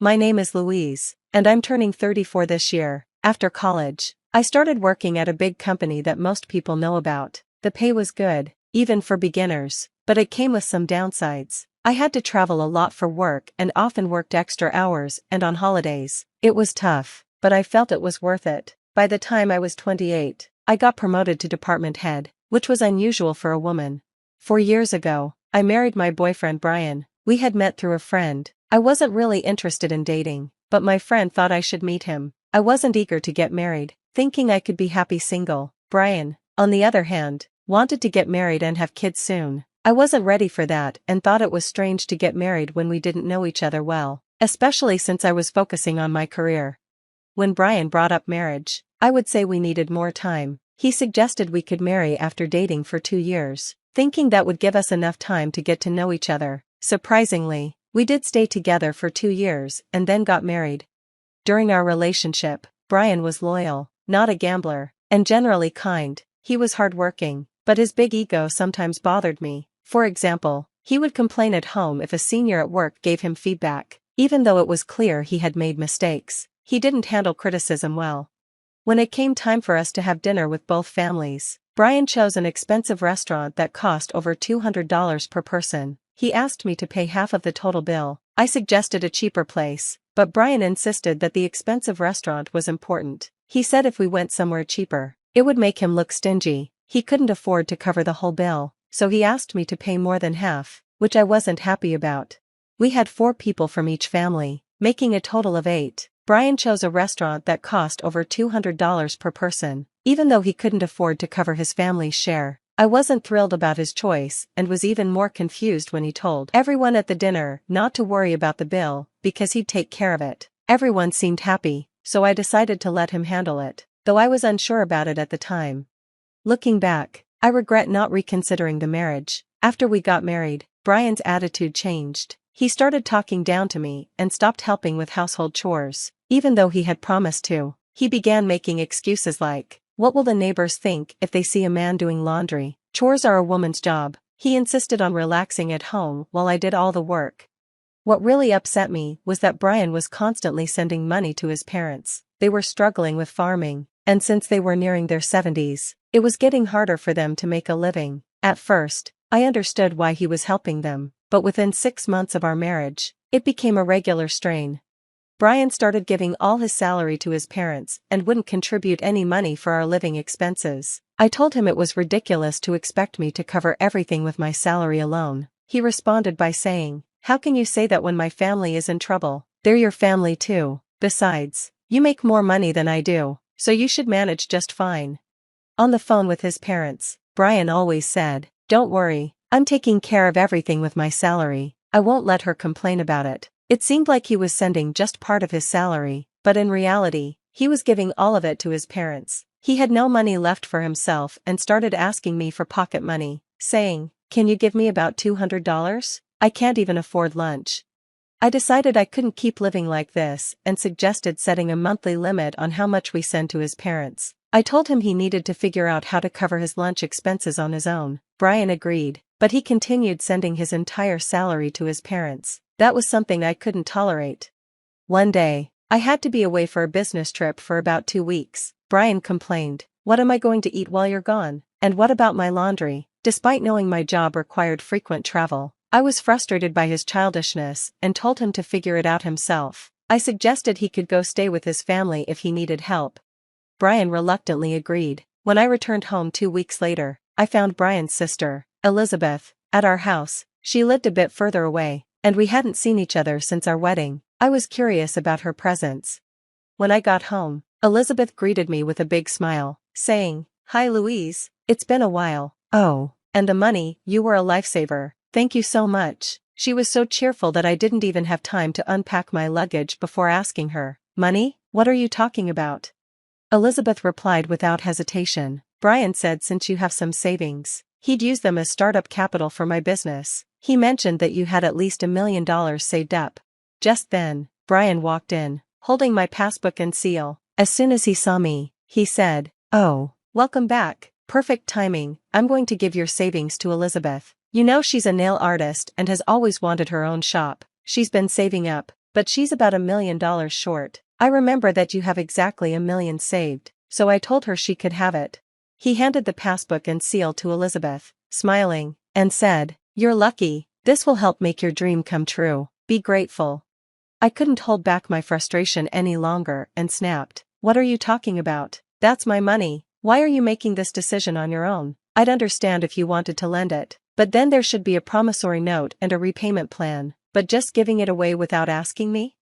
My name is Louise, and I'm turning 34 this year. After college, I started working at a big company that most people know about. The pay was good, even for beginners, but it came with some downsides. I had to travel a lot for work and often worked extra hours and on holidays. It was tough, but I felt it was worth it. By the time I was 28, I got promoted to department head, which was unusual for a woman. 4 years ago, I married my boyfriend Brian. We had met through a friend. I wasn't really interested in dating, but my friend thought I should meet him. I wasn't eager to get married, thinking I could be happy single. Brian, on the other hand, wanted to get married and have kids soon. I wasn't ready for that and thought it was strange to get married when we didn't know each other well, especially since I was focusing on my career. When Brian brought up marriage, I would say we needed more time. He suggested we could marry after dating for 2 years, thinking that would give us enough time to get to know each other. Surprisingly, we did stay together for 2 years and then got married. During our relationship, Brian was loyal, not a gambler, and generally kind. He was hardworking, but his big ego sometimes bothered me. For example, he would complain at home if a senior at work gave him feedback, even though it was clear he had made mistakes. He didn't handle criticism well. When it came time for us to have dinner with both families, Brian chose an expensive restaurant that cost over $200 per person. He asked me to pay half of the total bill. I suggested a cheaper place, but Brian insisted that the expensive restaurant was important. He said if we went somewhere cheaper, it would make him look stingy. He couldn't afford to cover the whole bill, so he asked me to pay more than half, which I wasn't happy about. We had 4 people from each family, making a total of 8. Brian chose a restaurant that cost over $200 per person, even though he couldn't afford to cover his family's share. I wasn't thrilled about his choice and was even more confused when he told everyone at the dinner not to worry about the bill because he'd take care of it. Everyone seemed happy, so I decided to let him handle it, though I was unsure about it at the time. Looking back, I regret not reconsidering the marriage. After we got married, Brian's attitude changed. He started talking down to me and stopped helping with household chores, even though he had promised to. He began making excuses like, "What will the neighbors think if they see a man doing laundry? Chores are a woman's job." He insisted on relaxing at home while I did all the work. What really upset me was that Brian was constantly sending money to his parents. They were struggling with farming, and since they were nearing their 70s, it was getting harder for them to make a living. At first, I understood why he was helping them, but within 6 months of our marriage, it became a regular strain. Brian started giving all his salary to his parents and wouldn't contribute any money for our living expenses. I told him it was ridiculous to expect me to cover everything with my salary alone. He responded by saying, "How can you say that when my family is in trouble? They're your family too. Besides, you make more money than I do, so you should manage just fine." On the phone with his parents, Brian always said, "Don't worry, I'm taking care of everything with my salary. I won't let her complain about it." It seemed like he was sending just part of his salary, but in reality, he was giving all of it to his parents. He had no money left for himself and started asking me for pocket money, saying, "Can you give me about $200? I can't even afford lunch." I decided I couldn't keep living like this and suggested setting a monthly limit on how much we send to his parents. I told him he needed to figure out how to cover his lunch expenses on his own. Brian agreed, but he continued sending his entire salary to his parents. That was something I couldn't tolerate. One day, I had to be away for a business trip for about 2 weeks. Brian complained, "What am I going to eat while you're gone? And what about my laundry?" Despite knowing my job required frequent travel, I was frustrated by his childishness and told him to figure it out himself. I suggested he could go stay with his family if he needed help. Brian reluctantly agreed. When I returned home 2 weeks later, I found Brian's sister, Elizabeth, at our house. She lived a bit further away, and we hadn't seen each other since our wedding. I was curious about her presence. When I got home, Elizabeth greeted me with a big smile, saying, "Hi Louise, it's been a while." "Oh, and the money, you were a lifesaver. Thank you so much." She was so cheerful that I didn't even have time to unpack my luggage before asking her, "Money? What are you talking about?" Elizabeth replied without hesitation, "Brian said since you have some savings, he'd use them as startup capital for my business. He mentioned that you had at least $1 million saved up." Just then, Brian walked in, holding my passbook and seal. As soon as he saw me, he said, "Oh, welcome back. Perfect timing. I'm going to give your savings to Elizabeth. You know she's a nail artist and has always wanted her own shop. She's been saving up, but she's about $1 million short. I remember that you have exactly $1 million saved, so I told her she could have it. He handed the passbook and seal to Elizabeth, smiling, and said, "You're lucky, this will help make your dream come true, be grateful." I couldn't hold back my frustration any longer and snapped, "What are you talking about? That's my money. Why are you making this decision on your own? I'd understand if you wanted to lend it, but then there should be a promissory note and a repayment plan, but just giving it away without asking me?"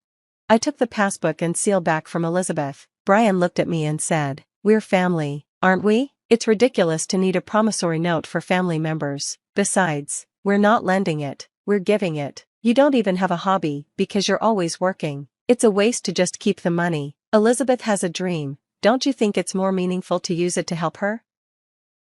I took the passbook and seal back from Elizabeth. Brian looked at me and said, "We're family, aren't we? It's ridiculous to need a promissory note for family members. Besides, we're not lending it, we're giving it. You don't even have a hobby because you're always working. It's a waste to just keep the money. Elizabeth has a dream. Don't you think it's more meaningful to use it to help her?"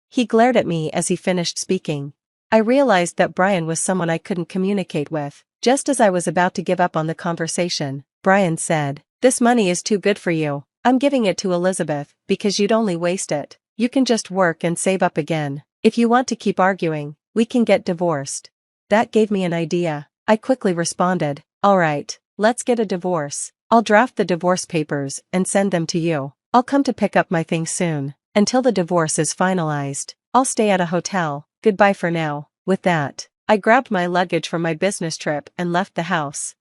He glared at me as he finished speaking. I realized that Brian was someone I couldn't communicate with. Just as I was about to give up on the conversation, Brian said, "This money is too good for you. I'm giving it to Elizabeth because you'd only waste it. You can just work and save up again. If you want to keep arguing, we can get divorced." That gave me an idea. I quickly responded, "All right, let's get a divorce. I'll draft the divorce papers and send them to you. I'll come to pick up my things soon. Until the divorce is finalized, I'll stay at a hotel. Goodbye for now." With that, I grabbed my luggage from my business trip and left the house.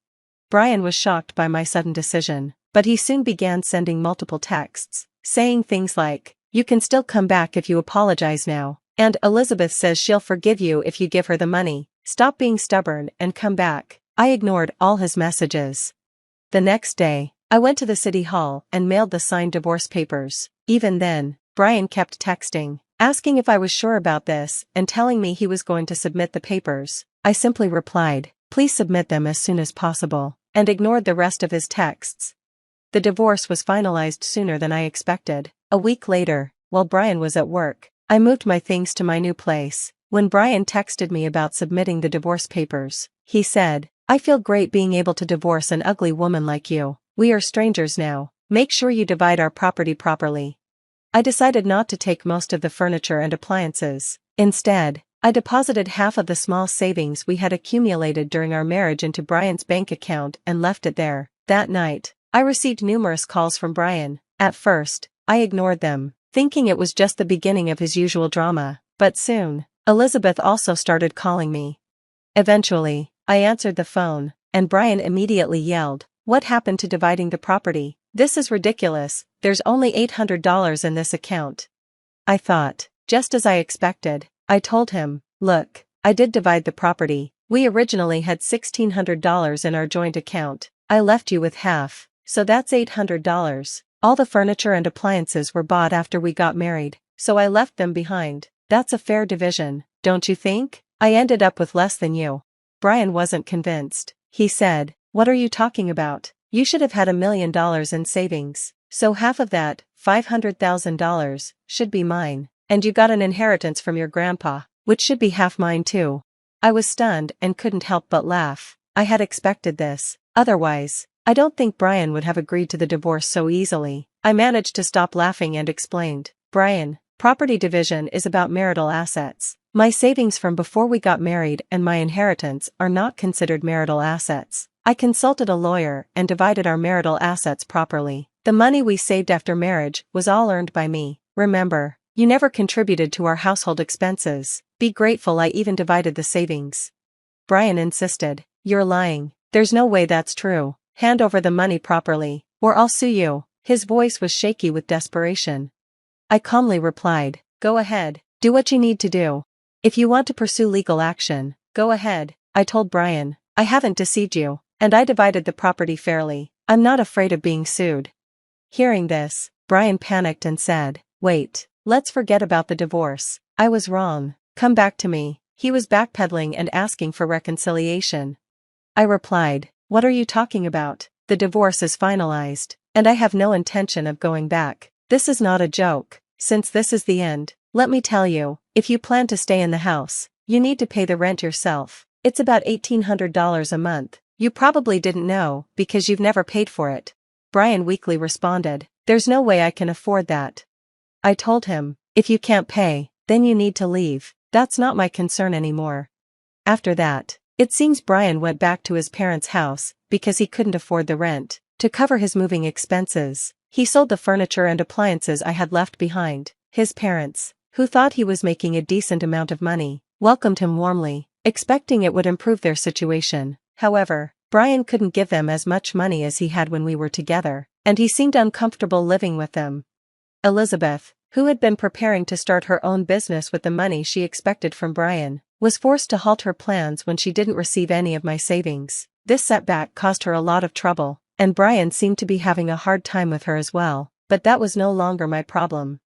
Brian was shocked by my sudden decision, but he soon began sending multiple texts, saying things like, "You can still come back if you apologize now," and "Elizabeth says she'll forgive you if you give her the money. Stop being stubborn and come back." I ignored all his messages. The next day, I went to the city hall and mailed the signed divorce papers. Even then, Brian kept texting, asking if I was sure about this and telling me he was going to submit the papers. I simply replied, "Please submit them as soon as possible," and ignored the rest of his texts. The divorce was finalized sooner than I expected. A week later, while Brian was at work, I moved my things to my new place. When Brian texted me about submitting the divorce papers, he said, "I feel great being able to divorce an ugly woman like you. We are strangers now. Make sure you divide our property properly." I decided not to take most of the furniture and appliances. Instead, I deposited half of the small savings we had accumulated during our marriage into Brian's bank account and left it there. That night, I received numerous calls from Brian. At first, I ignored them, thinking it was just the beginning of his usual drama, but soon, Elizabeth also started calling me. Eventually, I answered the phone, and Brian immediately yelled, "What happened to dividing the property? This is ridiculous, there's only $800 in this account." I thought, just as I expected. I told him, "Look, I did divide the property. We originally had $1,600 in our joint account. I left you with half, so that's $800. All the furniture and appliances were bought after we got married, so I left them behind. That's a fair division, don't you think? I ended up with less than you." Brian wasn't convinced. He said, "What are you talking about? You should have had $1 million in savings, so half of that, $500,000, should be mine, and you got an inheritance from your grandpa, which should be half mine too." I was stunned and couldn't help but laugh. I had expected this. Otherwise, I don't think Brian would have agreed to the divorce so easily. I managed to stop laughing and explained, "Brian, property division is about marital assets. My savings from before we got married and my inheritance are not considered marital assets. I consulted a lawyer and divided our marital assets properly. The money we saved after marriage was all earned by me. Remember, you never contributed to our household expenses. Be grateful I even divided the savings." Brian insisted, "You're lying. There's no way that's true. Hand over the money properly, or I'll sue you." His voice was shaky with desperation. I calmly replied, "Go ahead, do what you need to do. If you want to pursue legal action, go ahead." I told Brian, "I haven't deceived you, and I divided the property fairly. I'm not afraid of being sued." Hearing this, Brian panicked and said, "Wait, let's forget about the divorce. I was wrong. Come back to me." He was backpedaling and asking for reconciliation. I replied, "What are you talking about? The divorce is finalized, and I have no intention of going back. This is not a joke. Since this is the end, let me tell you, if you plan to stay in the house, you need to pay the rent yourself. It's about $1,800 a month. You probably didn't know because you've never paid for it." Brian weakly responded, "There's no way I can afford that." I told him, "If you can't pay, then you need to leave. That's not my concern anymore." After that, It seems Brian went back to his parents' house because he couldn't afford the rent. To cover his moving expenses, he sold the furniture and appliances I had left behind. His parents, who thought he was making a decent amount of money, welcomed him warmly, expecting it would improve their situation. However, Brian couldn't give them as much money as he had when we were together, and he seemed uncomfortable living with them. Elizabeth, who had been preparing to start her own business with the money she expected from Brian, was forced to halt her plans when she didn't receive any of my savings. This setback caused her a lot of trouble, and Brian seemed to be having a hard time with her as well, but that was no longer my problem.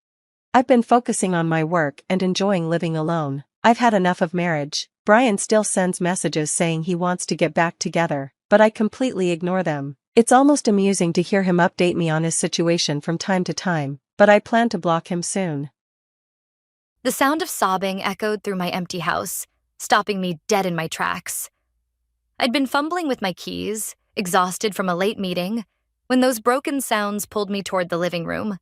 I've been focusing on my work and enjoying living alone. I've had enough of marriage. Brian still sends messages saying he wants to get back together, but I completely ignore them. It's almost amusing to hear him update me on his situation from time to time, but I plan to block him soon. The sound of sobbing echoed through my empty house, stopping me dead in my tracks. I'd been fumbling with my keys, exhausted from a late meeting, when those broken sounds pulled me toward the living room.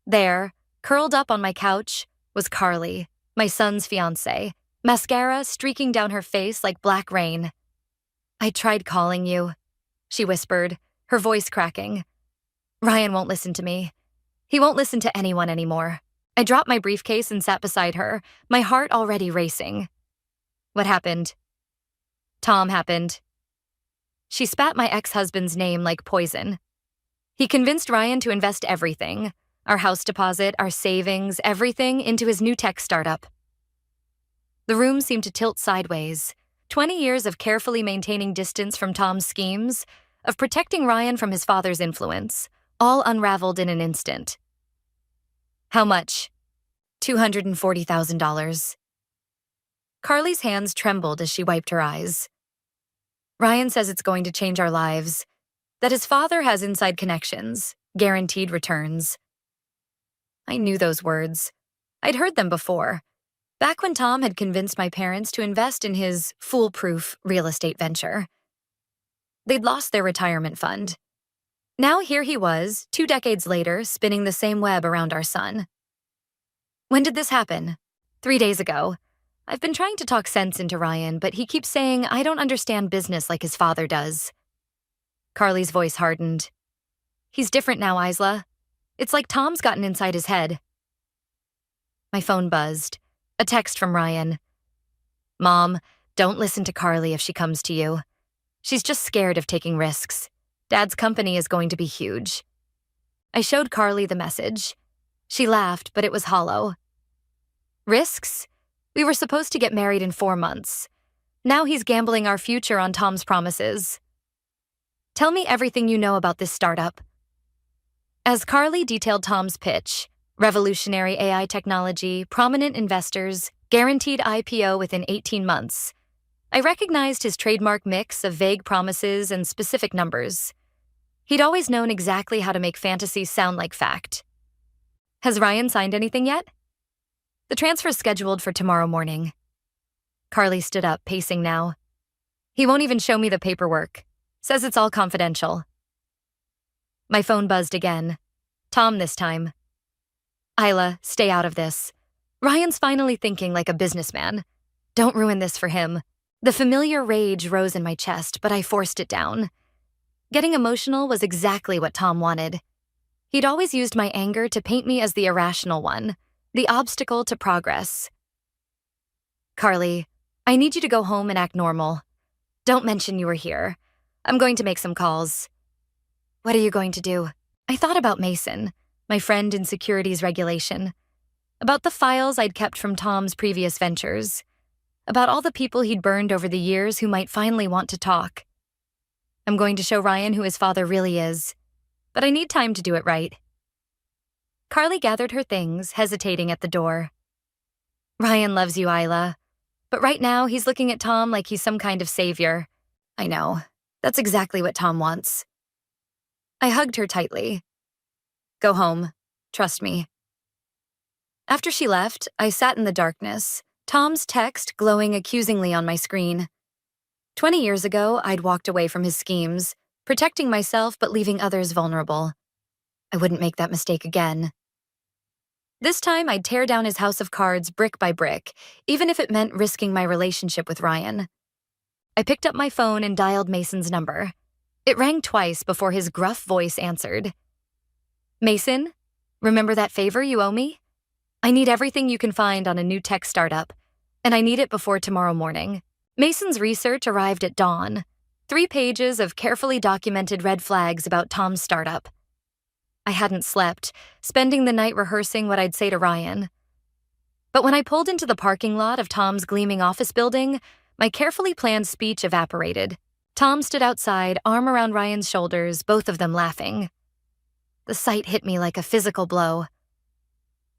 There, curled up on my couch, was Carly, my son's fiancée, mascara streaking down her face like black rain. "I tried calling you," she whispered, her voice cracking. "Ryan won't listen to me. He won't listen to anyone anymore." I dropped my briefcase and sat beside her, my heart already racing. "What happened?" "Tom happened." She spat my ex-husband's name like poison. "He convinced Ryan to invest everything, our house deposit, our savings, everything, into his new tech startup." The room seemed to tilt sideways. 20 years of carefully maintaining distance from Tom's schemes, of protecting Ryan from his father's influence, all unraveled in an instant. "How much?" $240,000. Carly's hands trembled as she wiped her eyes. "Ryan says it's going to change our lives, that his father has inside connections, guaranteed returns." I knew those words. I'd heard them before, back when Tom had convinced my parents to invest in his foolproof real estate venture. They'd lost their retirement fund. Now here he was, 2 decades later, spinning the same web around our son. "When did this happen?" 3 days ago. I've been trying to talk sense into Ryan, but he keeps saying I don't understand business like his father does. Carly's voice hardened. "He's different now, Isla. It's like Tom's gotten inside his head." My phone buzzed. A text from Ryan. "Mom, don't listen to Carly if she comes to you. She's just scared of taking risks. Dad's company is going to be huge." I showed Carly the message. She laughed, but it was hollow. "Risks? We were supposed to get married in 4 months. Now he's gambling our future on Tom's promises. Tell me everything you know about this startup." As Carly detailed Tom's pitch, revolutionary AI technology, prominent investors, guaranteed IPO within 18 months, I recognized his trademark mix of vague promises and specific numbers. He'd always known exactly how to make fantasy sound like fact. "Has Ryan signed anything yet?" "The transfer's scheduled for tomorrow morning." Carly stood up, pacing now. "He won't even show me the paperwork. Says it's all confidential." My phone buzzed again. Tom this time. "Isla, stay out of this. Ryan's finally thinking like a businessman. Don't ruin this for him." The familiar rage rose in my chest, but I forced it down. Getting emotional was exactly what Tom wanted. He'd always used my anger to paint me as the irrational one, the obstacle to progress. "Carly, I need you to go home and act normal. Don't mention you were here. I'm going to make some calls." "What are you going to do?" I thought about Mason, my friend in securities regulation, about the files I'd kept from Tom's previous ventures, about all the people he'd burned over the years who might finally want to talk. I'm going to show Ryan who his father really is, but I need time to do it right. Carly gathered her things, hesitating at the door. "Ryan loves you, Isla, but right now he's looking at Tom like he's some kind of savior." "I know. That's exactly what Tom wants." I hugged her tightly. "Go home. Trust me." After she left, I sat in the darkness, Tom's text glowing accusingly on my screen. 20 years ago, I'd walked away from his schemes, protecting myself but leaving others vulnerable. I wouldn't make that mistake again. This time, I'd tear down his house of cards brick by brick, even if it meant risking my relationship with Ryan. I picked up my phone and dialed Mason's number. It rang twice before his gruff voice answered. Mason, remember that favor you owe me? I need everything you can find on a new tech startup, and I need it before tomorrow morning. Mason's research arrived at dawn. 3 pages of carefully documented red flags about Tom's startup. I hadn't slept, spending the night rehearsing what I'd say to Ryan. But when I pulled into the parking lot of Tom's gleaming office building, my carefully planned speech evaporated. Tom stood outside, arm around Ryan's shoulders, both of them laughing. The sight hit me like a physical blow.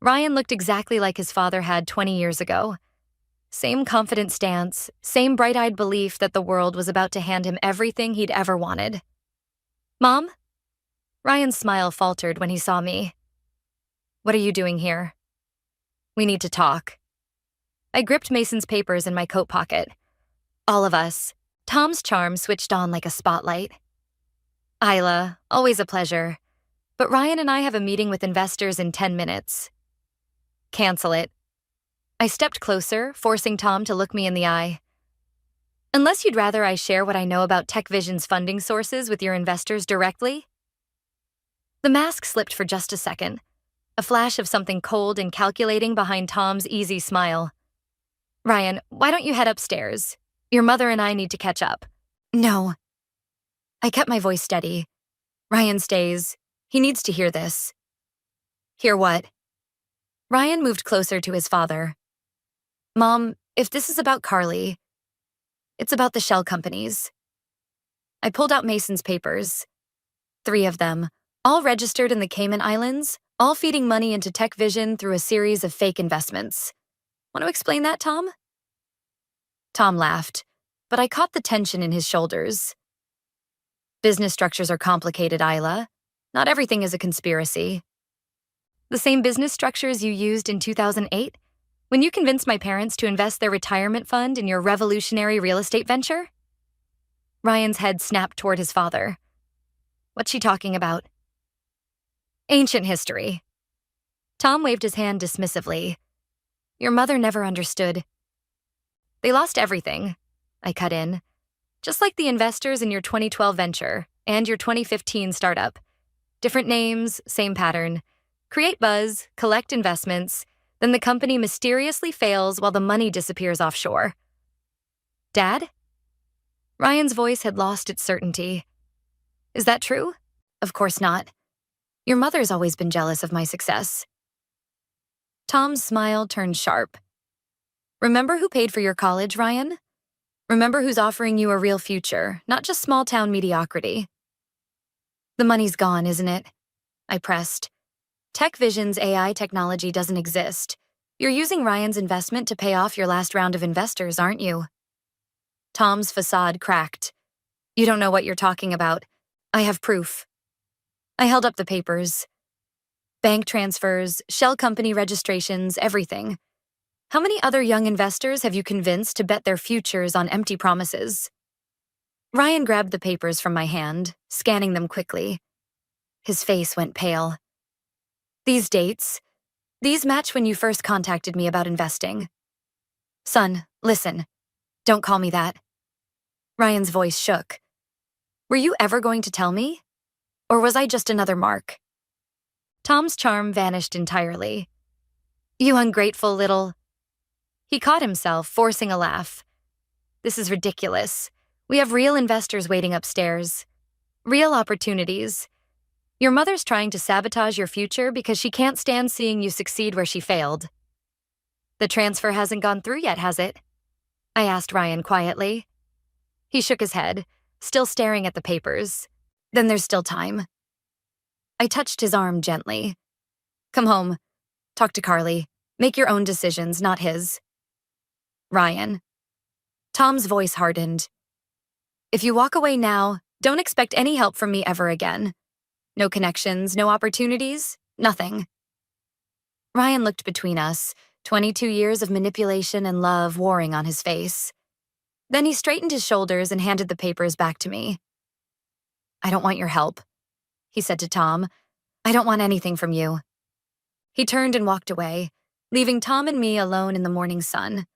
Ryan looked exactly like his father had 20 years ago. Same confident stance, same bright-eyed belief that the world was about to hand him everything he'd ever wanted. Mom? Ryan's smile faltered when he saw me. What are you doing here? We need to talk. I gripped Mason's papers in my coat pocket. All of us. Tom's charm switched on like a spotlight. Isla, always a pleasure. But Ryan and I have a meeting with investors in 10 minutes. Cancel it. I stepped closer, forcing Tom to look me in the eye. Unless you'd rather I share what I know about TechVision's funding sources with your investors directly? The mask slipped for just a second, a flash of something cold and calculating behind Tom's easy smile. Ryan, why don't you head upstairs? Your mother and I need to catch up. No. I kept my voice steady. Ryan stays. He needs to hear this. Hear what? Ryan moved closer to his father. Mom, if this is about Carly, it's about the shell companies. I pulled out Mason's papers. 3 of them, all registered in the Cayman Islands, all feeding money into TechVision through a series of fake investments. Want to explain that, Tom? Tom laughed, but I caught the tension in his shoulders. Business structures are complicated, Isla. Not everything is a conspiracy. The same business structures you used in 2008? When you convinced my parents to invest their retirement fund in your revolutionary real estate venture? Ryan's head snapped toward his father. What's she talking about? Ancient history. Tom waved his hand dismissively. Your mother never understood. They lost everything, I cut in. Just like the investors in your 2012 venture and your 2015 startup. Different names, same pattern. Create buzz, collect investments, then the company mysteriously fails while the money disappears offshore. Dad? Ryan's voice had lost its certainty. Is that true? Of course not. Your mother's always been jealous of my success. Tom's smile turned sharp. Remember who paid for your college, Ryan? Remember who's offering you a real future, not just small-town mediocrity. The money's gone, isn't it? I pressed. TechVision's AI technology doesn't exist. You're using Ryan's investment to pay off your last round of investors, aren't you? Tom's facade cracked. You don't know what you're talking about. I have proof. I held up the papers. Bank transfers, shell company registrations, everything. How many other young investors have you convinced to bet their futures on empty promises? Ryan grabbed the papers from my hand, scanning them quickly. His face went pale. These dates, these match when you first contacted me about investing. Son, listen. Don't call me that. Ryan's voice shook. Were you ever going to tell me? Or was I just another mark? Tom's charm vanished entirely. You ungrateful little... He caught himself, forcing a laugh. This is ridiculous. We have real investors waiting upstairs. Real opportunities. Your mother's trying to sabotage your future because she can't stand seeing you succeed where she failed. The transfer hasn't gone through yet, has it? I asked Ryan quietly. He shook his head, still staring at the papers. Then there's still time. I touched his arm gently. Come home. Talk to Carly. Make your own decisions, not his. Ryan. Tom's voice hardened. If you walk away now, don't expect any help from me ever again. No connections, no opportunities, nothing. Ryan looked between us, 22 years of manipulation and love warring on his face. Then he straightened his shoulders and handed the papers back to me. I don't want your help, he said to Tom. I don't want anything from you. He turned and walked away, leaving Tom and me alone in the morning sun.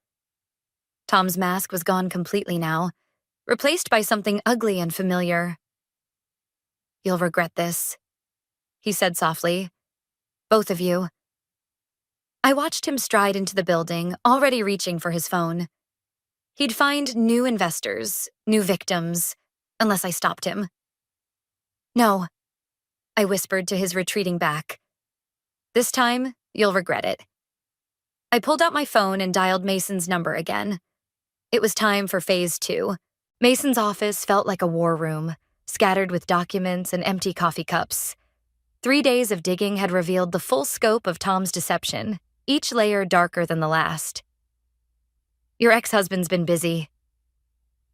Tom's mask was gone completely now. replaced by something ugly and familiar. "You'll regret this," he said softly. "Both of you." I watched him stride into the building, already reaching for his phone. He'd find new investors, new victims, unless I stopped him. "No," I whispered to his retreating back. "This time, you'll regret it." I pulled out my phone and dialed Mason's number again. It was time for phase 2. Mason's office felt like a war room, scattered with documents and empty coffee cups. 3 days of digging had revealed the full scope of Tom's deception, each layer darker than the last. "Your ex-husband's been busy."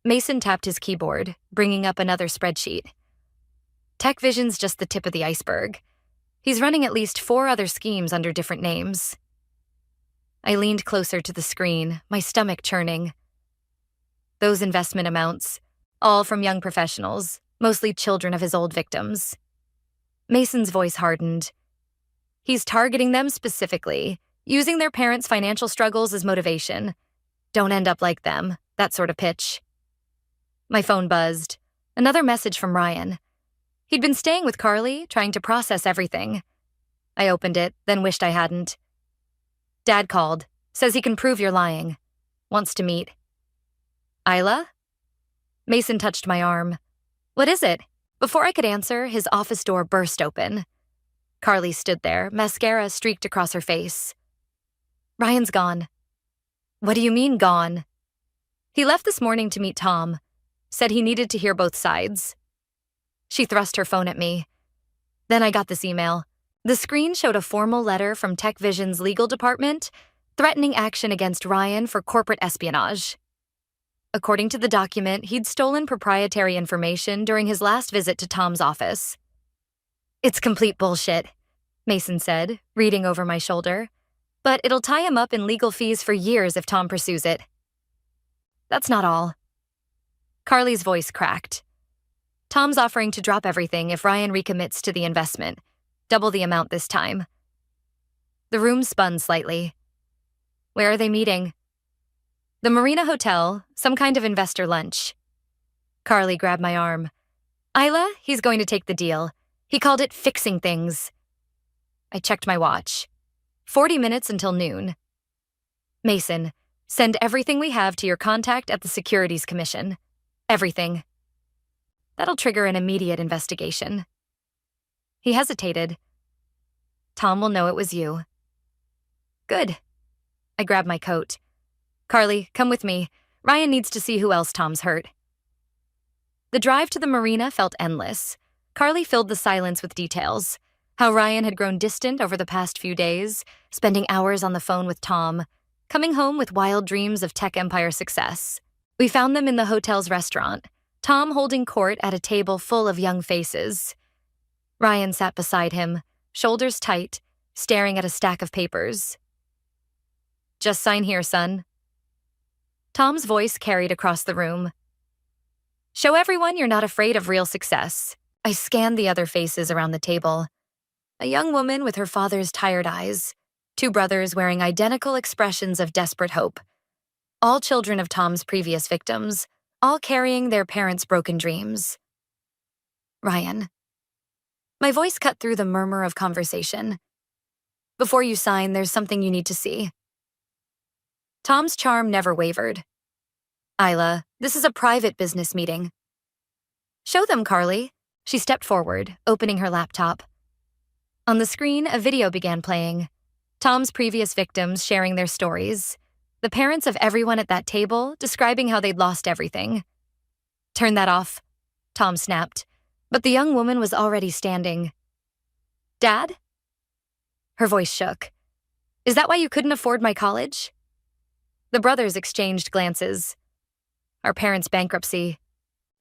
Mason tapped his keyboard, bringing up another spreadsheet. "Tech Vision's just the tip of the iceberg. He's running at least 4 other schemes under different names." I leaned closer to the screen, my stomach churning. Those investment amounts, all from young professionals, mostly children of his old victims. Mason's voice hardened. "He's targeting them specifically, using their parents' financial struggles as motivation. Don't end up like them, that sort of pitch." My phone buzzed. Another message from Ryan. He'd been staying with Carly, trying to process everything. I opened it, then wished I hadn't. "Dad called. Says he can prove you're lying. Wants to meet." "Isla?" Mason touched my arm. "What is it?" Before I could answer, his office door burst open. Carly stood there, mascara streaked across her face. "Ryan's gone." "What do you mean, gone?" "He left this morning to meet Tom. Said he needed to hear both sides." She thrust her phone at me. Then I got this email. The screen showed a formal letter from Tech Vision's legal department threatening action against Ryan for corporate espionage. According to the document, he'd stolen proprietary information during his last visit to Tom's office. "It's complete bullshit," Mason said, reading over my shoulder. "But it'll tie him up in legal fees for years if Tom pursues it." "That's not all." Carly's voice cracked. "Tom's offering to drop everything if Ryan recommits to the investment. Double the amount this time." The room spun slightly. "Where are they meeting?" "The Marina Hotel, some kind of investor lunch." Carly grabbed my arm. "Isla, he's going to take the deal. He called it fixing things." I checked my watch. 40 minutes until noon. "Mason, send everything we have to your contact at the Securities Commission. Everything. That'll trigger an immediate investigation." He hesitated. "Tom will know it was you." "Good." I grabbed my coat. "Carly, come with me. Ryan needs to see who else Tom's hurt." The drive to the marina felt endless. Carly filled the silence with details. How Ryan had grown distant over the past few days, spending hours on the phone with Tom, coming home with wild dreams of tech empire success. We found them in the hotel's restaurant, Tom holding court at a table full of young faces. Ryan sat beside him, shoulders tight, staring at a stack of papers. "Just sign here, son." Tom's voice carried across the room. "Show everyone you're not afraid of real success." I scanned the other faces around the table. A young woman with her father's tired eyes, 2 brothers wearing identical expressions of desperate hope. All children of Tom's previous victims, all carrying their parents' broken dreams. "Ryan." My voice cut through the murmur of conversation. "Before you sign, there's something you need to see." Tom's charm never wavered. "Isla, this is a private business meeting." "Show them, Carly." She stepped forward, opening her laptop. On the screen, a video began playing. Tom's previous victims sharing their stories. The parents of everyone at that table describing how they'd lost everything. "Turn that off," Tom snapped, but the young woman was already standing. "Dad?" Her voice shook. "Is that why you couldn't afford my college?" The brothers exchanged glances. "Our parents' bankruptcy."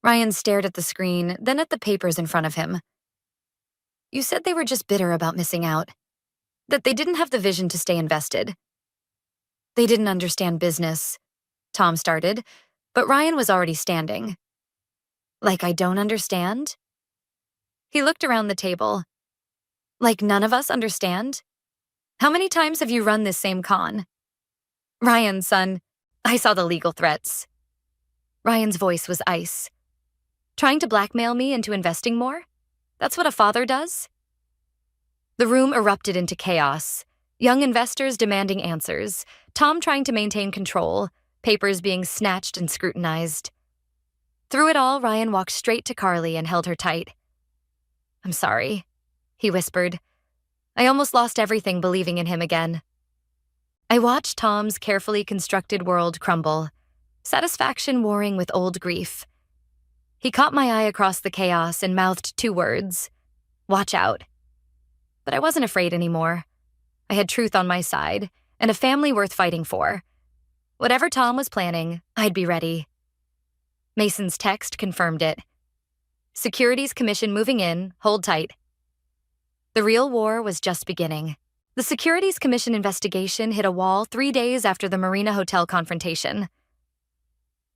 Ryan stared at the screen, then at the papers in front of him. "You said they were just bitter about missing out. That they didn't have the vision to stay invested." "They didn't understand business," Tom started, but Ryan was already standing. "Like I don't understand?" He looked around the table. "Like none of us understand? How many times have you run this same con?" "Ryan, son, I saw the legal threats." Ryan's voice was ice. Trying to blackmail me into investing more? That's what a father does? The room erupted into chaos. Young investors demanding answers, Tom trying to maintain control, papers being snatched and scrutinized. Through it all, Ryan walked straight to Carly and held her tight. "I'm sorry," he whispered. I almost lost everything believing in him again. I watched Tom's carefully constructed world crumble, satisfaction warring with old grief. He caught my eye across the chaos and mouthed 2 words, "Watch out." But I wasn't afraid anymore. I had truth on my side, and a family worth fighting for. Whatever Tom was planning, I'd be ready. Mason's text confirmed it. Securities Commission moving in, hold tight. The real war was just beginning. The Securities Commission investigation hit a wall 3 days after the Marina Hotel confrontation.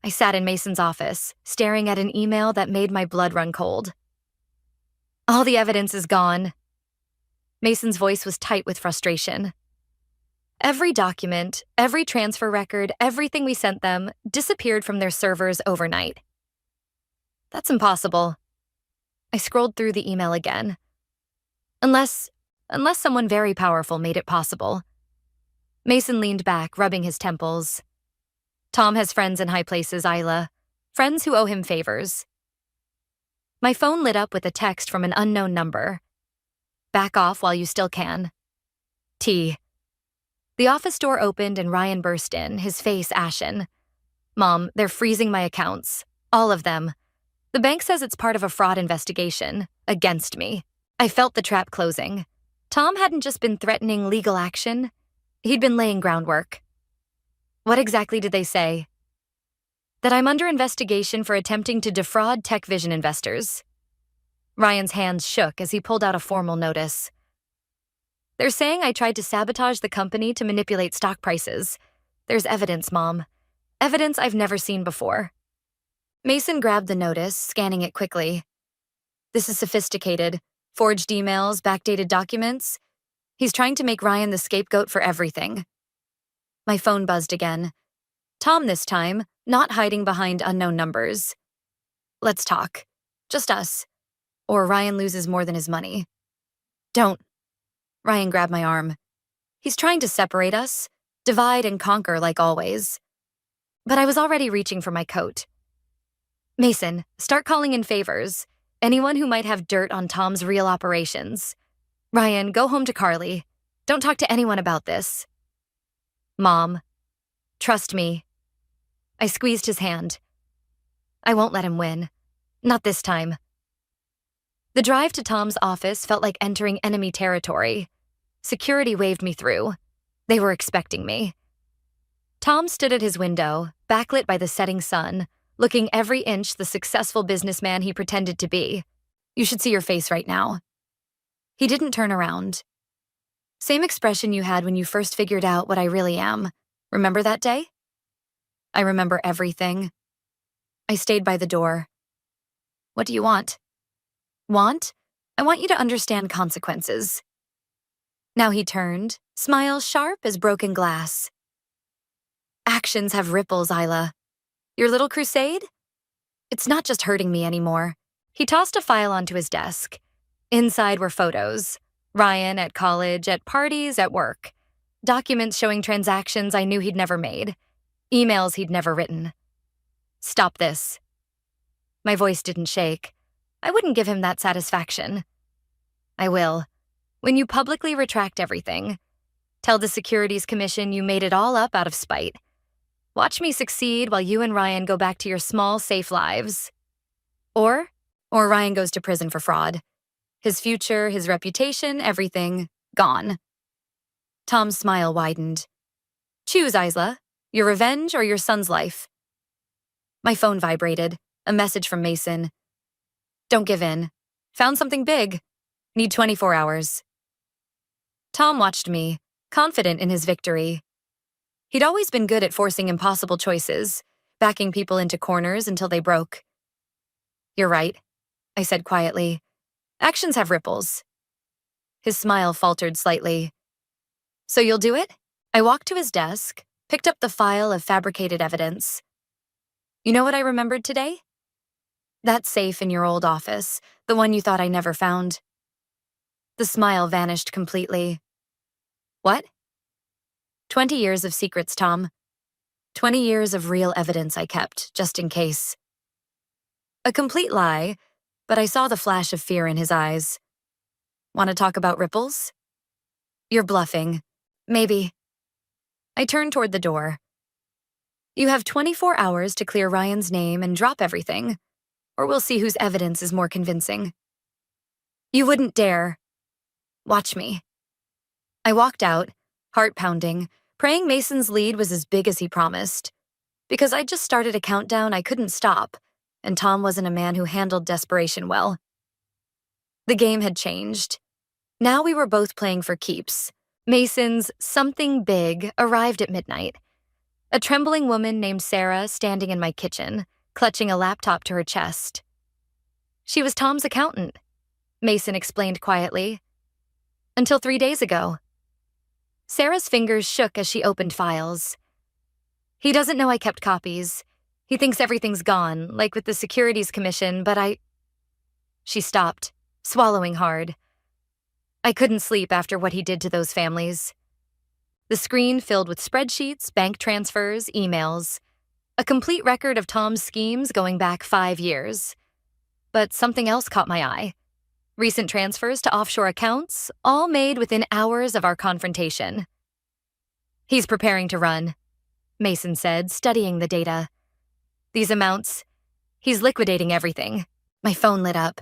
I sat in Mason's office, staring at an email that made my blood run cold. "All the evidence is gone." Mason's voice was tight with frustration. Every document, every transfer record, everything we sent them disappeared from their servers overnight. That's impossible. I scrolled through the email again. Unless someone very powerful made it possible. Mason leaned back, rubbing his temples. Tom has friends in high places, Isla. Friends who owe him favors. My phone lit up with a text from an unknown number. "Back off while you still can. T." The office door opened and Ryan burst in, his face ashen. "Mom, they're freezing my accounts. All of them. The bank says it's part of a fraud investigation. Against me." I felt the trap closing. Tom hadn't just been threatening legal action. He'd been laying groundwork. What exactly did they say? That I'm under investigation for attempting to defraud Tech Vision investors. Ryan's hands shook as he pulled out a formal notice. "They're saying I tried to sabotage the company to manipulate stock prices. There's evidence, Mom. Evidence I've never seen before." Mason grabbed the notice, scanning it quickly. "This is sophisticated. Forged emails, backdated documents. He's trying to make Ryan the scapegoat for everything." My phone buzzed again. Tom this time, not hiding behind unknown numbers. "Let's talk. Just us. Or Ryan loses more than his money." "Don't." Ryan grabbed my arm. "He's trying to separate us, divide and conquer like always." But I was already reaching for my coat. "Mason, start calling in favors. Anyone who might have dirt on Tom's real operations. Ryan, go home to Carly. Don't talk to anyone about this." "Mom, trust me." I squeezed his hand. "I won't let him win. Not this time." The drive to Tom's office felt like entering enemy territory. Security waved me through. They were expecting me. Tom stood at his window, backlit by the setting sun, looking every inch the successful businessman he pretended to be. "You should see your face right now." He didn't turn around. "Same expression you had when you first figured out what I really am. Remember that day?" "I remember everything." I stayed by the door. "What do you want?" "Want? I want you to understand consequences." Now he turned, smile sharp as broken glass. "Actions have ripples, Isla. Your little crusade? It's not just hurting me anymore." He tossed a file onto his desk. Inside were photos. Ryan at college, at parties, at work. Documents showing transactions I knew he'd never made. Emails he'd never written. "Stop this." My voice didn't shake. I wouldn't give him that satisfaction. "I will. When you publicly retract everything. Tell the Securities Commission you made it all up out of spite. Watch me succeed while you and Ryan go back to your small, safe lives. Or Ryan goes to prison for fraud. His future, his reputation, everything, gone." Tom's smile widened. "Choose, Isla. Your revenge or your son's life." My phone vibrated. A message from Mason. "Don't give in. Found something big. Need 24 hours. Tom watched me, confident in his victory. He'd always been good at forcing impossible choices, backing people into corners until they broke. "You're right," I said quietly. "Actions have ripples." His smile faltered slightly. "So you'll do it?" I walked to his desk, picked up the file of fabricated evidence. You know what I remembered today? That safe in your old office, the one you thought I never found. The smile vanished completely. What? 20 years of secrets, Tom. 20 years of real evidence I kept, just in case. A complete lie, but I saw the flash of fear in his eyes. Want to talk about ripples? You're bluffing. Maybe. I turned toward the door. You have 24 hours to clear Ryan's name and drop everything, or we'll see whose evidence is more convincing. You wouldn't dare. Watch me. I walked out, heart pounding, praying Mason's lead was as big as he promised. Because I'd just started a countdown I couldn't stop, and Tom wasn't a man who handled desperation well. The game had changed. Now we were both playing for keeps. Mason's something big arrived at midnight. A trembling woman named Sarah standing in my kitchen, clutching a laptop to her chest. She was Tom's accountant, Mason explained quietly. Until 3 days ago. Sarah's fingers shook as she opened files. He doesn't know I kept copies. He thinks everything's gone, like with the Securities Commission, but She stopped, swallowing hard. I couldn't sleep after what he did to those families. The screen filled with spreadsheets, bank transfers, emails. A complete record of Tom's schemes going back 5 years. But something else caught my eye. Recent transfers to offshore accounts, all made within hours of our confrontation. He's preparing to run, Mason said, studying the data. These amounts, he's liquidating everything. My phone lit up.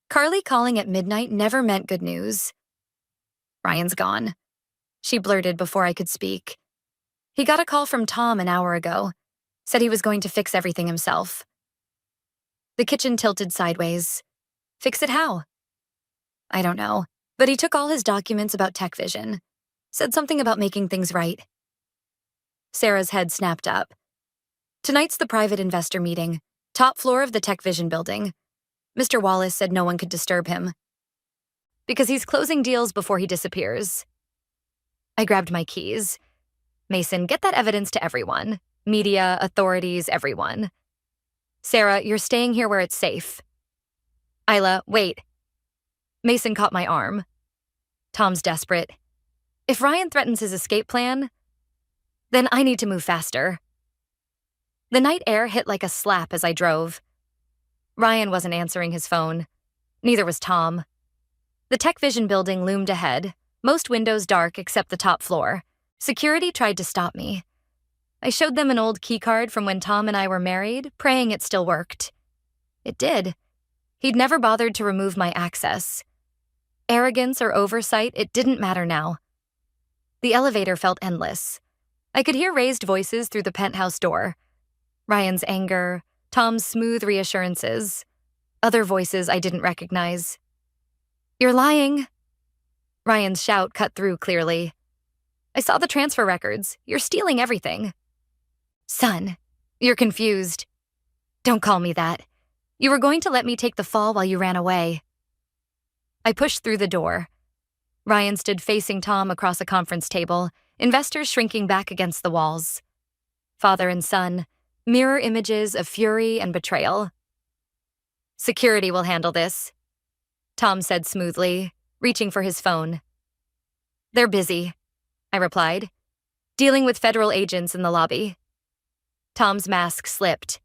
Carly calling at midnight never meant good news. Ryan's gone, she blurted before I could speak. He got a call from Tom an hour ago, said he was going to fix everything himself. The kitchen tilted sideways. Fix it how? I don't know, but he took all his documents about Tech Vision. Said something about making things right. Sarah's head snapped up. Tonight's the private investor meeting, top floor of the Tech Vision building. Mr. Wallace said no one could disturb him. Because he's closing deals before he disappears. I grabbed my keys. Mason, get that evidence to everyone. Media, authorities, everyone. Sarah, you're staying here where it's safe. Isla, wait. Mason caught my arm. Tom's desperate. If Ryan threatens his escape plan, then I need to move faster. The night air hit like a slap as I drove. Ryan wasn't answering his phone. Neither was Tom. The Tech Vision building loomed ahead, most windows dark except the top floor. Security tried to stop me. I showed them an old keycard from when Tom and I were married, praying it still worked. It did. He'd never bothered to remove my access. Arrogance or oversight, it didn't matter now. The elevator felt endless. I could hear raised voices through the penthouse door. Ryan's anger, Tom's smooth reassurances, other voices I didn't recognize. You're lying. Ryan's shout cut through clearly. I saw the transfer records. You're stealing everything. Son, you're confused. Don't call me that. You were going to let me take the fall while you ran away. I pushed through the door. Ryan stood facing Tom across a conference table, investors shrinking back against the walls. Father and son, mirror images of fury and betrayal. Security will handle this, Tom said smoothly, reaching for his phone. They're busy, I replied, dealing with federal agents in the lobby. Tom's mask slipped.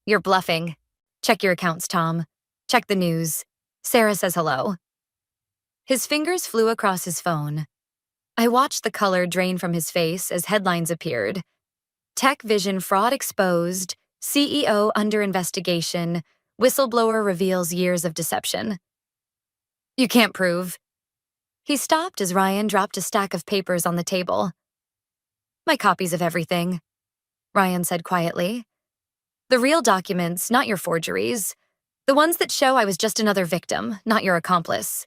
You're bluffing. Check your accounts, Tom. Check the news. Sarah says hello. His fingers flew across his phone. I watched the color drain from his face as headlines appeared. Tech Vision fraud exposed, CEO under investigation, whistleblower reveals years of deception. You can't prove. He stopped as Ryan dropped a stack of papers on the table. My copies of everything, Ryan said quietly. The real documents, not your forgeries. The ones that show I was just another victim, not your accomplice.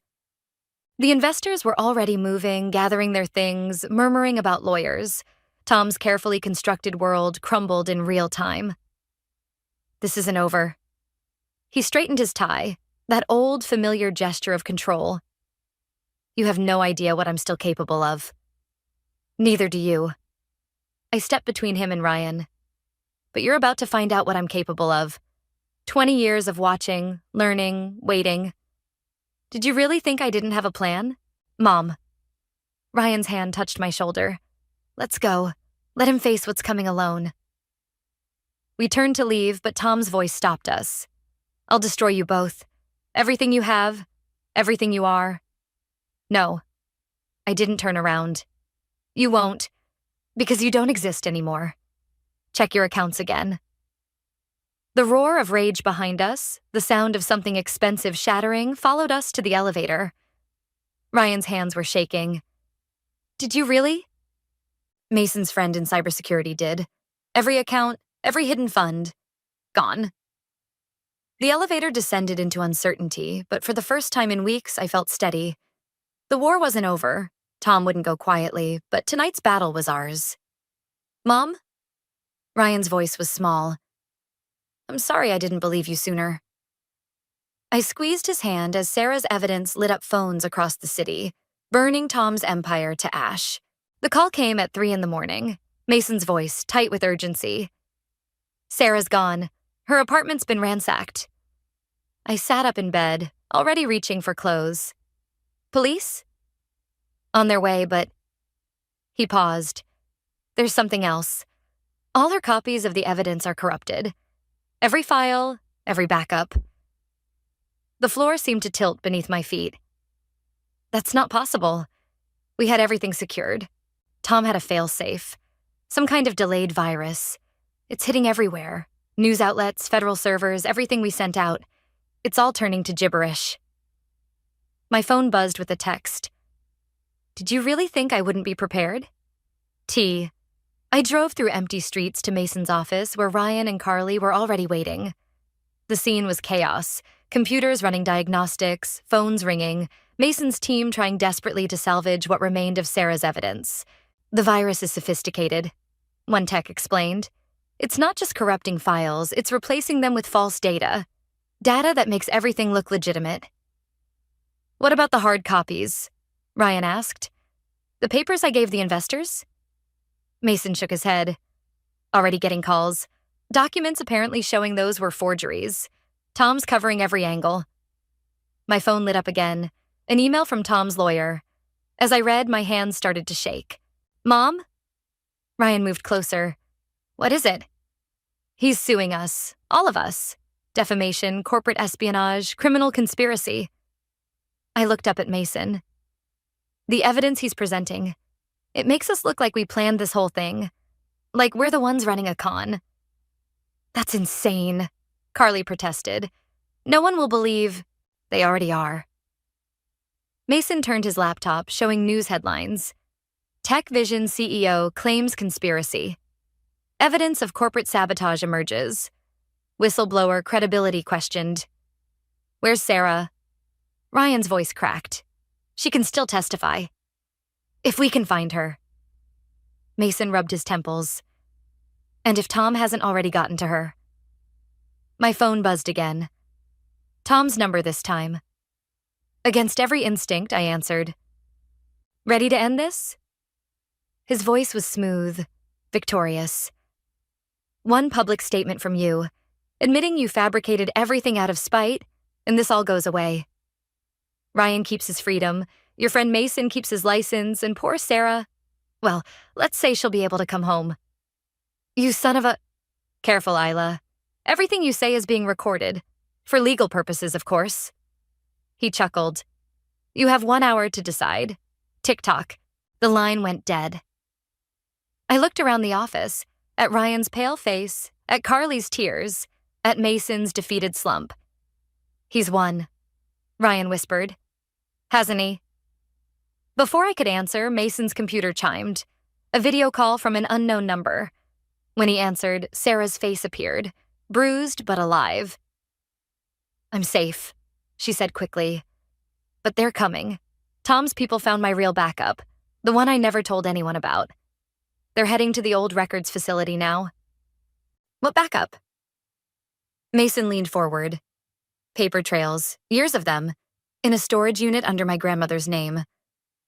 The investors were already moving, gathering their things, murmuring about lawyers. Tom's carefully constructed world crumbled in real time. This isn't over. He straightened his tie, that old, familiar gesture of control. You have no idea what I'm still capable of. Neither do you. I stepped between him and Ryan. but you're about to find out what I'm capable of. 20 years of watching, learning, waiting. Did you really think I didn't have a plan? Mom. Ryan's hand touched my shoulder. Let's go. Let him face what's coming alone. We turned to leave, but Tom's voice stopped us. I'll destroy you both. Everything you have, everything you are. No. I didn't turn around. You won't, because you don't exist anymore. Check your accounts again. The roar of rage behind us, the sound of something expensive shattering, followed us to the elevator. Ryan's hands were shaking. Did you really? Mason's friend in cybersecurity did. Every account, every hidden fund. Gone. The elevator descended into uncertainty, but for the first time in weeks, I felt steady. The war wasn't over. Tom wouldn't go quietly, but tonight's battle was ours. Mom? Ryan's voice was small. I'm sorry I didn't believe you sooner. I squeezed his hand as Sarah's evidence lit up phones across the city, burning Tom's empire to ash. The call came at 3 a.m, Mason's voice tight with urgency. Sarah's gone. Her apartment's been ransacked. I sat up in bed, already reaching for clothes. Police? On their way, but... He paused. There's something else. All her copies of the evidence are corrupted. Every file, every backup. The floor seemed to tilt beneath my feet. That's not possible. We had everything secured. Tom had a failsafe. Some kind of delayed virus. It's hitting everywhere. News outlets, federal servers, everything we sent out. It's all turning to gibberish. My phone buzzed with a text. Did you really think I wouldn't be prepared? T. I drove through empty streets to Mason's office where Ryan and Carly were already waiting. The scene was chaos. Computers running diagnostics, phones ringing, Mason's team trying desperately to salvage what remained of Sarah's evidence. The virus is sophisticated, one tech explained. It's not just corrupting files, it's replacing them with false data. Data that makes everything look legitimate. What about the hard copies? Ryan asked. The papers I gave the investors? Mason shook his head. Already getting calls. Documents apparently showing those were forgeries. Tom's covering every angle. My phone lit up again. An email from Tom's lawyer. As I read, my hands started to shake. Mom? Ryan moved closer. What is it? He's suing us. All of us. Defamation, corporate espionage, criminal conspiracy. I looked up at Mason. The evidence he's presenting. It makes us look like we planned this whole thing. Like we're the ones running a con. That's insane, Carly protested. No one will believe. They already are. Mason turned his laptop, showing news headlines. Tech Vision CEO claims conspiracy. Evidence of corporate sabotage emerges. Whistleblower credibility questioned. Where's Sarah? Ryan's voice cracked. She can still testify. If we can find her. Mason rubbed his temples. And if Tom hasn't already gotten to her. My phone buzzed again. Tom's number this time. Against every instinct, I answered. Ready to end this? His voice was smooth, victorious. One public statement from you, admitting you fabricated everything out of spite, and this all goes away. Ryan keeps his freedom, your friend Mason keeps his license, and poor Sarah, well, let's say she'll be able to come home. You son of a... Careful, Isla. Everything you say is being recorded. For legal purposes, of course. He chuckled. You have 1 hour to decide. Tick-tock. The line went dead. I looked around the office, at Ryan's pale face, at Carly's tears, at Mason's defeated slump. He's won, Ryan whispered. Hasn't he? Before I could answer, Mason's computer chimed. A video call from an unknown number. When he answered, Sarah's face appeared, bruised but alive. I'm safe, she said quickly. But they're coming. Tom's people found my real backup, the one I never told anyone about. They're heading to the old records facility now. What backup? Mason leaned forward. Paper trails, years of them, in a storage unit under my grandmother's name.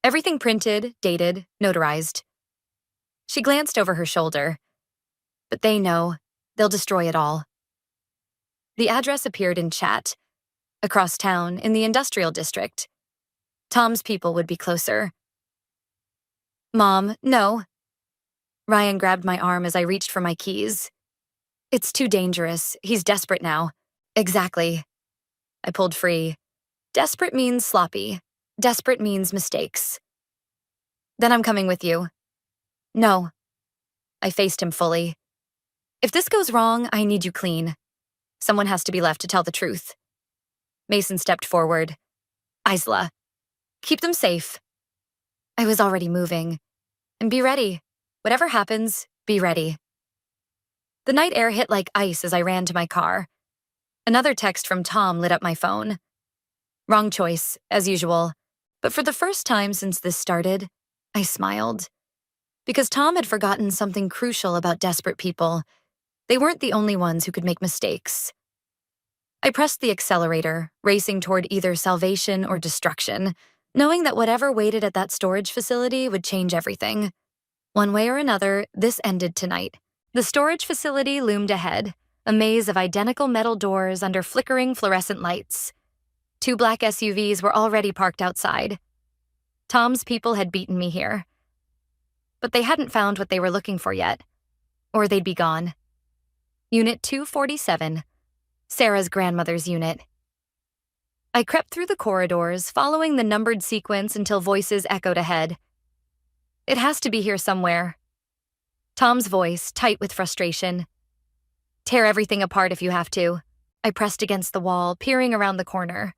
Everything printed, dated, notarized. She glanced over her shoulder. But they know. They'll destroy it all. The address appeared in chat. Across town, in the industrial district. Tom's people would be closer. Mom, no. Ryan grabbed my arm as I reached for my keys. It's too dangerous. He's desperate now. Exactly. I pulled free. Desperate means sloppy. Desperate means mistakes. Then I'm coming with you. No. I faced him fully. If this goes wrong, I need you clean. Someone has to be left to tell the truth. Mason stepped forward. Isla. Keep them safe. I was already moving. And be ready. Whatever happens, be ready. The night air hit like ice as I ran to my car. Another text from Tom lit up my phone. Wrong choice, as usual. But for the first time since this started, I smiled. Because Tom had forgotten something crucial about desperate people. They weren't the only ones who could make mistakes. I pressed the accelerator, racing toward either salvation or destruction, knowing that whatever waited at that storage facility would change everything. One way or another, this ended tonight. The storage facility loomed ahead, a maze of identical metal doors under flickering fluorescent lights. 2 black SUVs were already parked outside. Tom's people had beaten me here. But they hadn't found what they were looking for yet, or they'd be gone. Unit 247, Sarah's grandmother's unit. I crept through the corridors, following the numbered sequence until voices echoed ahead. It has to be here somewhere. Tom's voice, tight with frustration. Tear everything apart if you have to. I pressed against the wall, peering around the corner.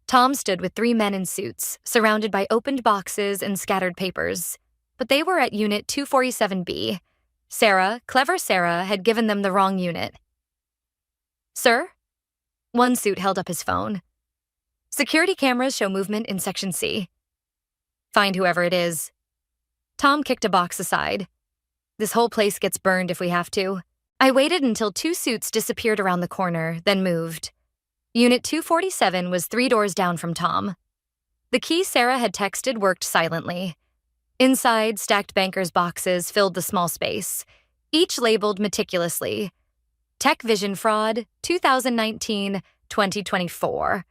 Tom stood with 3 men in suits, surrounded by opened boxes and scattered papers. But they were at Unit 247B. Sarah, clever Sarah, had given them the wrong unit. Sir? One suit held up his phone. Security cameras show movement in Section C. Find whoever it is. Tom kicked a box aside. This whole place gets burned if we have to. I waited until 2 suits disappeared around the corner, then moved. Unit 247 was 3 doors down from Tom. The key Sarah had texted worked silently. Inside, stacked bankers' boxes filled the small space, each labeled meticulously. Tech Vision Fraud, 2019-2024.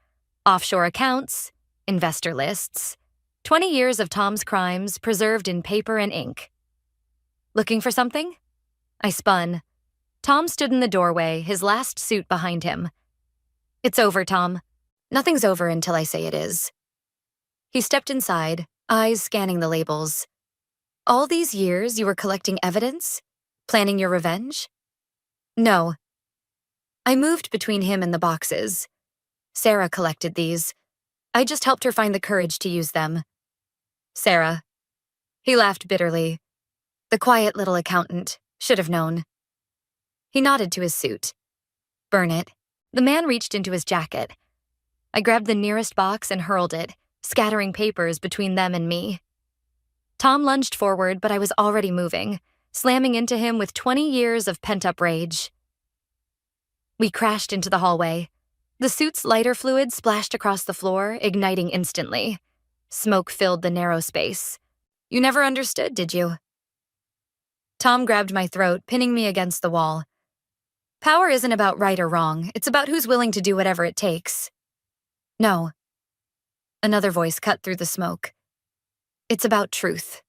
Offshore accounts, investor lists. 20 years of Tom's crimes preserved in paper and ink. Looking for something? I spun. Tom stood in the doorway, his last suit behind him. It's over, Tom. Nothing's over until I say it is. He stepped inside, eyes scanning the labels. All these years you were collecting evidence? Planning your revenge? No. I moved between him and the boxes. Sarah collected these. I just helped her find the courage to use them. Sarah. He laughed bitterly. The quiet little accountant. Should have known. He nodded to his suit. Burn it. The man reached into his jacket. I grabbed the nearest box and hurled it, scattering papers between them and me. Tom lunged forward, but I was already moving, slamming into him with 20 years of pent-up rage. We crashed into the hallway. The suit's lighter fluid splashed across the floor, igniting instantly. Smoke filled the narrow space. You never understood, did you? Tom grabbed my throat, pinning me against the wall. Power isn't about right or wrong. It's about who's willing to do whatever it takes. No. Another voice cut through the smoke. It's about truth.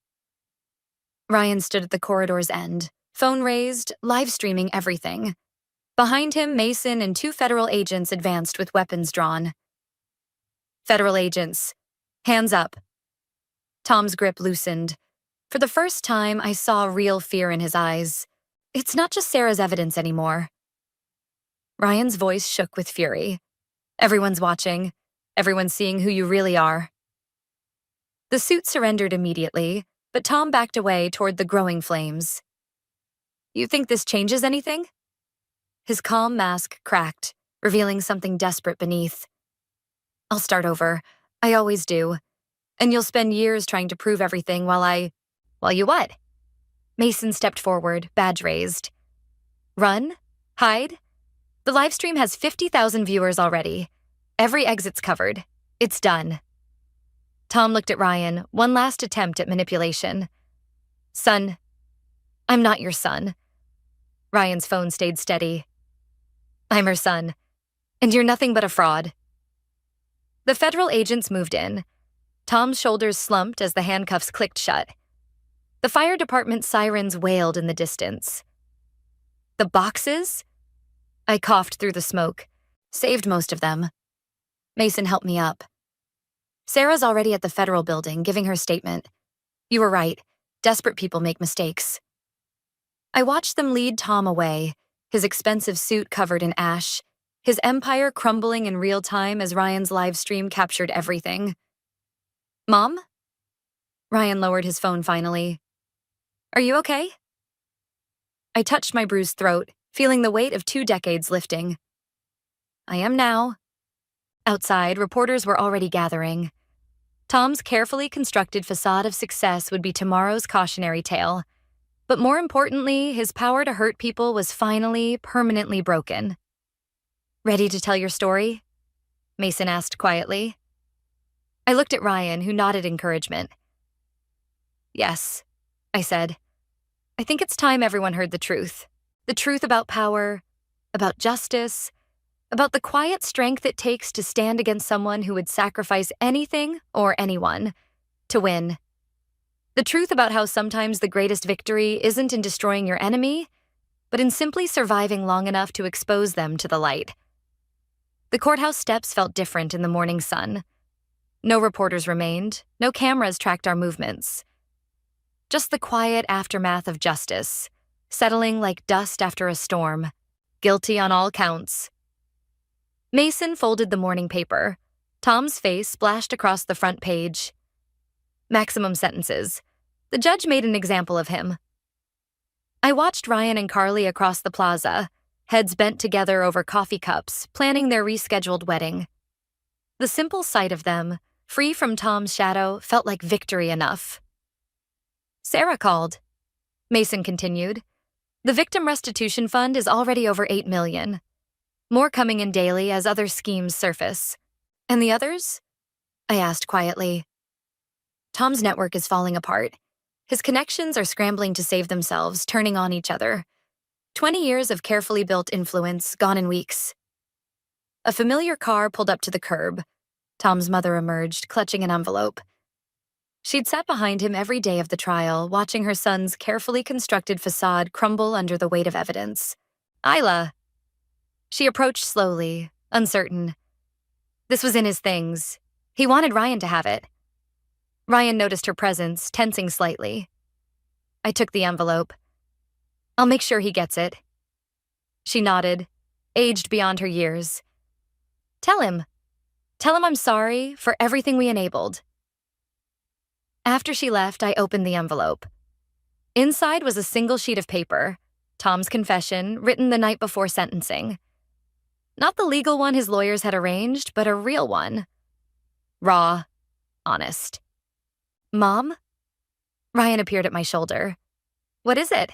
Ryan stood at the corridor's end, phone raised, live streaming everything. Behind him, Mason and 2 federal agents advanced with weapons drawn. Federal agents. Hands up. Tom's grip loosened. For the first time, I saw real fear in his eyes. It's not just Sarah's evidence anymore. Ryan's voice shook with fury. Everyone's watching. Everyone's seeing who you really are. The suit surrendered immediately, but Tom backed away toward the growing flames. You think this changes anything? His calm mask cracked, revealing something desperate beneath. I'll start over. I always do. And you'll spend years trying to prove everything while you what? Mason stepped forward, badge raised. Run? Hide? The livestream has 50,000 viewers already. Every exit's covered. It's done. Tom looked at Ryan, one last attempt at manipulation. Son, I'm not your son. Ryan's phone stayed steady. I'm her son, and you're nothing but a fraud. The federal agents moved in. Tom's shoulders slumped as the handcuffs clicked shut. The fire department sirens wailed in the distance. The boxes? I coughed through the smoke. Saved most of them. Mason helped me up. Sarah's already at the federal building, giving her statement. You were right. Desperate people make mistakes. I watched them lead Tom away, his expensive suit covered in ash, his empire crumbling in real time as Ryan's live stream captured everything. Mom? Ryan lowered his phone finally. Are you okay? I touched my bruised throat, feeling the weight of 2 decades lifting. I am now. Outside, reporters were already gathering. Tom's carefully constructed facade of success would be tomorrow's cautionary tale. But more importantly, his power to hurt people was finally, permanently broken. Ready to tell your story? Mason asked quietly. I looked at Ryan, who nodded encouragement. Yes, I said. I think it's time everyone heard the truth. The truth about power, about justice, about the quiet strength it takes to stand against someone who would sacrifice anything or anyone to win. The truth about how sometimes the greatest victory isn't in destroying your enemy, but in simply surviving long enough to expose them to the light. The courthouse steps felt different in the morning sun. No reporters remained, no cameras tracked our movements. Just the quiet aftermath of justice, settling like dust after a storm, guilty on all counts. Mason folded the morning paper. Tom's face splashed across the front page. Maximum sentences. The judge made an example of him. I watched Ryan and Carly across the plaza, heads bent together over coffee cups, planning their rescheduled wedding. The simple sight of them, free from Tom's shadow, felt like victory enough. Sarah called. Mason continued. The victim restitution fund is already over $8 million. More coming in daily as other schemes surface. And the others? I asked quietly. Tom's network is falling apart. His connections are scrambling to save themselves, turning on each other. 20 years of carefully built influence, gone in weeks. A familiar car pulled up to the curb. Tom's mother emerged, clutching an envelope. She'd sat behind him every day of the trial, watching her son's carefully constructed facade crumble under the weight of evidence. Isla. She approached slowly, uncertain. This was in his things. He wanted Ryan to have it. Ryan noticed her presence, tensing slightly. I took the envelope. I'll make sure he gets it. She nodded, aged beyond her years. Tell him. Tell him I'm sorry for everything we enabled. After she left, I opened the envelope. Inside was a single sheet of paper, Tom's confession, written the night before sentencing. Not the legal one his lawyers had arranged, but a real one. Raw, honest. Mom? Ryan appeared at my shoulder. What is it?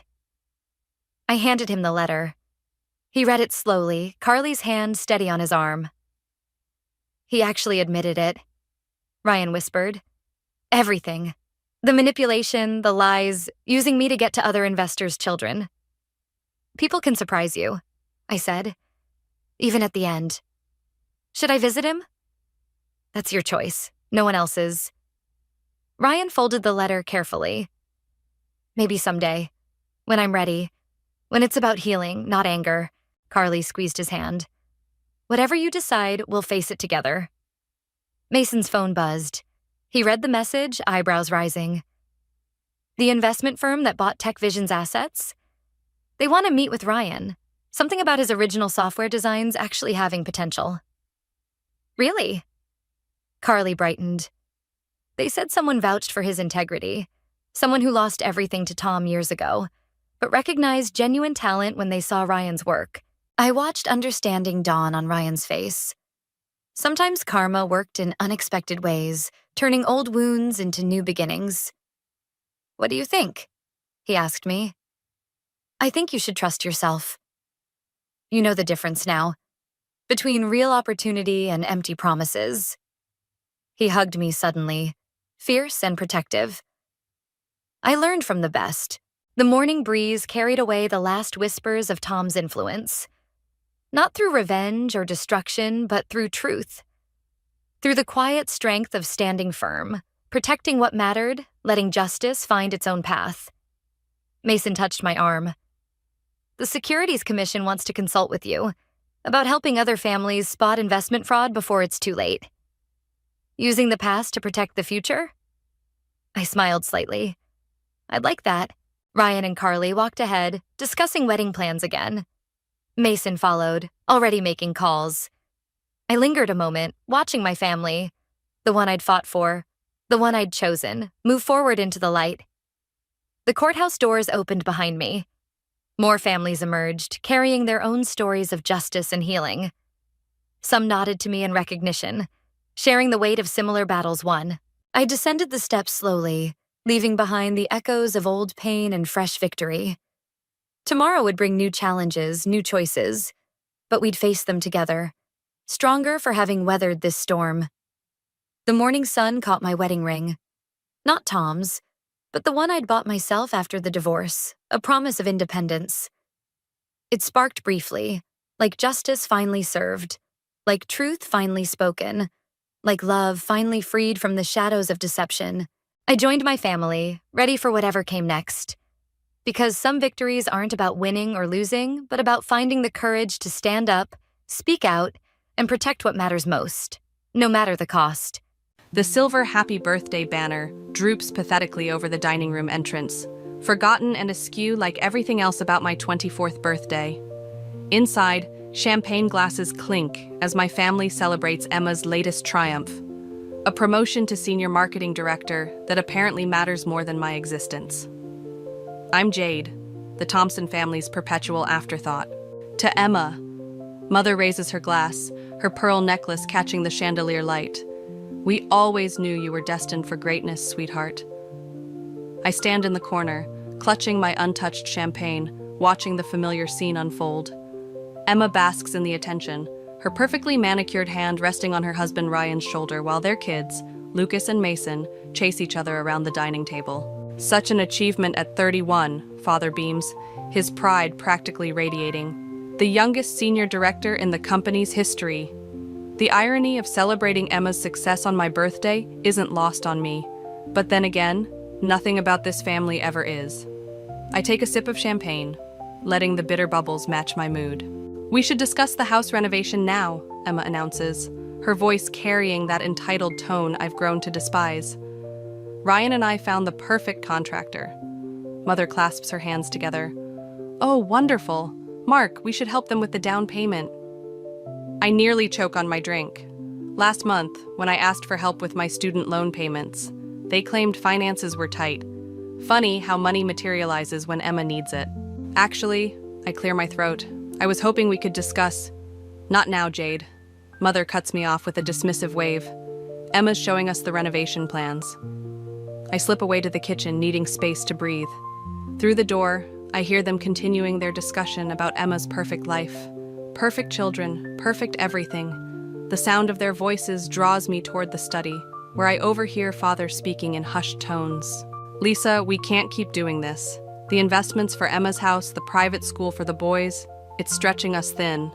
I handed him the letter. He read it slowly, Carly's hand steady on his arm. He actually admitted it. Ryan whispered. Everything. The manipulation, the lies, using me to get to other investors' children. People can surprise you, I said. Even at the end. Should I visit him? That's your choice, no one else's. Ryan folded the letter carefully. Maybe someday. When I'm ready. When it's about healing, not anger. Carly squeezed his hand. Whatever you decide, we'll face it together. Mason's phone buzzed. He read the message, eyebrows rising. The investment firm that bought TechVision's assets? They want to meet with Ryan. Something about his original software designs actually having potential. Really? Carly brightened. They said someone vouched for his integrity. Someone who lost everything to Tom years ago, but recognized genuine talent when they saw Ryan's work. I watched understanding dawn on Ryan's face. Sometimes karma worked in unexpected ways, turning old wounds into new beginnings. What do you think? He asked me. I think you should trust yourself. You know the difference now, between real opportunity and empty promises. He hugged me suddenly, fierce and protective. I learned from the best The morning breeze carried away the last whispers of Tom's influence. Not through revenge or destruction, but through truth. Through the quiet strength of standing firm, protecting what mattered, letting justice find its own path. Mason touched my arm. The Securities Commission wants to consult with you about helping other families spot investment fraud before it's too late. Using the past to protect the future? I smiled slightly. I'd like that. Ryan and Carly walked ahead, discussing wedding plans again. Mason followed, already making calls. I lingered a moment, watching my family, the one I'd fought for, the one I'd chosen, move forward into the light. The courthouse doors opened behind me. More families emerged, carrying their own stories of justice and healing. Some nodded to me in recognition, sharing the weight of similar battles won. I descended the steps slowly, leaving behind the echoes of old pain and fresh victory. Tomorrow would bring new challenges, new choices, but we'd face them together, stronger for having weathered this storm. The morning sun caught my wedding ring. Not Tom's, but the one I'd bought myself after the divorce, a promise of independence. It sparked briefly, like justice finally served, like truth finally spoken, like love finally freed from the shadows of deception. I joined my family, ready for whatever came next. Because some victories aren't about winning or losing, but about finding the courage to stand up, speak out, and protect what matters most, no matter the cost. The silver happy birthday banner droops pathetically over the dining room entrance, forgotten and askew like everything else about my 24th birthday. Inside, champagne glasses clink as my family celebrates Emma's latest triumph, a promotion to senior marketing director that apparently matters more than my existence. I'm Jade, the Thompson family's perpetual afterthought. To Emma, Mother raises her glass, her pearl necklace catching the chandelier light. We always knew you were destined for greatness, sweetheart. I stand in the corner, clutching my untouched champagne, watching the familiar scene unfold. Emma basks in the attention, her perfectly manicured hand resting on her husband Ryan's shoulder while their kids, Lucas and Mason, chase each other around the dining table. Such an achievement at 31, Father beams, his pride practically radiating. The youngest senior director in the company's history. The irony of celebrating Emma's success on my birthday isn't lost on me. But then again, nothing about this family ever is. I take a sip of champagne, letting the bitter bubbles match my mood. We should discuss the house renovation now, Emma announces, her voice carrying that entitled tone I've grown to despise. Ryan and I found the perfect contractor. Mother clasps her hands together. Oh, wonderful. Mark, we should help them with the down payment. I nearly choke on my drink. Last month, when I asked for help with my student loan payments, they claimed finances were tight. Funny how money materializes when Emma needs it. Actually, I clear my throat. I was hoping we could discuss. Not now, Jade. Mother cuts me off with a dismissive wave. Emma's showing us the renovation plans. I slip away to the kitchen, needing space to breathe. Through the door, I hear them continuing their discussion about Emma's perfect life. Perfect children, perfect everything. The sound of their voices draws me toward the study, where I overhear Father speaking in hushed tones. Lisa, we can't keep doing this. The investments for Emma's house, the private school for the boys, it's stretching us thin.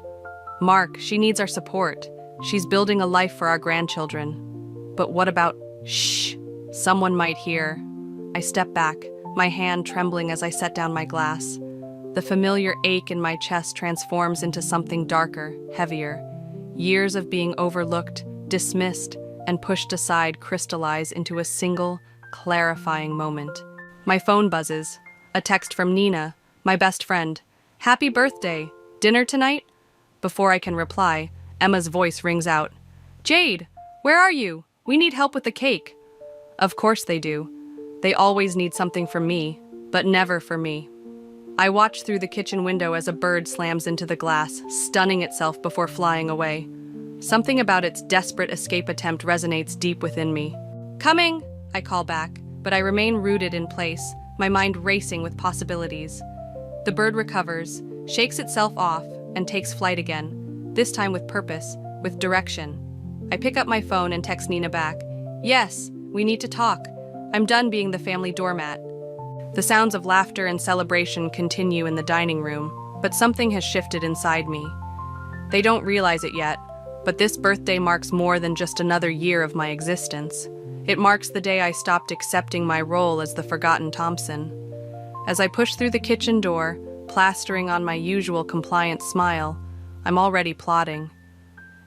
Mark, she needs our support. She's building a life for our grandchildren. But what about... Shh! Someone might hear. I step back, my hand trembling as I set down my glass. The familiar ache in my chest transforms into something darker, heavier. Years of being overlooked, dismissed, and pushed aside crystallize into a single, clarifying moment. My phone buzzes. A text from Nina, my best friend. Happy birthday. Dinner tonight? Before I can reply, Emma's voice rings out. Jade, where are you? We need help with the cake. Of course they do. They always need something from me, but never for me. I watch through the kitchen window as a bird slams into the glass, stunning itself before flying away. Something about its desperate escape attempt resonates deep within me. Coming, I call back, but I remain rooted in place, my mind racing with possibilities. The bird recovers, shakes itself off, and takes flight again, this time with purpose, with direction. I pick up my phone and text Nina back. Yes, we need to talk. I'm done being the family doormat. The sounds of laughter and celebration continue in the dining room, but something has shifted inside me. They don't realize it yet, but this birthday marks more than just another year of my existence. It marks the day I stopped accepting my role as the forgotten Thompson. As I push through the kitchen door, plastering on my usual compliant smile, I'm already plotting.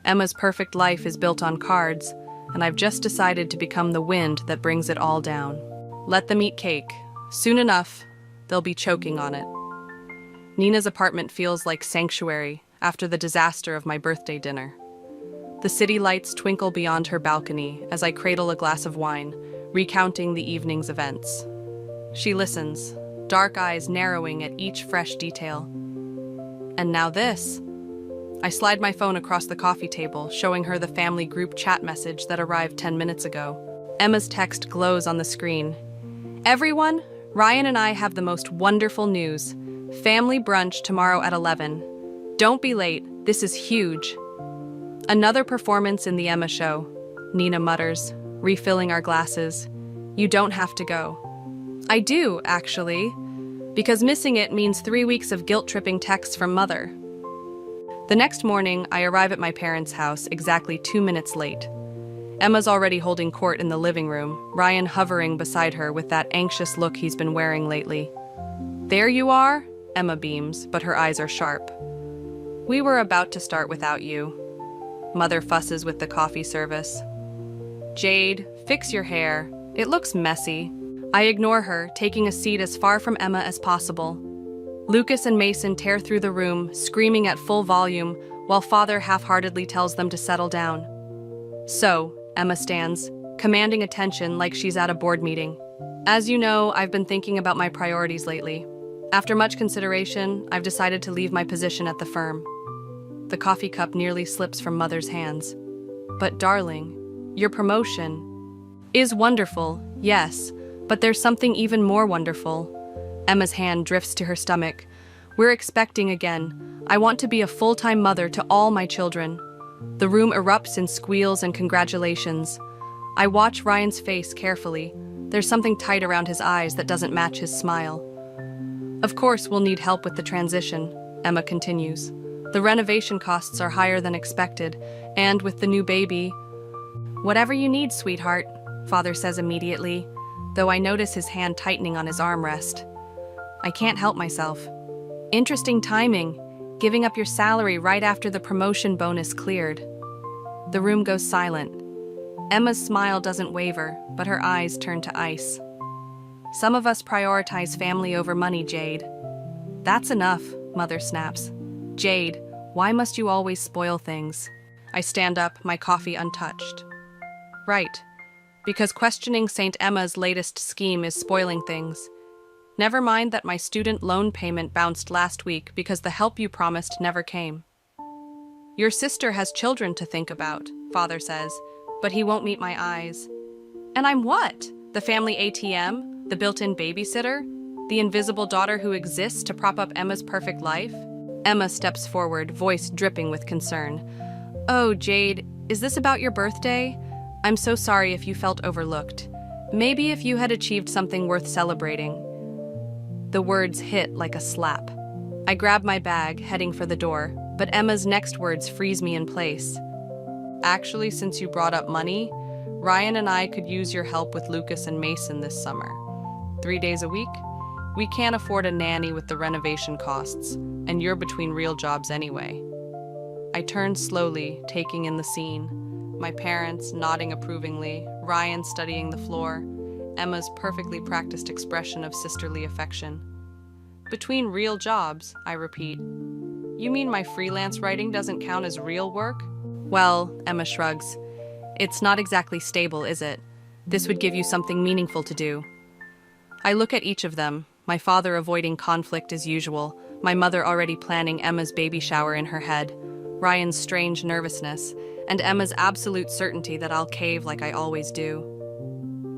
Emma's perfect life is built on cards, and I've just decided to become the wind that brings it all down. Let them eat cake. Soon enough, they'll be choking on it. Nina's apartment feels like sanctuary after the disaster of my birthday dinner. The city lights twinkle beyond her balcony as I cradle a glass of wine, recounting the evening's events. She listens, dark eyes narrowing at each fresh detail. And now this. I slide my phone across the coffee table, showing her the family group chat message that arrived 10 minutes ago. Emma's text glows on the screen. Everyone, Ryan and I have the most wonderful news. Family brunch tomorrow at 11. Don't be late, this is huge. Another performance in the Emma show, Nina mutters, refilling our glasses. You don't have to go. I do, actually, because missing it means 3 weeks of guilt-tripping texts from Mother. The next morning, I arrive at my parents' house exactly 2 minutes late. Emma's already holding court in the living room, Ryan hovering beside her with that anxious look he's been wearing lately. There you are, Emma beams, but her eyes are sharp. We were about to start without you. Mother fusses with the coffee service. Jade, fix your hair. It looks messy. I ignore her, taking a seat as far from Emma as possible. Lucas and Mason tear through the room, screaming at full volume, while Father half-heartedly tells them to settle down. So, Emma stands, commanding attention like she's at a board meeting. As you know, I've been thinking about my priorities lately. After much consideration, I've decided to leave my position at the firm. The coffee cup nearly slips from Mother's hands. But darling, your promotion is wonderful, yes, but there's something even more wonderful. Emma's hand drifts to her stomach. We're expecting again. I want to be a full-time mother to all my children. The room erupts in squeals and congratulations. I watch Ryan's face carefully. There's something tight around his eyes that doesn't match his smile. Of course, we'll need help with the transition, Emma continues. The renovation costs are higher than expected, and with the new baby... Whatever you need, sweetheart, Father says immediately, though I notice his hand tightening on his armrest. I can't help myself. Interesting timing, giving up your salary right after the promotion bonus cleared. The room goes silent. Emma's smile doesn't waver, but her eyes turn to ice. Some of us prioritize family over money, Jade. That's enough, Mother snaps. Jade, why must you always spoil things? I stand up, my coffee untouched. Right, because questioning St. Emma's latest scheme is spoiling things. Never mind that my student loan payment bounced last week because the help you promised never came. Your sister has children to think about, Father says, but he won't meet my eyes. And I'm what? The family ATM? The built-in babysitter? The invisible daughter who exists to prop up Emma's perfect life? Emma steps forward, voice dripping with concern. Oh, Jade, is this about your birthday? I'm so sorry if you felt overlooked. Maybe if you had achieved something worth celebrating. The words hit like a slap. I grab my bag, heading for the door, but Emma's next words freeze me in place. Actually, since you brought up money, Ryan and I could use your help with Lucas and Mason this summer. 3 days a week? We can't afford a nanny with the renovation costs, and you're between real jobs anyway. I turn slowly, taking in the scene. My parents nodding approvingly, Ryan studying the floor, Emma's perfectly practiced expression of sisterly affection. Between real jobs, I repeat. You mean my freelance writing doesn't count as real work? Well, Emma shrugs. It's not exactly stable, is it? This would give you something meaningful to do. I look at each of them, my father avoiding conflict as usual, my mother already planning Emma's baby shower in her head, Ryan's strange nervousness, and Emma's absolute certainty that I'll cave like I always do.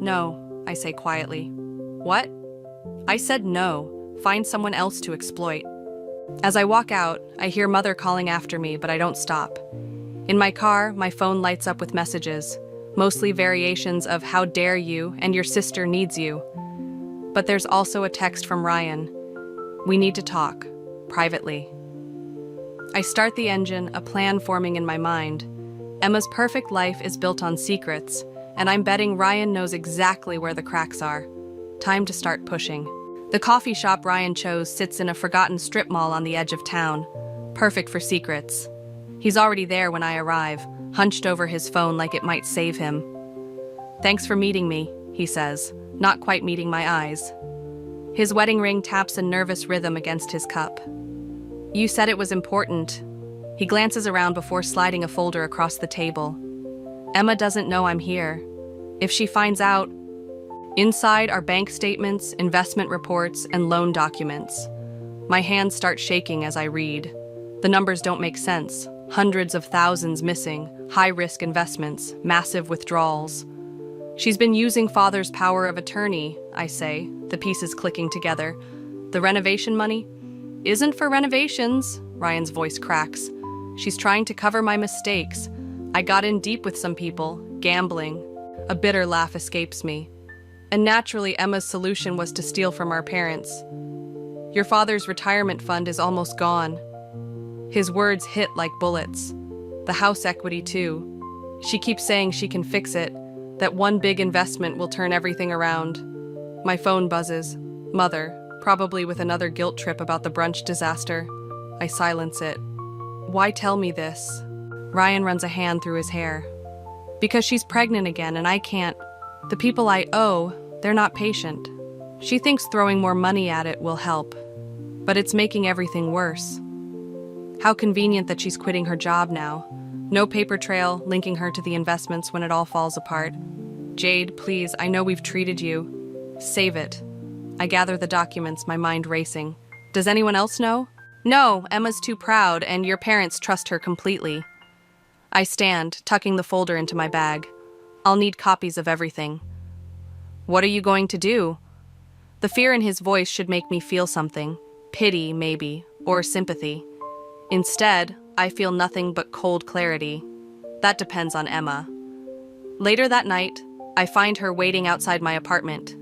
No, I say quietly. What? I said no. Find someone else to exploit. As I walk out, I hear Mother calling after me, but I don't stop. In my car, my phone lights up with messages, mostly variations of "How dare you" and "Your sister needs you." But there's also a text from Ryan. We need to talk, privately. I start the engine, a plan forming in my mind. Emma's perfect life is built on secrets, and I'm betting Ryan knows exactly where the cracks are. Time to start pushing. The coffee shop Ryan chose sits in a forgotten strip mall on the edge of town. Perfect for secrets. He's already there when I arrive, hunched over his phone like it might save him. Thanks for meeting me, he says, not quite meeting my eyes. His wedding ring taps a nervous rhythm against his cup. You said it was important. He glances around before sliding a folder across the table. Emma doesn't know I'm here. If she finds out, inside are bank statements, investment reports, and loan documents. My hands start shaking as I read. The numbers don't make sense. Hundreds of thousands missing, high-risk investments, massive withdrawals. She's been using father's power of attorney, I say, the pieces clicking together. The renovation money? Isn't for renovations, Ryan's voice cracks. She's trying to cover my mistakes. I got in deep with some people, gambling. A bitter laugh escapes me. And naturally, Emma's solution was to steal from our parents. Your father's retirement fund is almost gone. His words hit like bullets. The house equity, too. She keeps saying she can fix it, that one big investment will turn everything around. My phone buzzes. Mother, probably with another guilt trip about the brunch disaster. I silence it. Why tell me this? Ryan runs a hand through his hair. Because she's pregnant again and I can't. The people I owe, they're not patient. She thinks throwing more money at it will help. But it's making everything worse. How convenient that she's quitting her job now. No paper trail linking her to the investments when it all falls apart. Jade, please, I know we've treated you. Save it. I gather the documents, my mind racing. Does anyone else know? No, Emma's too proud, and your parents trust her completely. I stand, tucking the folder into my bag. I'll need copies of everything. What are you going to do? The fear in his voice should make me feel something. Pity, maybe, or sympathy. Instead, I feel nothing but cold clarity. That depends on Emma. Later that night, I find her waiting outside my apartment.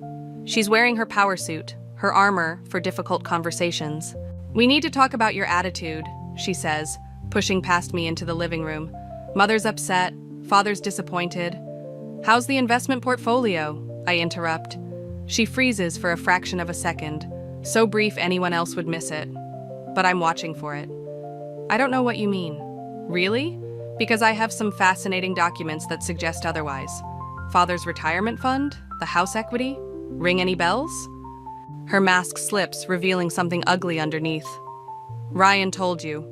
She's wearing her power suit, her armor for difficult conversations. We need to talk about your attitude, she says, pushing past me into the living room. Mother's upset, father's disappointed. How's the investment portfolio? I interrupt. She freezes for a fraction of a second, so brief anyone else would miss it. But I'm watching for it. I don't know what you mean. Really? Because I have some fascinating documents that suggest otherwise. Father's retirement fund? The house equity? Ring any bells? Her mask slips, revealing something ugly underneath. Ryan told you.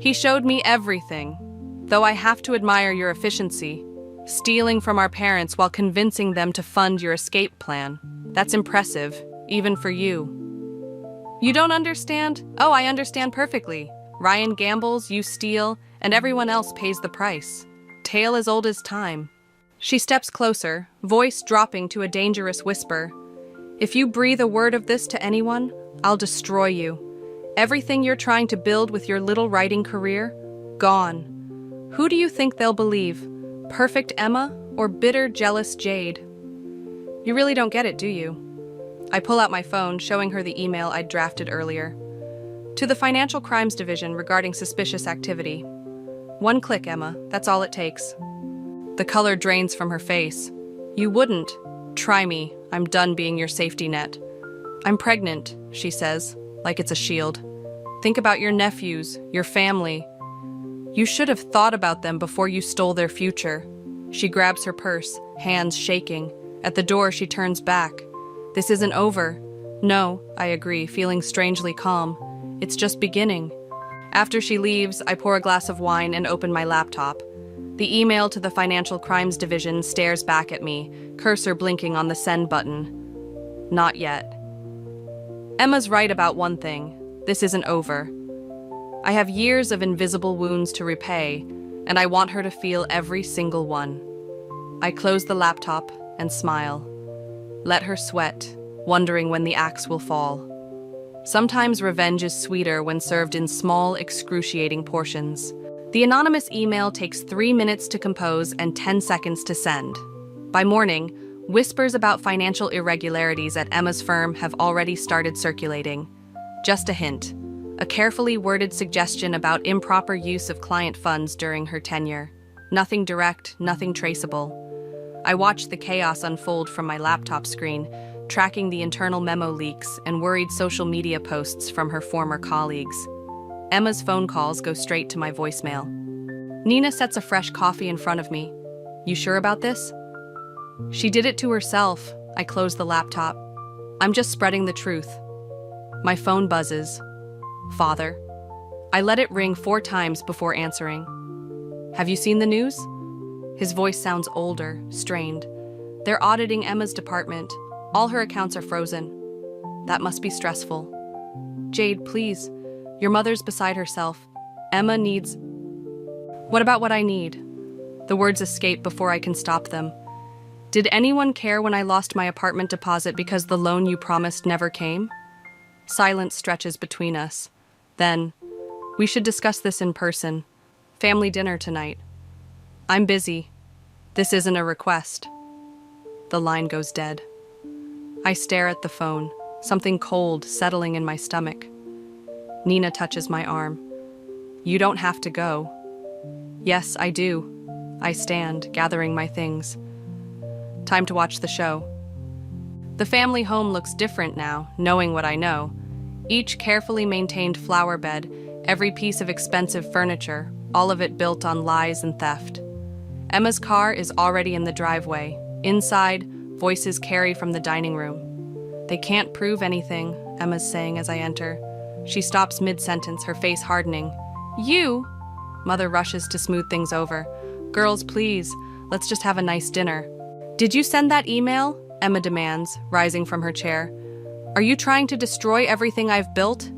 He showed me everything. Though I have to admire your efficiency. Stealing from our parents while convincing them to fund your escape plan. That's impressive, even for you. You don't understand? Oh, I understand perfectly. Ryan gambles, you steal, and everyone else pays the price. Tale as old as time. She steps closer, voice dropping to a dangerous whisper. If you breathe a word of this to anyone, I'll destroy you. Everything you're trying to build with your little writing career, gone. Who do you think they'll believe? Perfect Emma or bitter, jealous Jade? You really don't get it, do you? I pull out my phone, showing her the email I'd drafted earlier. To the Financial Crimes Division regarding suspicious activity. One click, Emma. That's all it takes. The color drains from her face. You wouldn't. Try me. I'm done being your safety net. I'm pregnant, she says, like it's a shield. Think about your nephews, your family. You should have thought about them before you stole their future. She grabs her purse, hands shaking. At the door, she turns back. This isn't over. No, I agree, feeling strangely calm. It's just beginning. After she leaves, I pour a glass of wine and open my laptop. The email to the Financial Crimes Division stares back at me, cursor blinking on the send button. Not yet. Emma's right about one thing. This isn't over. I have years of invisible wounds to repay, and I want her to feel every single one. I close the laptop and smile. Let her sweat, wondering when the axe will fall. Sometimes revenge is sweeter when served in small, excruciating portions. The anonymous email takes 3 minutes to compose and 10 seconds to send. By morning, Whispers about financial irregularities at Emma's firm have already started circulating. Just a hint. A carefully worded suggestion about improper use of client funds during her tenure. Nothing direct, nothing traceable. I watched the chaos unfold from my laptop screen, tracking the internal memo leaks and worried social media posts from her former colleagues. Emma's phone calls go straight to my voicemail. Nina sets a fresh coffee in front of me. You sure about this? She did it to herself. I close the laptop. I'm just spreading the truth. My phone buzzes. Father. I let it ring 4 times before answering. Have you seen the news? His voice sounds older, strained. They're auditing Emma's department. All her accounts are frozen. That must be stressful. Jade, please. Your mother's beside herself. Emma needs... What about what I need? The words escape before I can stop them. Did anyone care when I lost my apartment deposit because the loan you promised never came? Silence stretches between us. Then, we should discuss this in person. Family dinner tonight. I'm busy. This isn't a request. The line goes dead. I stare at the phone, something cold settling in my stomach. Nina touches my arm. You don't have to go. Yes, I do. I stand, gathering my things. Time to watch the show. The family home looks different now, knowing what I know. Each carefully maintained flower bed, every piece of expensive furniture, all of it built on lies and theft. Emma's car is already in the driveway. Inside, voices carry from the dining room. They can't prove anything, Emma's saying as I enter. She stops mid-sentence, her face hardening. You? Mother rushes to smooth things over. Girls, please, let's just have a nice dinner. Did you send that email? Emma demands, rising from her chair. Are you trying to destroy everything I've built?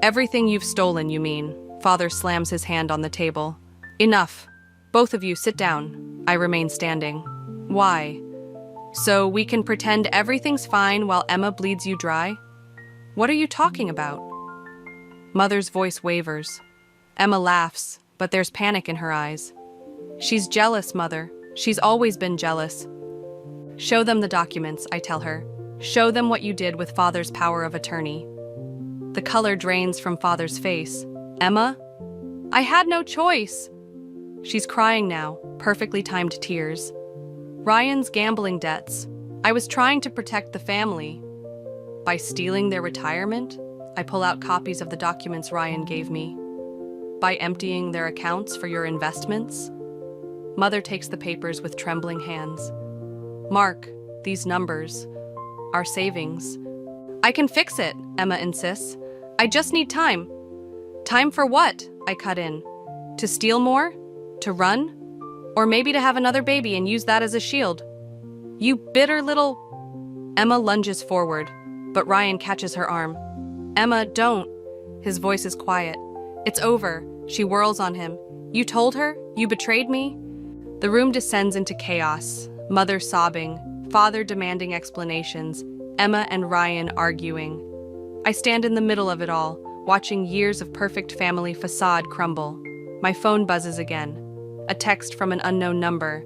Everything you've stolen, you mean. Father slams his hand on the table. Enough. Both of you sit down. I remain standing. Why? So we can pretend everything's fine while Emma bleeds you dry? What are you talking about? Mother's voice wavers. Emma laughs, but there's panic in her eyes. She's jealous, Mother. She's always been jealous. Show them the documents, I tell her. Show them what you did with Father's power of attorney. The color drains from Father's face. Emma? I had no choice. She's crying now, perfectly timed tears. Ryan's gambling debts. I was trying to protect the family. By stealing their retirement, I pull out copies of the documents Ryan gave me. By emptying their accounts for your investments? Mother takes the papers with trembling hands. Mark, these numbers, our savings. I can fix it, Emma insists. I just need time. Time for what? I cut in. To steal more? To run? Or maybe to have another baby and use that as a shield? You bitter little... Emma lunges forward, but Ryan catches her arm. Emma, don't. His voice is quiet. It's over. She whirls on him. You told her? You betrayed me? The room descends into chaos. Mother sobbing, Father demanding explanations, Emma and Ryan arguing. I stand in the middle of it all, watching years of perfect family facade crumble. My phone buzzes again. A text from an unknown number.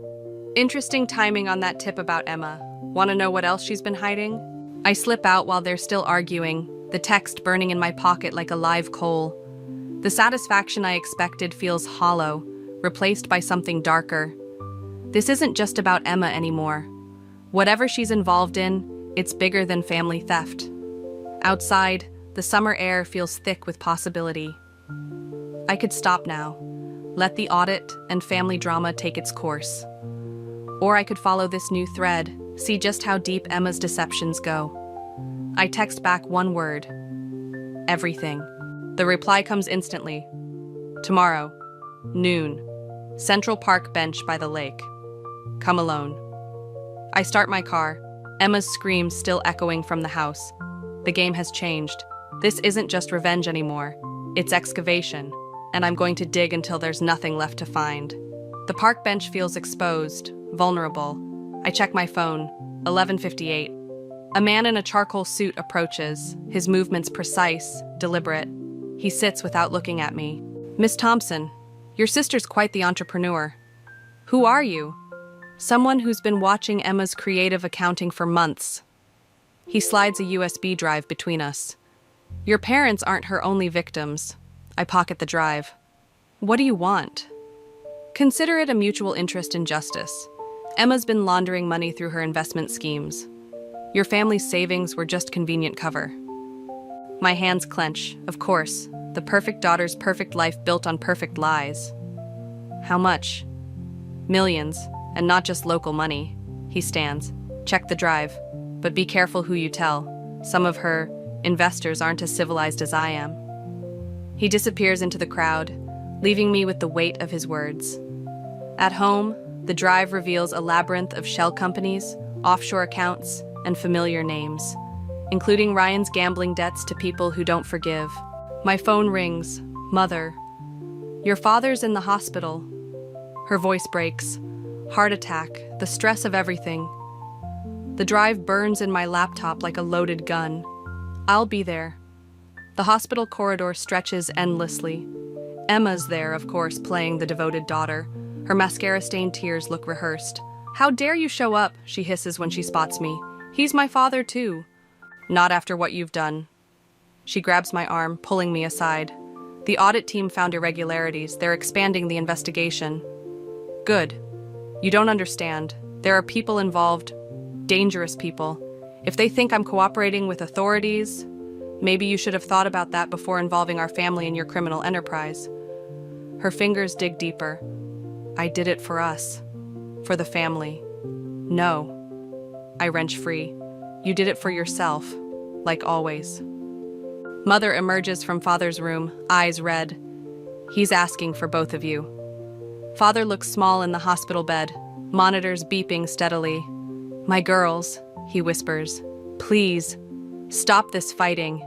Interesting timing on that tip about Emma. Want to know what else she's been hiding? I slip out while they're still arguing, the text burning in my pocket like a live coal. The satisfaction I expected feels hollow, replaced by something darker. This isn't just about Emma anymore. Whatever she's involved in, it's bigger than family theft. Outside, the summer air feels thick with possibility. I could stop now, let the audit and family drama take its course. Or I could follow this new thread, see just how deep Emma's deceptions go. I text back one word. Everything. The reply comes instantly. Tomorrow, noon, Central Park bench by the lake. Come alone. I start my car, Emma's screams still echoing from the house. The game has changed. This isn't just revenge anymore. It's excavation, and I'm going to dig until there's nothing left to find. The park bench feels exposed, vulnerable. I check my phone, 11:58. A man in a charcoal suit approaches, his movements precise, deliberate. He sits without looking at me. Miss Thompson, your sister's quite the entrepreneur. Who are you? Someone who's been watching Emma's creative accounting for months. He slides a USB drive between us. Your parents aren't her only victims. I pocket the drive. What do you want? Consider it a mutual interest in justice. Emma's been laundering money through her investment schemes. Your family's savings were just convenient cover. My hands clench. Of course, the perfect daughter's perfect life built on perfect lies. How much? Millions, and not just local money. He stands. Check the drive, but be careful who you tell. Some of her investors aren't as civilized as I am. He disappears into the crowd, leaving me with the weight of his words. At home, the drive reveals a labyrinth of shell companies, offshore accounts, and familiar names, including Ryan's gambling debts to people who don't forgive. My phone rings. Mother. Your father's in the hospital. Her voice breaks. Heart attack, the stress of everything. The drive burns in my laptop like a loaded gun. I'll be there. The hospital corridor stretches endlessly. Emma's there, of course, playing the devoted daughter. Her mascara-stained tears look rehearsed. How dare you show up, she hisses when she spots me. He's my father, too. Not after what you've done. She grabs my arm, pulling me aside. The audit team found irregularities. They're expanding the investigation. Good. You don't understand. There are people involved. Dangerous people. If they think I'm cooperating with authorities, maybe you should have thought about that before involving our family in your criminal enterprise. Her fingers dig deeper. I did it for us. For the family. No. I wrench free. You did it for yourself. Like always. Mother emerges from father's room, eyes red. He's asking for both of you. Father looks small in the hospital bed, monitors beeping steadily. My girls, he whispers. Please, stop this fighting.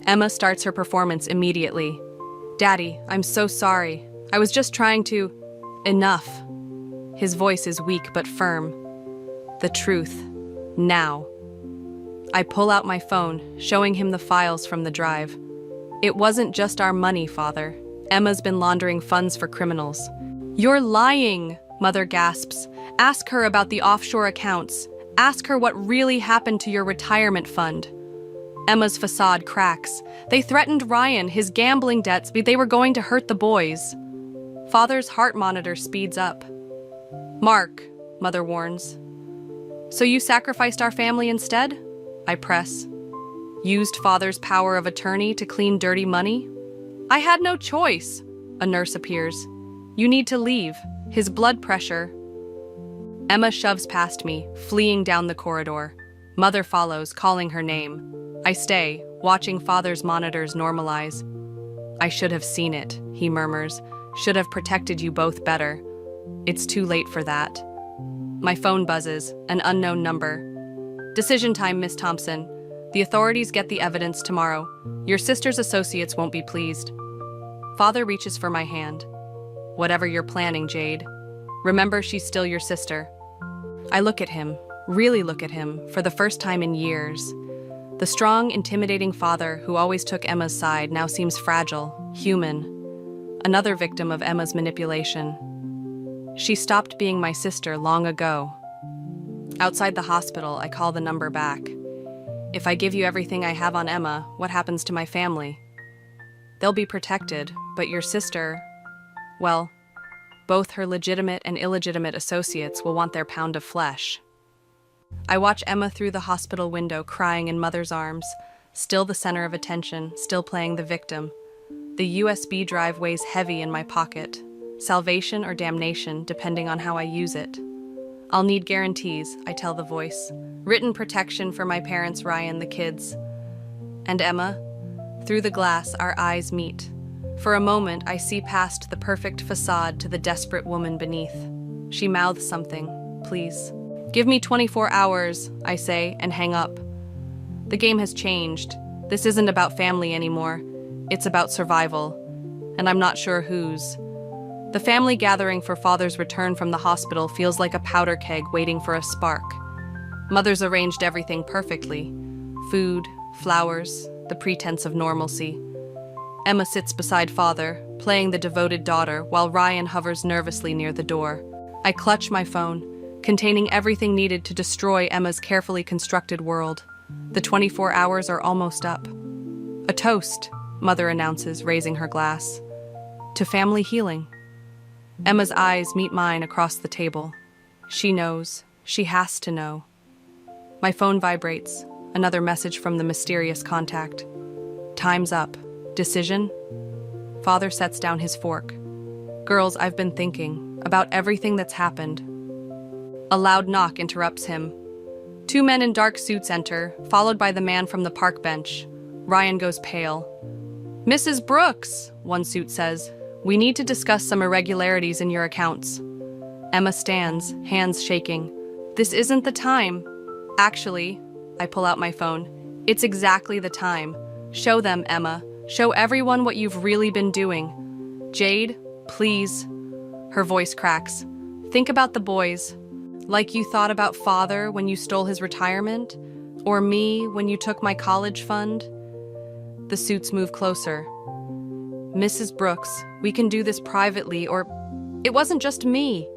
Emma starts her performance immediately. Daddy, I'm so sorry. I was just trying to... Enough. His voice is weak but firm. The truth. Now. I pull out my phone, showing him the files from the drive. It wasn't just our money, Father. Emma's been laundering funds for criminals. You're lying, Mother gasps. Ask her about the offshore accounts. Ask her what really happened to your retirement fund. Emma's facade cracks. They threatened Ryan, his gambling debts, but they were going to hurt the boys. Father's heart monitor speeds up. Mark, Mother warns. So you sacrificed our family instead? I press. Used Father's power of attorney to clean dirty money? I had no choice. A nurse appears. You need to leave. His blood pressure. Emma shoves past me, fleeing down the corridor. Mother follows, calling her name. I stay, watching Father's monitors normalize. I should have seen it, he murmurs. Should have protected you both better. It's too late for that. My phone buzzes, an unknown number. Decision time, Miss Thompson. The authorities get the evidence tomorrow. Your sister's associates won't be pleased. Father reaches for my hand. Whatever you're planning, Jade. Remember, she's still your sister. I look at him, really look at him, for the first time in years. The strong, intimidating father who always took Emma's side now seems fragile, human. Another victim of Emma's manipulation. She stopped being my sister long ago. Outside the hospital, I call the number back. If I give you everything I have on Emma, what happens to my family? They'll be protected, but your sister, well, both her legitimate and illegitimate associates will want their pound of flesh. I watch Emma through the hospital window, crying in Mother's arms, still the center of attention, still playing the victim. The USB drive weighs heavy in my pocket. Salvation or damnation, depending on how I use it. I'll need guarantees, I tell the voice. Written protection for my parents, Ryan, the kids. And Emma? Through the glass, our eyes meet. For a moment, I see past the perfect facade to the desperate woman beneath. She mouths something. Please. Give me 24 hours, I say, and hang up. The game has changed. This isn't about family anymore. It's about survival. And I'm not sure whose. The family gathering for Father's return from the hospital feels like a powder keg waiting for a spark. Mother's arranged everything perfectly. Food, flowers, the pretense of normalcy. Emma sits beside Father, playing the devoted daughter, while Ryan hovers nervously near the door. I clutch my phone. containing everything needed to destroy Emma's carefully constructed world. The 24 hours are almost up. A toast, Mother announces, raising her glass. To family healing. Emma's eyes meet mine across the table. She knows. She has to know. My phone vibrates. Another message from the mysterious contact. Time's up. Decision? Father sets down his fork. Girls, I've been thinking about everything that's happened. A loud knock interrupts him. Two men in dark suits enter, followed by the man from the park bench. Ryan goes pale. Mrs. Brooks, one suit says, we need to discuss some irregularities in your accounts. Emma stands, hands shaking. This isn't the time. Actually, I pull out my phone. It's exactly the time. Show them, Emma. Show everyone what you've really been doing. Jade, please. Her voice cracks. Think about the boys. Like you thought about Father when you stole his retirement? Or me when you took my college fund? The suits move closer. Mrs. Brooks, we can do this privately, or... It wasn't just me.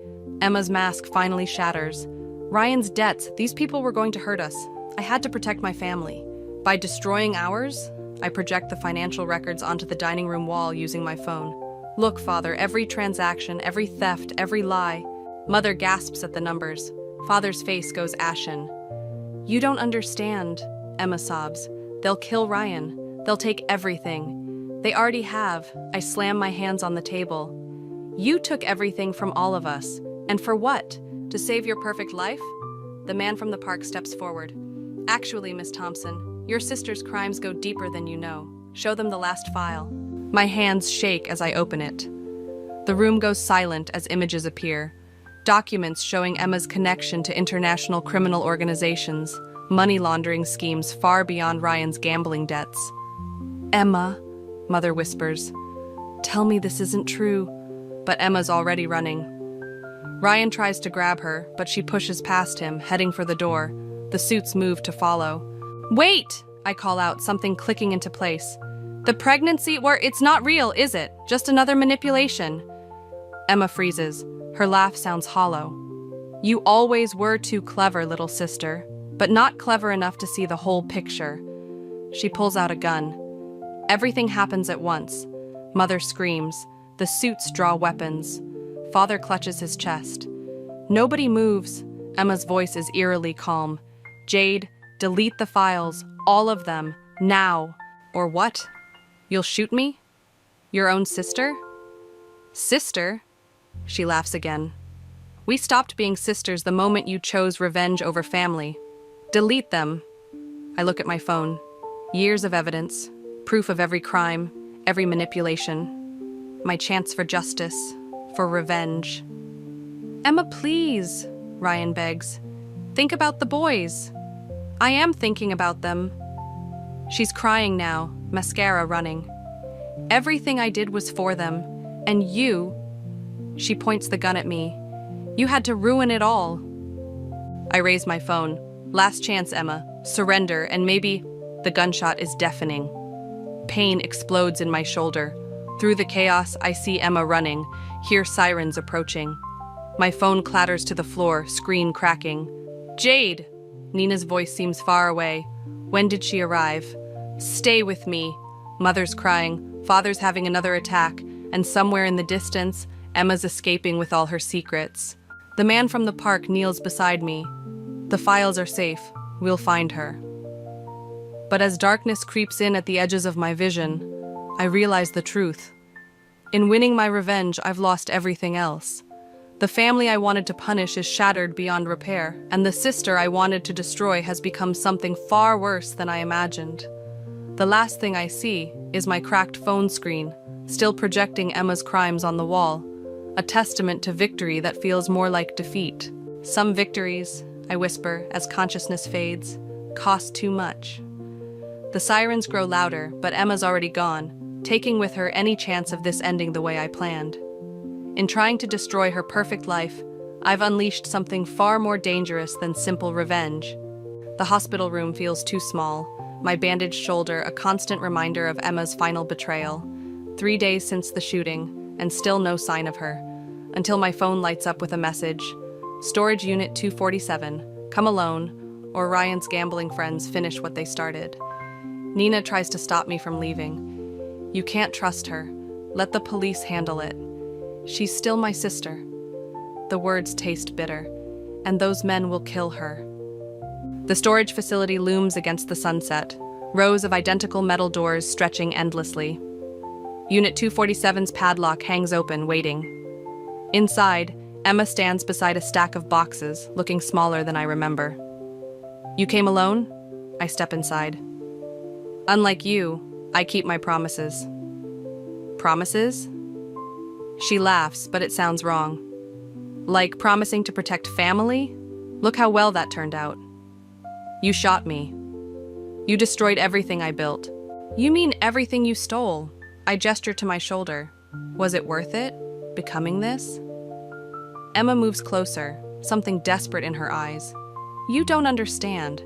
Emma's mask finally shatters. Ryan's debts, these people were going to hurt us. I had to protect my family. By destroying ours, I project the financial records onto the dining room wall using my phone. Look, Father, every transaction, every theft, every lie. Mother gasps at the numbers. Father's face goes ashen. You don't understand, Emma sobs. They'll kill Ryan. They'll take everything. They already have. I slam my hands on the table. You took everything from all of us. And for what? To save your perfect life? The man from the park steps forward. Actually, Miss Thompson, your sister's crimes go deeper than you know. Show them the last file. My hands shake as I open it. The room goes silent as images appear. Documents showing Emma's connection to international criminal organizations, money laundering schemes far beyond Ryan's gambling debts. Emma, Mother whispers, tell me this isn't true. But Emma's already running. Ryan tries to grab her, but she pushes past him, heading for the door. The suits move to follow. Wait! I call out, something clicking into place. The pregnancy, it's not real, is it? Just another manipulation. Emma freezes. Her laugh sounds hollow. You always were too clever, little sister, but not clever enough to see the whole picture. She pulls out a gun. Everything happens at once. Mother screams. The suits draw weapons. Father clutches his chest. Nobody moves. Emma's voice is eerily calm. Jade, delete the files, all of them, now. Or what? You'll shoot me? Your own sister? Sister? She laughs again. We stopped being sisters the moment you chose revenge over family. Delete them. I look at my phone. Years of evidence, proof of every crime, every manipulation. My chance for justice, for revenge. Emma, please, Ryan begs. Think about the boys. I am thinking about them. She's crying now, mascara running. Everything I did was for them, and you... She points the gun at me. You had to ruin it all. I raise my phone. Last chance, Emma. Surrender, and maybe... The gunshot is deafening. Pain explodes in my shoulder. Through the chaos, I see Emma running, hear sirens approaching. My phone clatters to the floor, screen cracking. Jade! Nina's voice seems far away. When did she arrive? Stay with me. Mother's crying, Father's having another attack, and somewhere in the distance, Emma's escaping with all her secrets. The man from the park kneels beside me. The files are safe. We'll find her. But as darkness creeps in at the edges of my vision, I realize the truth. In winning my revenge, I've lost everything else. The family I wanted to punish is shattered beyond repair, and the sister I wanted to destroy has become something far worse than I imagined. The last thing I see is my cracked phone screen, still projecting Emma's crimes on the wall, a testament to victory that feels more like defeat. Some victories, I whisper as consciousness fades, cost too much. The sirens grow louder, but Emma's already gone, taking with her any chance of this ending the way I planned. In trying to destroy her perfect life, I've unleashed something far more dangerous than simple revenge. The hospital room feels too small, my bandaged shoulder a constant reminder of Emma's final betrayal. 3 days since the shooting, and still no sign of her, until my phone lights up with a message. Storage Unit 247, come alone, or Ryan's gambling friends finish what they started. Nina tries to stop me from leaving. You can't trust her. Let the police handle it. She's still my sister. The words taste bitter, and those men will kill her. The storage facility looms against the sunset, rows of identical metal doors stretching endlessly. Unit 247's padlock hangs open, waiting. Inside, Emma stands beside a stack of boxes, looking smaller than I remember. You came alone? I step inside. Unlike you, I keep my promises. Promises? She laughs, but it sounds wrong. Like promising to protect family? Look how well that turned out. You shot me. You destroyed everything I built. You mean everything you stole? I gesture to my shoulder. Was it worth it? Becoming this? Emma moves closer, something desperate in her eyes. You don't understand.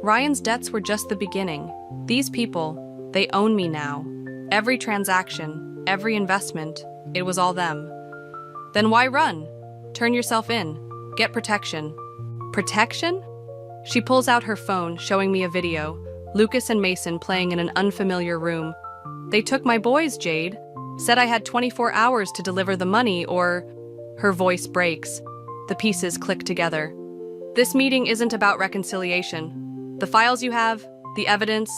Ryan's debts were just the beginning. These people, they own me now. Every transaction, every investment, it was all them. Then why run? Turn yourself in. Get protection. Protection? She pulls out her phone, showing me a video. Lucas and Mason playing in an unfamiliar room. They took my boys, Jade. Said I had 24 hours to deliver the money or... Her voice breaks. The pieces click together. This meeting isn't about reconciliation. The files you have, the evidence,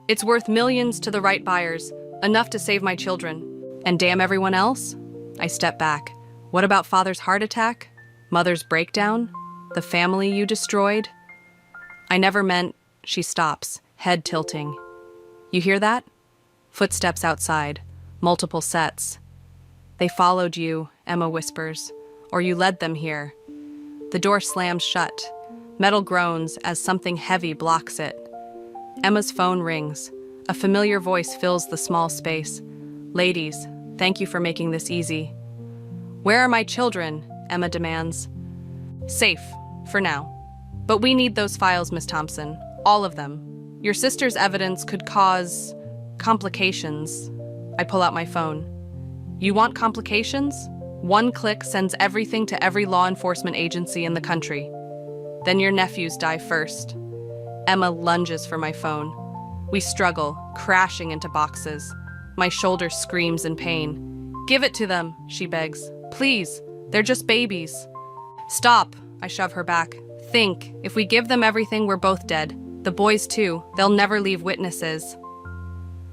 it's worth millions to the right buyers, enough to save my children. And damn everyone else? I step back. What about father's heart attack? Mother's breakdown? The family you destroyed? I never meant... She stops, head tilting. You hear that? Footsteps outside. Multiple sets. They followed you, Emma whispers. Or you led them here. The door slams shut. Metal groans as something heavy blocks it. Emma's phone rings. A familiar voice fills the small space. Ladies, thank you for making this easy. Where are my children? Emma demands. Safe, for now. But we need those files, Miss Thompson. All of them. Your sister's evidence could cause... complications. I pull out my phone. You want complications? One click sends everything to every law enforcement agency in the country. Then your nephews die first. Emma lunges for my phone. We struggle, crashing into boxes. My shoulder screams in pain. Give it to them, she begs. Please, they're just babies. Stop, I shove her back. Think, if we give them everything, we're both dead. The boys too, they'll never leave witnesses.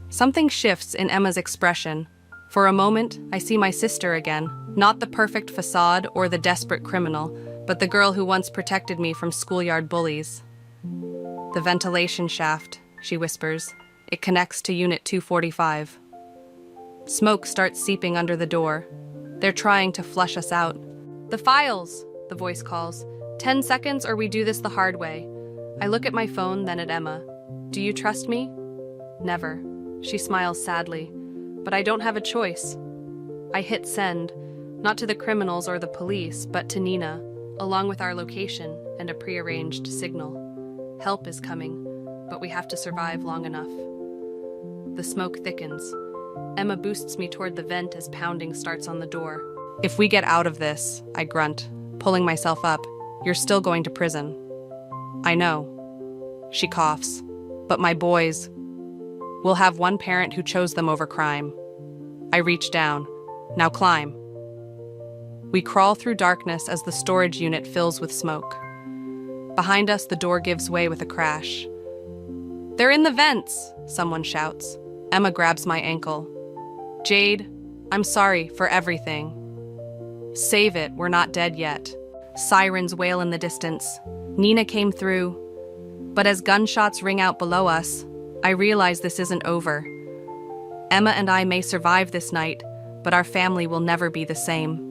Something shifts in Emma's expression. For a moment, I see my sister again, not the perfect facade or the desperate criminal, but the girl who once protected me from schoolyard bullies. The ventilation shaft, she whispers. It connects to Unit 245. Smoke starts seeping under the door. They're trying to flush us out. The files, the voice calls. 10 seconds or we do this the hard way. I look at my phone, then at Emma. Do you trust me? Never. She smiles sadly. But I don't have a choice. I hit send, not to the criminals or the police, but to Nina, along with our location and a prearranged signal. Help is coming, but we have to survive long enough. The smoke thickens. Emma boosts me toward the vent as pounding starts on the door. If we get out of this, I grunt, pulling myself up, you're still going to prison. I know. She coughs. But my boys... We'll have one parent who chose them over crime. I reach down. Now climb. We crawl through darkness as the storage unit fills with smoke. Behind us, the door gives way with a crash. They're in the vents, someone shouts. Emma grabs my ankle. Jade, I'm sorry for everything. Save it, we're not dead yet. Sirens wail in the distance. Nina came through. But as gunshots ring out below us, I realize this isn't over. Emma and I may survive this night, but our family will never be the same.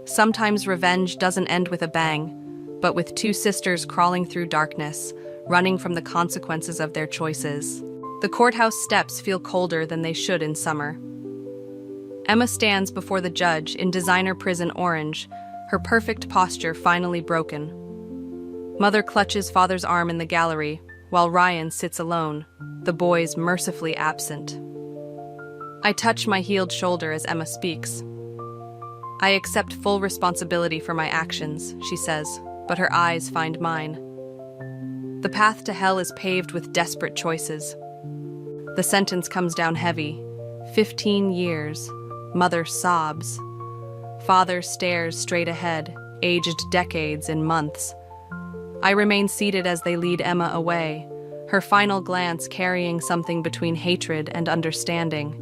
Sometimes revenge doesn't end with a bang, but with two sisters crawling through darkness, running from the consequences of their choices. The courthouse steps feel colder than they should in summer. Emma stands before the judge in designer prison orange, her perfect posture finally broken. Mother clutches father's arm in the gallery, while Ryan sits alone, the boys mercifully absent. I touch my healed shoulder as Emma speaks. I accept full responsibility for my actions, she says, but her eyes find mine. The path to hell is paved with desperate choices. The sentence comes down heavy. 15 years. Mother sobs. Father stares straight ahead, aged decades in months. I remain seated as they lead Emma away, her final glance carrying something between hatred and understanding.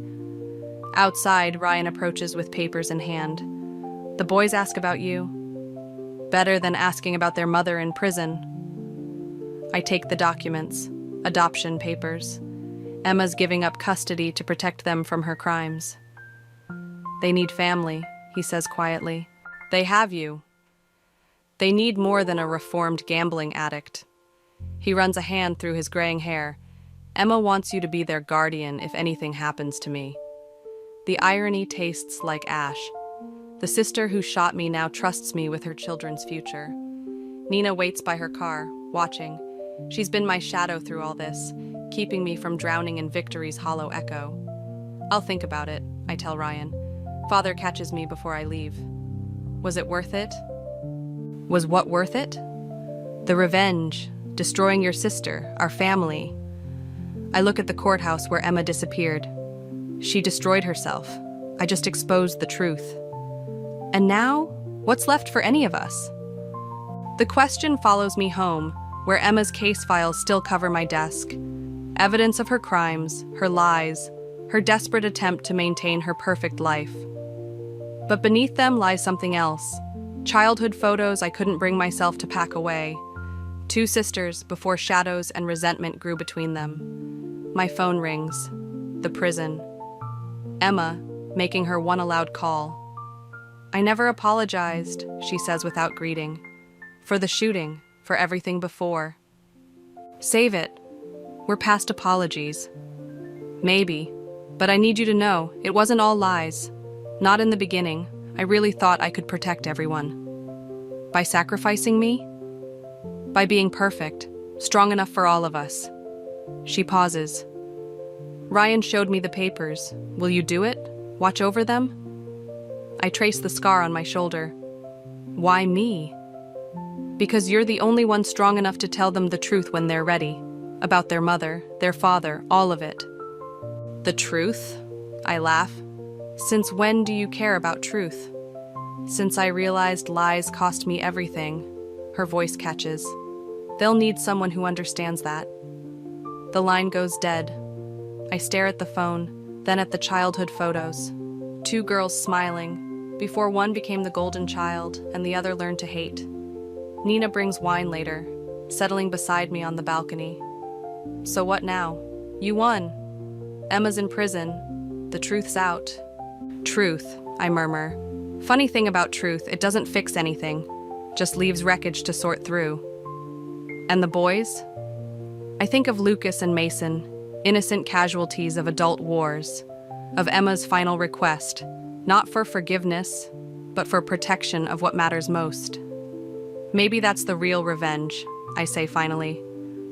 Outside, Ryan approaches with papers in hand. The boys ask about you. Better than asking about their mother in prison. I take the documents, adoption papers. Emma's giving up custody to protect them from her crimes. They need family, he says quietly. They have you. They need more than a reformed gambling addict. He runs a hand through his graying hair. Emma wants you to be their guardian if anything happens to me. The irony tastes like ash. The sister who shot me now trusts me with her children's future. Nina waits by her car, watching. She's been my shadow through all this, keeping me from drowning in victory's hollow echo. I'll think about it, I tell Ryan. Father catches me before I leave. Was it worth it? Was what worth it? The revenge, destroying your sister, our family. I look at the courthouse where Emma disappeared. She destroyed herself. I just exposed the truth. And now, what's left for any of us? The question follows me home, where Emma's case files still cover my desk. Evidence of her crimes, her lies, her desperate attempt to maintain her perfect life. But beneath them lies something else. Childhood photos I couldn't bring myself to pack away. Two sisters before shadows and resentment grew between them. My phone rings. The prison. Emma, making her one aloud call. I never apologized, she says without greeting. For the shooting, for everything before. Save it. We're past apologies. Maybe, but I need you to know, it wasn't all lies. Not in the beginning. I really thought I could protect everyone. By sacrificing me? By being perfect, strong enough for all of us. She pauses. Ryan showed me the papers. Will you do it? Watch over them? I trace the scar on my shoulder. Why me? Because you're the only one strong enough to tell them the truth when they're ready. About their mother, their father, all of it. The truth? I laugh. Since when do you care about truth? Since I realized lies cost me everything. Her voice catches. They'll need someone who understands that. The line goes dead. I stare at the phone, then at the childhood photos. Two girls smiling, before one became the golden child and the other learned to hate. Nina brings wine later, settling beside me on the balcony. So what now? You won. Emma's in prison. The truth's out. Truth, I murmur. Funny thing about truth, it doesn't fix anything, just leaves wreckage to sort through. And the boys? I think of Lucas and Mason, innocent casualties of adult wars, of Emma's final request, not for forgiveness, but for protection of what matters most. Maybe that's the real revenge, I say finally.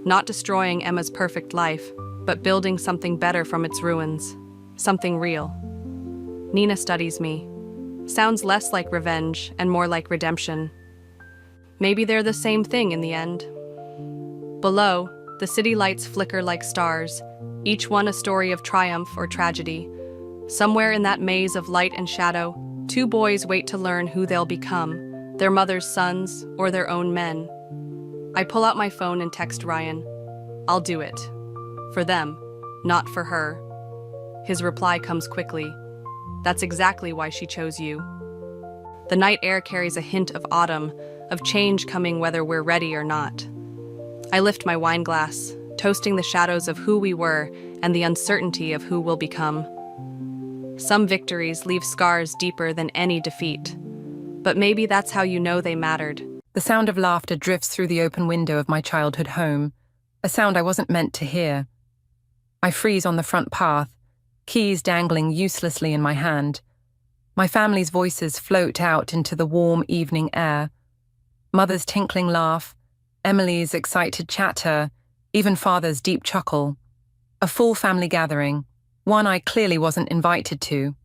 Not destroying Emma's perfect life, but building something better from its ruins. Something real. Nina studies me. Sounds less like revenge and more like redemption. Maybe they're the same thing in the end. Below, the city lights flicker like stars, each one a story of triumph or tragedy. Somewhere in that maze of light and shadow, two boys wait to learn who they'll become, their mother's sons or their own men. I pull out my phone and text Ryan. I'll do it. For them, not for her. His reply comes quickly. That's exactly why she chose you. The night air carries a hint of autumn, of change coming whether we're ready or not. I lift my wine glass, toasting the shadows of who we were and the uncertainty of who we'll become. Some victories leave scars deeper than any defeat. But maybe that's how you know they mattered. The sound of laughter drifts through the open window of my childhood home, a sound I wasn't meant to hear. I freeze on the front path, keys dangling uselessly in my hand. My family's voices float out into the warm evening air. Mother's tinkling laugh, Emily's excited chatter, even Father's deep chuckle. A full family gathering, one I clearly wasn't invited to.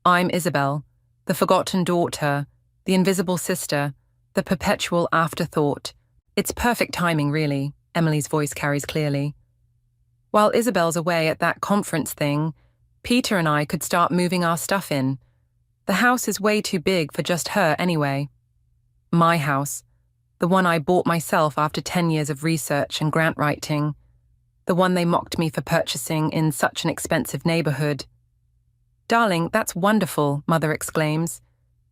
I'm Isabel, The forgotten daughter, the invisible sister, the perpetual afterthought. It's perfect timing, really, Emily's voice carries clearly. While Isabel's away at that conference thing, Peter and I could start moving our stuff in. The house is way too big for just her anyway. My house, the one I bought myself after 10 years of research and grant writing, the one they mocked me for purchasing in such an expensive neighborhood. Darling, that's wonderful, Mother exclaims.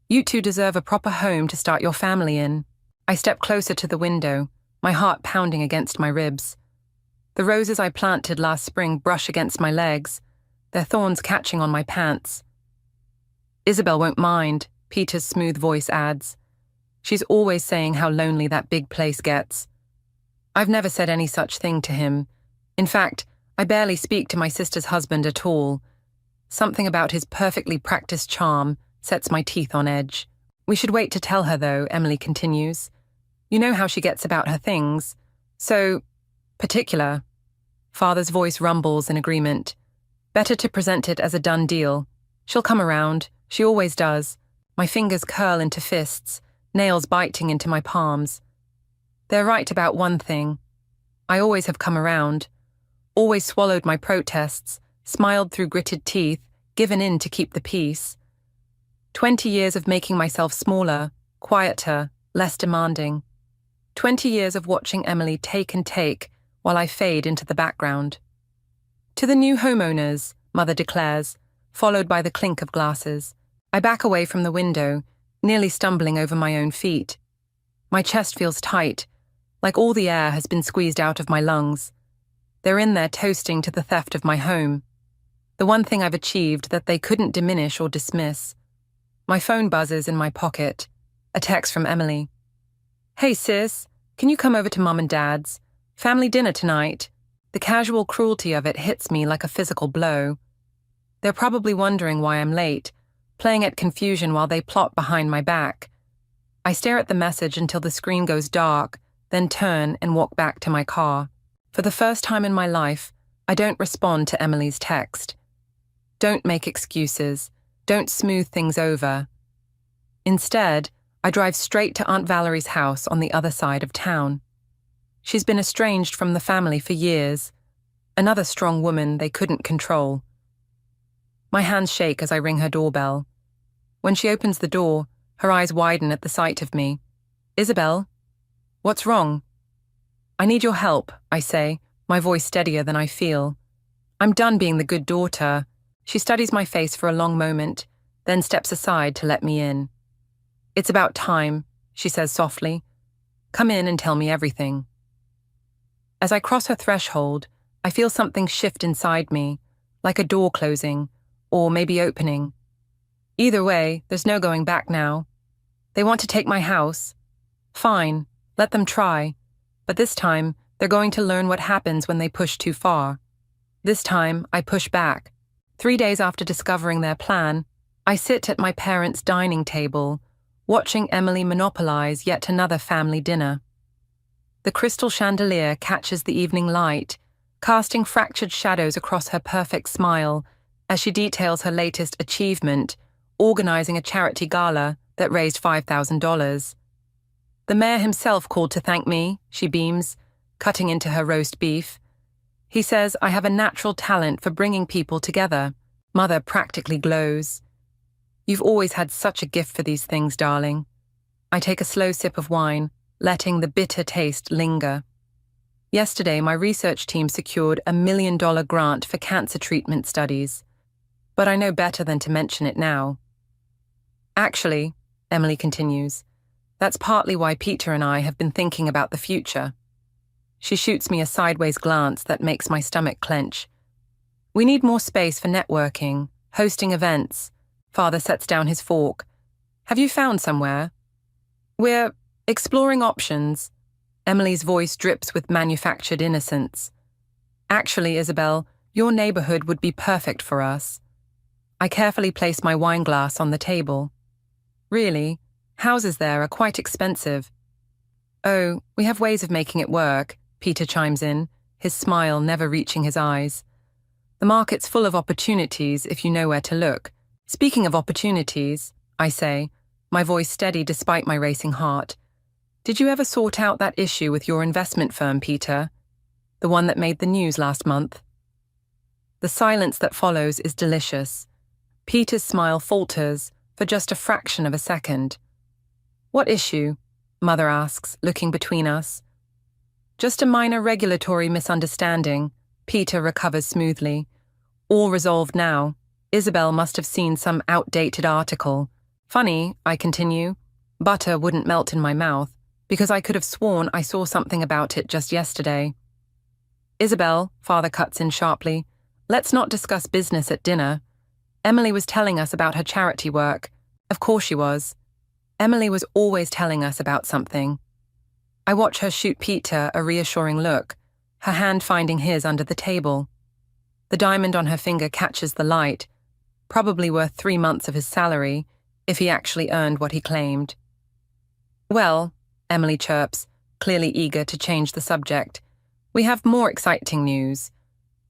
You two deserve a proper home to start your family in. I step closer to the window, my heart pounding against my ribs. The roses I planted last spring brush against my legs, their thorns catching on my pants. Isabel won't mind, Peter's smooth voice adds. She's always saying how lonely that big place gets. I've never said any such thing to him. In fact, I barely speak to my sister's husband at all. Something about his perfectly practiced charm sets my teeth on edge. We should wait to tell her, though, Emily continues. You know how she gets about her things. So particular. Father's voice rumbles in agreement. Better to present it as a done deal. She'll come around. She always does. My fingers curl into fists, nails biting into my palms. They're right about one thing. I always have come around. Always swallowed my protests, smiled through gritted teeth, given in to keep the peace. 20 years of making myself smaller, quieter, less demanding. 20 years of watching Emily take and take while I fade into the background. To the new homeowners, Mother declares, followed by the clink of glasses. I back away from the window, nearly stumbling over my own feet. My chest feels tight, like all the air has been squeezed out of my lungs. They're in there toasting to the theft of my home. The one thing I've achieved that they couldn't diminish or dismiss. My phone buzzes in my pocket. A text from Emily. Hey sis, can you come over to Mum and Dad's? Family dinner tonight. The casual cruelty of it hits me like a physical blow. They're probably wondering why I'm late, playing at confusion while they plot behind my back. I stare at the message until the screen goes dark, then turn and walk back to my car. For the first time in my life, I don't respond to Emily's text. Don't make excuses. Don't smooth things over. Instead, I drive straight to Aunt Valerie's house on the other side of town. She's been estranged from the family for years. Another strong woman they couldn't control. My hands shake as I ring her doorbell. When she opens the door, her eyes widen at the sight of me. Isabel? What's wrong? I need your help, I say, my voice steadier than I feel. I'm done being the good daughter. She studies my face for a long moment, then steps aside to let me in. It's about time, she says softly. Come in and tell me everything. As I cross her threshold, I feel something shift inside me, like a door closing, or maybe opening. Either way, there's no going back now. They want to take my house. Fine, let them try. But this time, they're going to learn what happens when they push too far. This time, I push back. 3 days after discovering their plan, I sit at my parents' dining table, watching Emily monopolize yet another family dinner. The crystal chandelier catches the evening light, casting fractured shadows across her perfect smile as she details her latest achievement, organizing a charity gala that raised $5,000. The mayor himself called to thank me, she beams, cutting into her roast beef. He says I have a natural talent for bringing people together. Mother practically glows. You've always had such a gift for these things, darling. I take a slow sip of wine, letting the bitter taste linger. Yesterday, my research team secured a $1 million grant for cancer treatment studies. But I know better than to mention it now. Actually, Emily continues, that's partly why Peter and I have been thinking about the future. She shoots me a sideways glance that makes my stomach clench. We need more space for networking, hosting events. Father sets down his fork. Have you found somewhere? We're exploring options. Emily's voice drips with manufactured innocence. Actually, Isabel, your neighborhood would be perfect for us. I carefully place my wine glass on the table. Really, houses there are quite expensive. Oh, we have ways of making it work, Peter chimes in, his smile never reaching his eyes. The market's full of opportunities if you know where to look. Speaking of opportunities, I say, my voice steady despite my racing heart. Did you ever sort out that issue with your investment firm, Peter? The one that made the news last month? The silence that follows is delicious. Peter's smile falters for just a fraction of a second. What issue? Mother asks, looking between us. Just a minor regulatory misunderstanding, Peter recovers smoothly. All resolved now. Isabel must have seen some outdated article. Funny, I continue. Butter wouldn't melt in my mouth, because I could have sworn I saw something about it just yesterday. Isabel, Father cuts in sharply, let's not discuss business at dinner. Emily was telling us about her charity work. Of course she was. Emily was always telling us about something. I watch her shoot Peter a reassuring look, her hand finding his under the table. The diamond on her finger catches the light, probably worth 3 months of his salary, if he actually earned what he claimed. Well, Emily chirps, clearly eager to change the subject, we have more exciting news.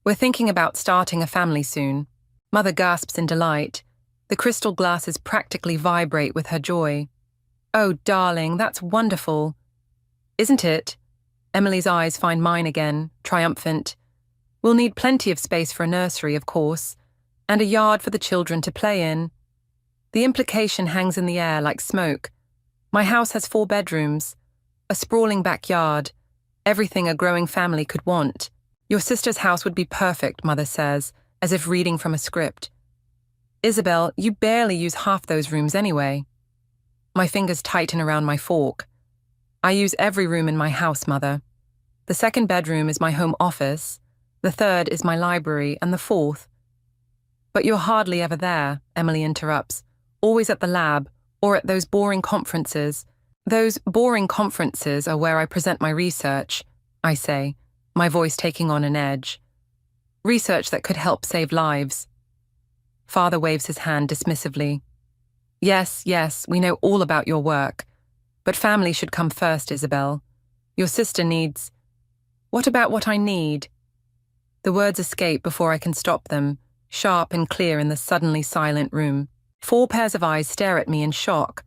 We're thinking about starting a family soon. Mother gasps in delight. The crystal glasses practically vibrate with her joy. Oh, darling, that's wonderful. Isn't it? Emily's eyes find mine again, triumphant. We'll need plenty of space for a nursery, of course, and a yard for the children to play in. The implication hangs in the air like smoke. My house has 4 bedrooms, a sprawling backyard, everything a growing family could want. Your sister's house would be perfect, Mother says, as if reading from a script. Isabel, you barely use half those rooms anyway. My fingers tighten around my fork. I use every room in my house, Mother. The 2nd bedroom is my home office, the 3rd is my library, and the 4th. But you're hardly ever there, Emily interrupts. Always at the lab, or at those boring conferences. Those boring conferences are where I present my research, I say, my voice taking on an edge. Research that could help save lives. Father waves his hand dismissively. Yes, we know all about your work. But family should come first, Isabel. Your sister needs... What about what I need? The words escape before I can stop them, sharp and clear in the suddenly silent room. 4 pairs of eyes stare at me in shock.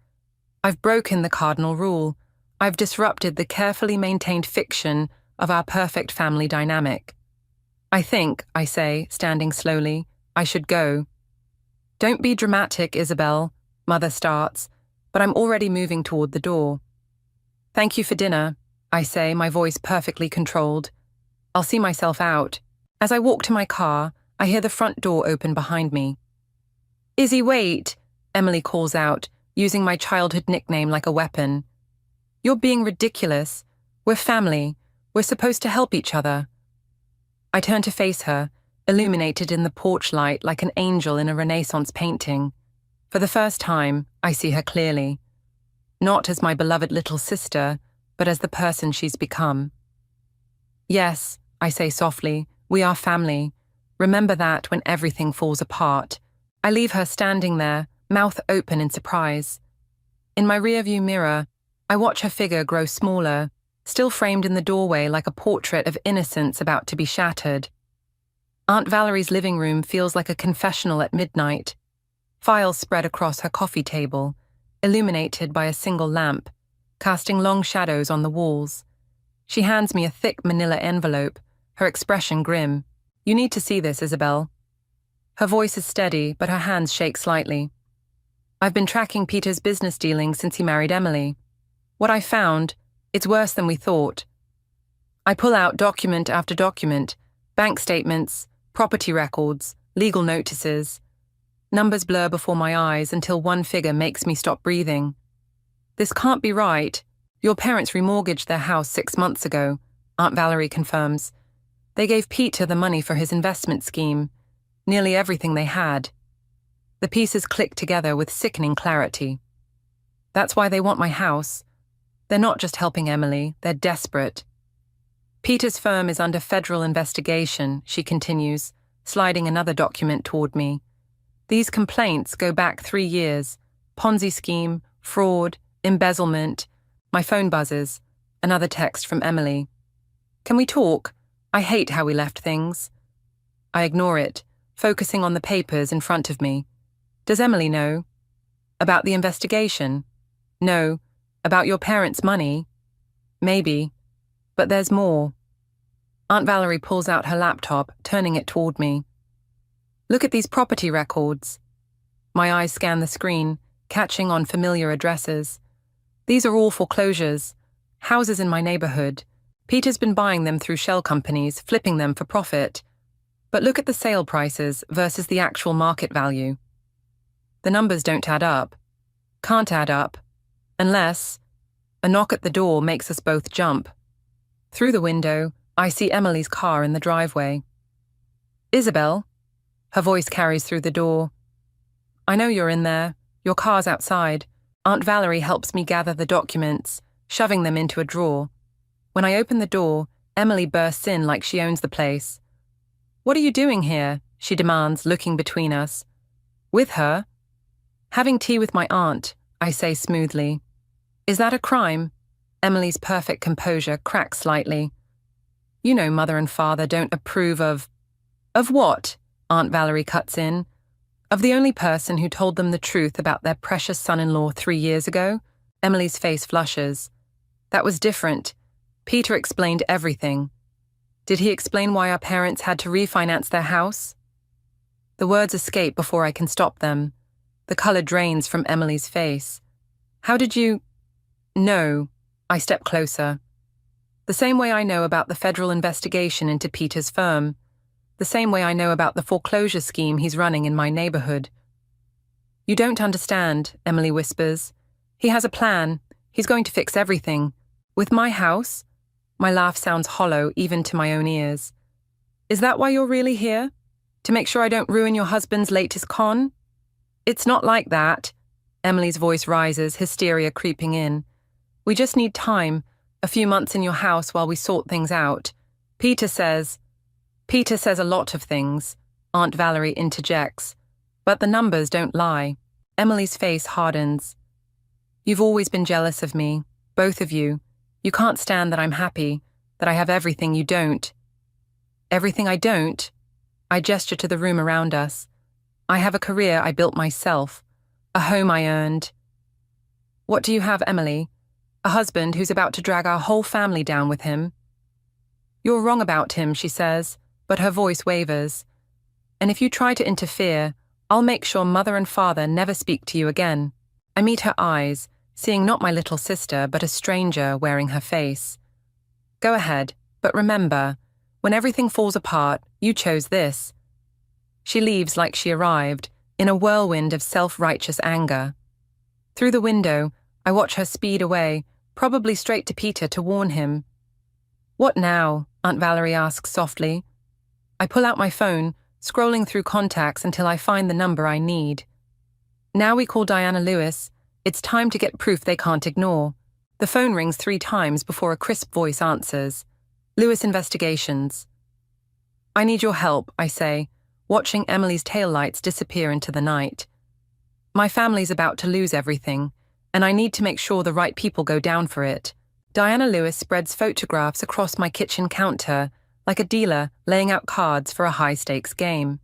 I've broken the cardinal rule. I've disrupted the carefully maintained fiction of our perfect family dynamic. I think, I say, standing slowly, I should go. Don't be dramatic, Isabel, Mother starts, but I'm already moving toward the door. Thank you for dinner, I say, my voice perfectly controlled. I'll see myself out. As I walk to my car, I hear the front door open behind me. Izzy, wait, Emily calls out, using my childhood nickname like a weapon. You're being ridiculous. We're family. We're supposed to help each other. I turn to face her, illuminated in the porch light like an angel in a Renaissance painting. For the first time, I see her clearly. Not as my beloved little sister, but as the person she's become. Yes, I say softly, we are family. Remember that when everything falls apart. I leave her standing there, mouth open in surprise. In my rearview mirror, I watch her figure grow smaller, still framed in the doorway like a portrait of innocence about to be shattered. Aunt Valerie's living room feels like a confessional at midnight. Files spread across her coffee table, illuminated by a single lamp, casting long shadows on the walls. She hands me a thick manila envelope, her expression grim. You need to see this, Isabel. Her voice is steady, but her hands shake slightly. I've been tracking Peter's business dealings since he married Emily. What I found, it's worse than we thought. I pull out document after document, bank statements, property records, legal notices. Numbers blur before my eyes until one figure makes me stop breathing. This can't be right. Your parents remortgaged their house 6 months ago, Aunt Valerie confirms. They gave Peter the money for his investment scheme, nearly everything they had. The pieces click together with sickening clarity. That's why they want my house. They're not just helping Emily, they're desperate. Peter's firm is under federal investigation, she continues, sliding another document toward me. These complaints go back 3 years. Ponzi scheme, fraud, embezzlement. My phone buzzes. Another text from Emily. Can we talk? I hate how we left things. I ignore it, focusing on the papers in front of me. Does Emily know? About the investigation? No. About your parents' money? Maybe. But there's more. Aunt Valerie pulls out her laptop, turning it toward me. Look at these property records. My eyes scan the screen, catching on familiar addresses. These are all foreclosures, houses in my neighborhood. Peter's been buying them through shell companies, flipping them for profit. But look at the sale prices versus the actual market value. The numbers don't add up. Can't add up. Unless a knock at the door makes us both jump. Through the window, I see Emily's car in the driveway. Isabel? Her voice carries through the door. I know you're in there. Your car's outside. Aunt Valerie helps me gather the documents, shoving them into a drawer. When I open the door, Emily bursts in like she owns the place. What are you doing here? She demands, looking between us. With her? Having tea with my aunt, I say smoothly. Is that a crime? Emily's perfect composure cracks slightly. You know Mother and Father don't approve of... Of what? Aunt Valerie cuts in. Of the only person who told them the truth about their precious son-in-law 3 years ago? Emily's face flushes. That was different. Peter explained everything. Did he explain why our parents had to refinance their house? The words escape before I can stop them. The color drains from Emily's face. How did you... No. I step closer. The same way I know about the federal investigation into Peter's firm. The same way I know about the foreclosure scheme he's running in my neighborhood. You don't understand, Emily whispers. He has a plan. He's going to fix everything. With my house? My laugh sounds hollow even to my own ears. Is that why you're really here? To make sure I don't ruin your husband's latest con? It's not like that. Emily's voice rises, hysteria creeping in. We just need time, a few months in your house while we sort things out. Peter says a lot of things, Aunt Valerie interjects. But the numbers don't lie. Emily's face hardens. You've always been jealous of me, both of you. You can't stand that I'm happy, that I have everything you don't. Everything I don't? I gesture to the room around us. I have a career I built myself, a home I earned. What do you have, Emily? A husband who's about to drag our whole family down with him? You're wrong about him, she says, but her voice wavers. And if you try to interfere, I'll make sure Mother and Father never speak to you again. I meet her eyes, seeing not my little sister, but a stranger wearing her face. Go ahead, but remember, when everything falls apart, you chose this. She leaves like she arrived, in a whirlwind of self-righteous anger. Through the window, I watch her speed away, probably straight to Peter to warn him. What now? Aunt Valerie asks softly. I pull out my phone, scrolling through contacts until I find the number I need. Now we call Diana Lewis. It's time to get proof they can't ignore. The phone rings 3 times before a crisp voice answers. Lewis Investigations. I need your help, I say, watching Emily's taillights disappear into the night. My family's about to lose everything, and I need to make sure the right people go down for it. Diana Lewis spreads photographs across my kitchen counter, like a dealer laying out cards for a high-stakes game.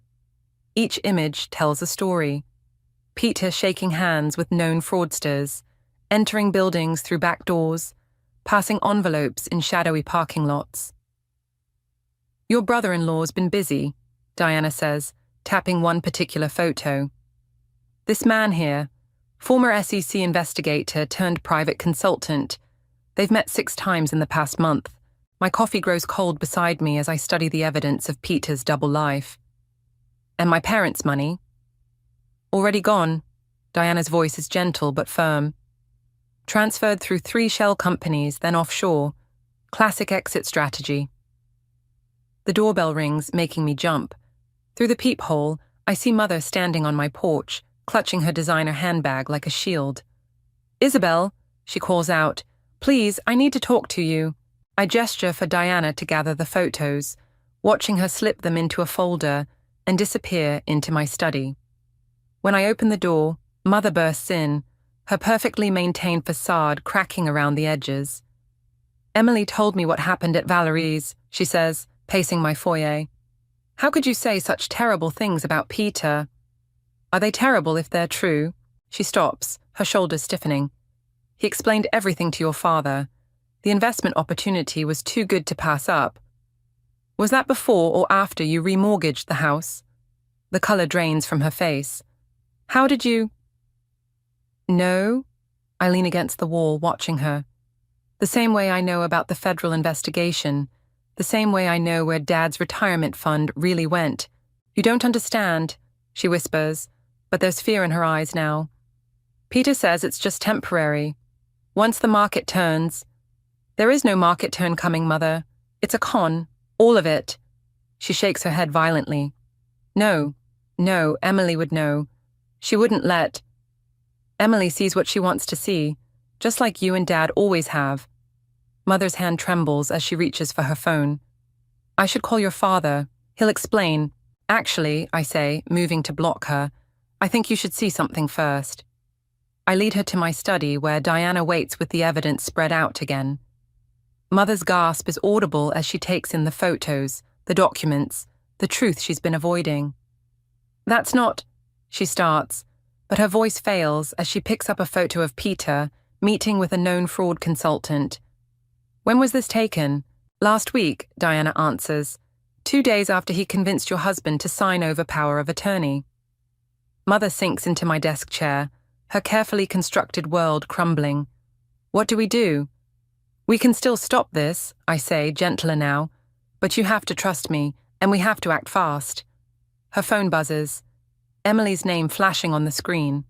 Each image tells a story. Peter shaking hands with known fraudsters, entering buildings through back doors, passing envelopes in shadowy parking lots. Your brother-in-law's been busy, Diana says, tapping one particular photo. This man here, former SEC investigator turned private consultant. They've met 6 times in the past month. My coffee grows cold beside me as I study the evidence of Peter's double life. And my parents' money? Already gone. Diana's voice is gentle but firm. Transferred through 3 shell companies, then offshore. Classic exit strategy. The doorbell rings, making me jump. Through the peephole, I see Mother standing on my porch, clutching her designer handbag like a shield. Isabel, she calls out, please, I need to talk to you. I gesture for Diana to gather the photos, watching her slip them into a folder and disappear into my study. When I open the door, Mother bursts in, her perfectly maintained facade cracking around the edges. Emily told me what happened at Valerie's, she says, pacing my foyer. How could you say such terrible things about Peter? Are they terrible if they're true? She stops, her shoulders stiffening. He explained everything to your father. The investment opportunity was too good to pass up. Was that before or after you remortgaged the house? The color drains from her face. How did you? No. I lean against the wall, watching her. The same way I know about the federal investigation. The same way I know where Dad's retirement fund really went. You don't understand, she whispers, but there's fear in her eyes now. Peter says it's just temporary. Once the market turns. There is no market turn coming, Mother. It's a con. All of it. She shakes her head violently. No, Emily would know. She wouldn't let. Emily sees what she wants to see, just like you and Dad always have. Mother's hand trembles as she reaches for her phone. I should call your father. He'll explain. Actually, I say, moving to block her, I think you should see something first. I lead her to my study where Diana waits with the evidence spread out again. Mother's gasp is audible as she takes in the photos, the documents, the truth she's been avoiding. That's not, she starts, but her voice fails as she picks up a photo of Peter meeting with a known fraud consultant. When was this taken? Last week, Diana answers, 2 days after he convinced your husband to sign over power of attorney. Mother sinks into my desk chair, her carefully constructed world crumbling. What do we do? We can still stop this, I say, gentler now, but you have to trust me, and we have to act fast. Her phone buzzes. Emily's name flashing on the screen.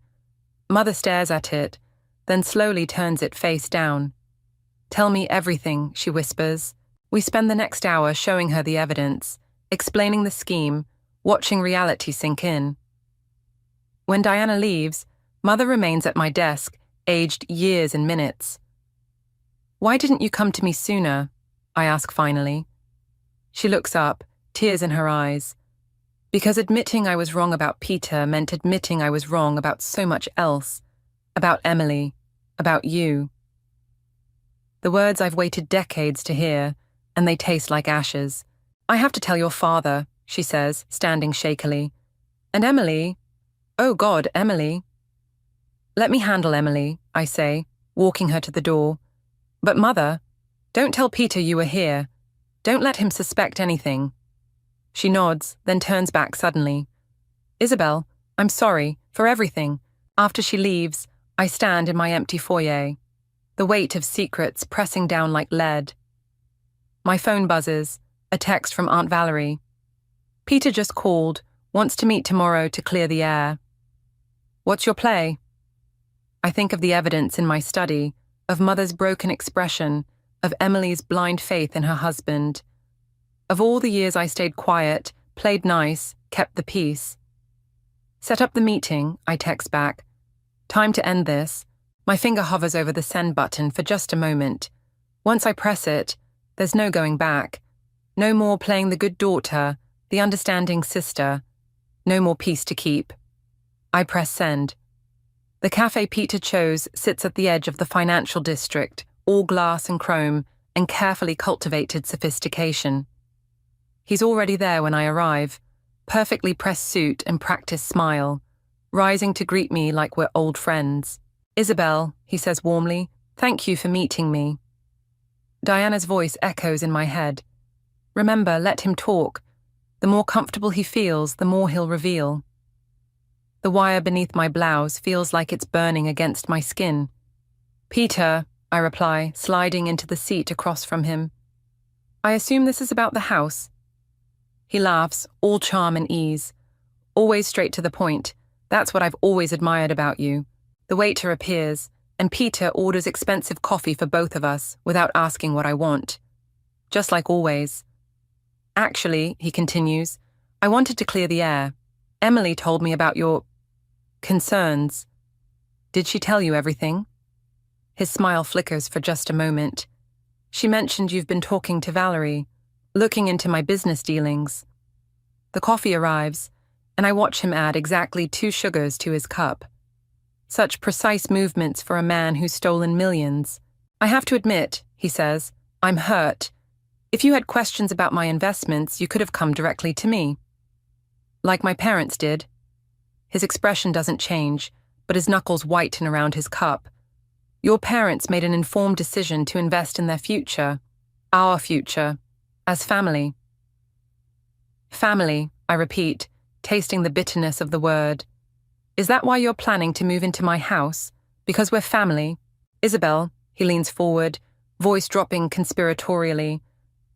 Mother stares at it, then slowly turns it face down. Tell me everything, she whispers. We spend the next hour showing her the evidence, explaining the scheme, watching reality sink in. When Diana leaves, Mother remains at my desk, aged years and minutes. Why didn't you come to me sooner? I ask finally. She looks up, tears in her eyes. Because admitting I was wrong about Peter meant admitting I was wrong about so much else. About Emily. About you. The words I've waited decades to hear, and they taste like ashes. I have to tell your father, she says, standing shakily. And Emily? Oh God, Emily. Let me handle Emily, I say, walking her to the door. But Mother, don't tell Peter you were here. Don't let him suspect anything. She nods, then turns back suddenly. Isabel, I'm sorry, for everything. After she leaves, I stand in my empty foyer, the weight of secrets pressing down like lead. My phone buzzes, a text from Aunt Valerie. Peter just called, wants to meet tomorrow to clear the air. What's your play? I think of the evidence in my study, of Mother's broken expression, of Emily's blind faith in her husband. Of all the years I stayed quiet, played nice, kept the peace. Set up the meeting, I text back. Time to end this. My finger hovers over the send button for just a moment. Once I press it, there's no going back. No more playing the good daughter, the understanding sister. No more peace to keep. I press send. The cafe Peter chose sits at the edge of the financial district, all glass and chrome, and carefully cultivated sophistication. He's already there when I arrive, perfectly pressed suit and practiced smile, rising to greet me like we're old friends. Isabel, he says warmly, thank you for meeting me. Diana's voice echoes in my head. Remember, let him talk. The more comfortable he feels, the more he'll reveal. The wire beneath my blouse feels like it's burning against my skin. Peter, I reply, sliding into the seat across from him. I assume this is about the house. He laughs, all charm and ease. Always straight to the point. That's what I've always admired about you. The waiter appears, and Peter orders expensive coffee for both of us without asking what I want. Just like always. Actually, he continues, I wanted to clear the air. Emily told me about your concerns. Did she tell you everything? His smile flickers for just a moment. She mentioned you've been talking to Valerie, looking into my business dealings. The coffee arrives, and I watch him add exactly 2 sugars to his cup. Such precise movements for a man who's stolen millions. I have to admit, he says, I'm hurt. If you had questions about my investments, you could have come directly to me. Like my parents did. His expression doesn't change, but his knuckles whiten around his cup. Your parents made an informed decision to invest in their future, our future, as family. Family, I repeat, tasting the bitterness of the word. Is that why you're planning to move into my house? Because we're family? Isabel, he leans forward, voice dropping conspiratorially.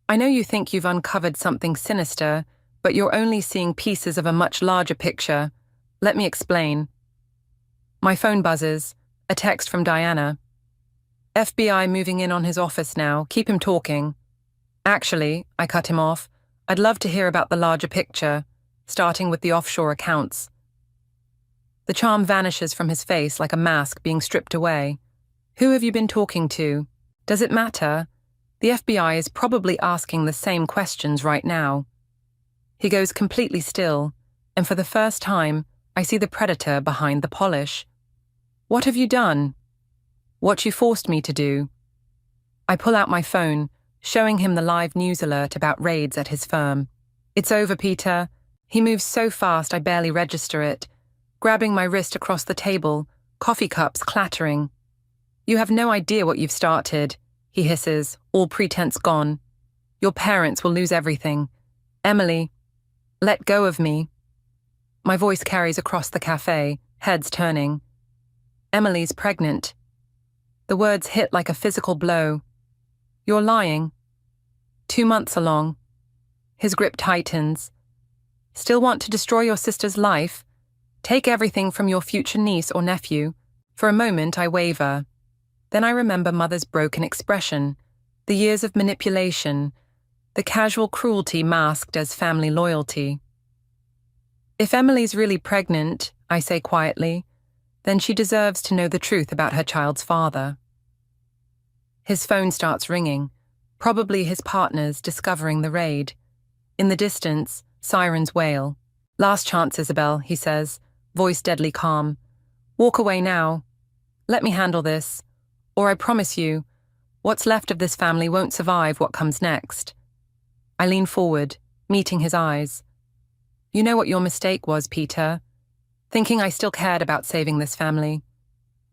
I know you think you've uncovered something sinister, but you're only seeing pieces of a much larger picture. Let me explain. My phone buzzes, a text from Diana. FBI moving in on his office now, keep him talking. Actually, I cut him off, I'd love to hear about the larger picture, starting with the offshore accounts. The charm vanishes from his face like a mask being stripped away. Who have you been talking to? Does it matter? The FBI is probably asking the same questions right now. He goes completely still, and for the first time, I see the predator behind the polish. What have you done? What you forced me to do. I pull out my phone, showing him the live news alert about raids at his firm. It's over, Peter. He moves so fast I barely register it, grabbing my wrist across the table, coffee cups clattering. You have no idea what you've started, he hisses, all pretense gone. Your parents will lose everything. Emily, let go of me. My voice carries across the cafe, heads turning. Emily's pregnant. The words hit like a physical blow. You're lying. 2 months along. His grip tightens. Still want to destroy your sister's life? Take everything from your future niece or nephew. For a moment, I waver. Then I remember Mother's broken expression, the years of manipulation, the casual cruelty masked as family loyalty. If Emily's really pregnant, I say quietly, then she deserves to know the truth about her child's father. His phone starts ringing, probably his partner's discovering the raid. In the distance, sirens wail. Last chance, Isabel, he says, voice deadly calm. Walk away now. Let me handle this. Or I promise you, what's left of this family won't survive what comes next. I lean forward, meeting his eyes. You know what your mistake was, Peter. Thinking I still cared about saving this family.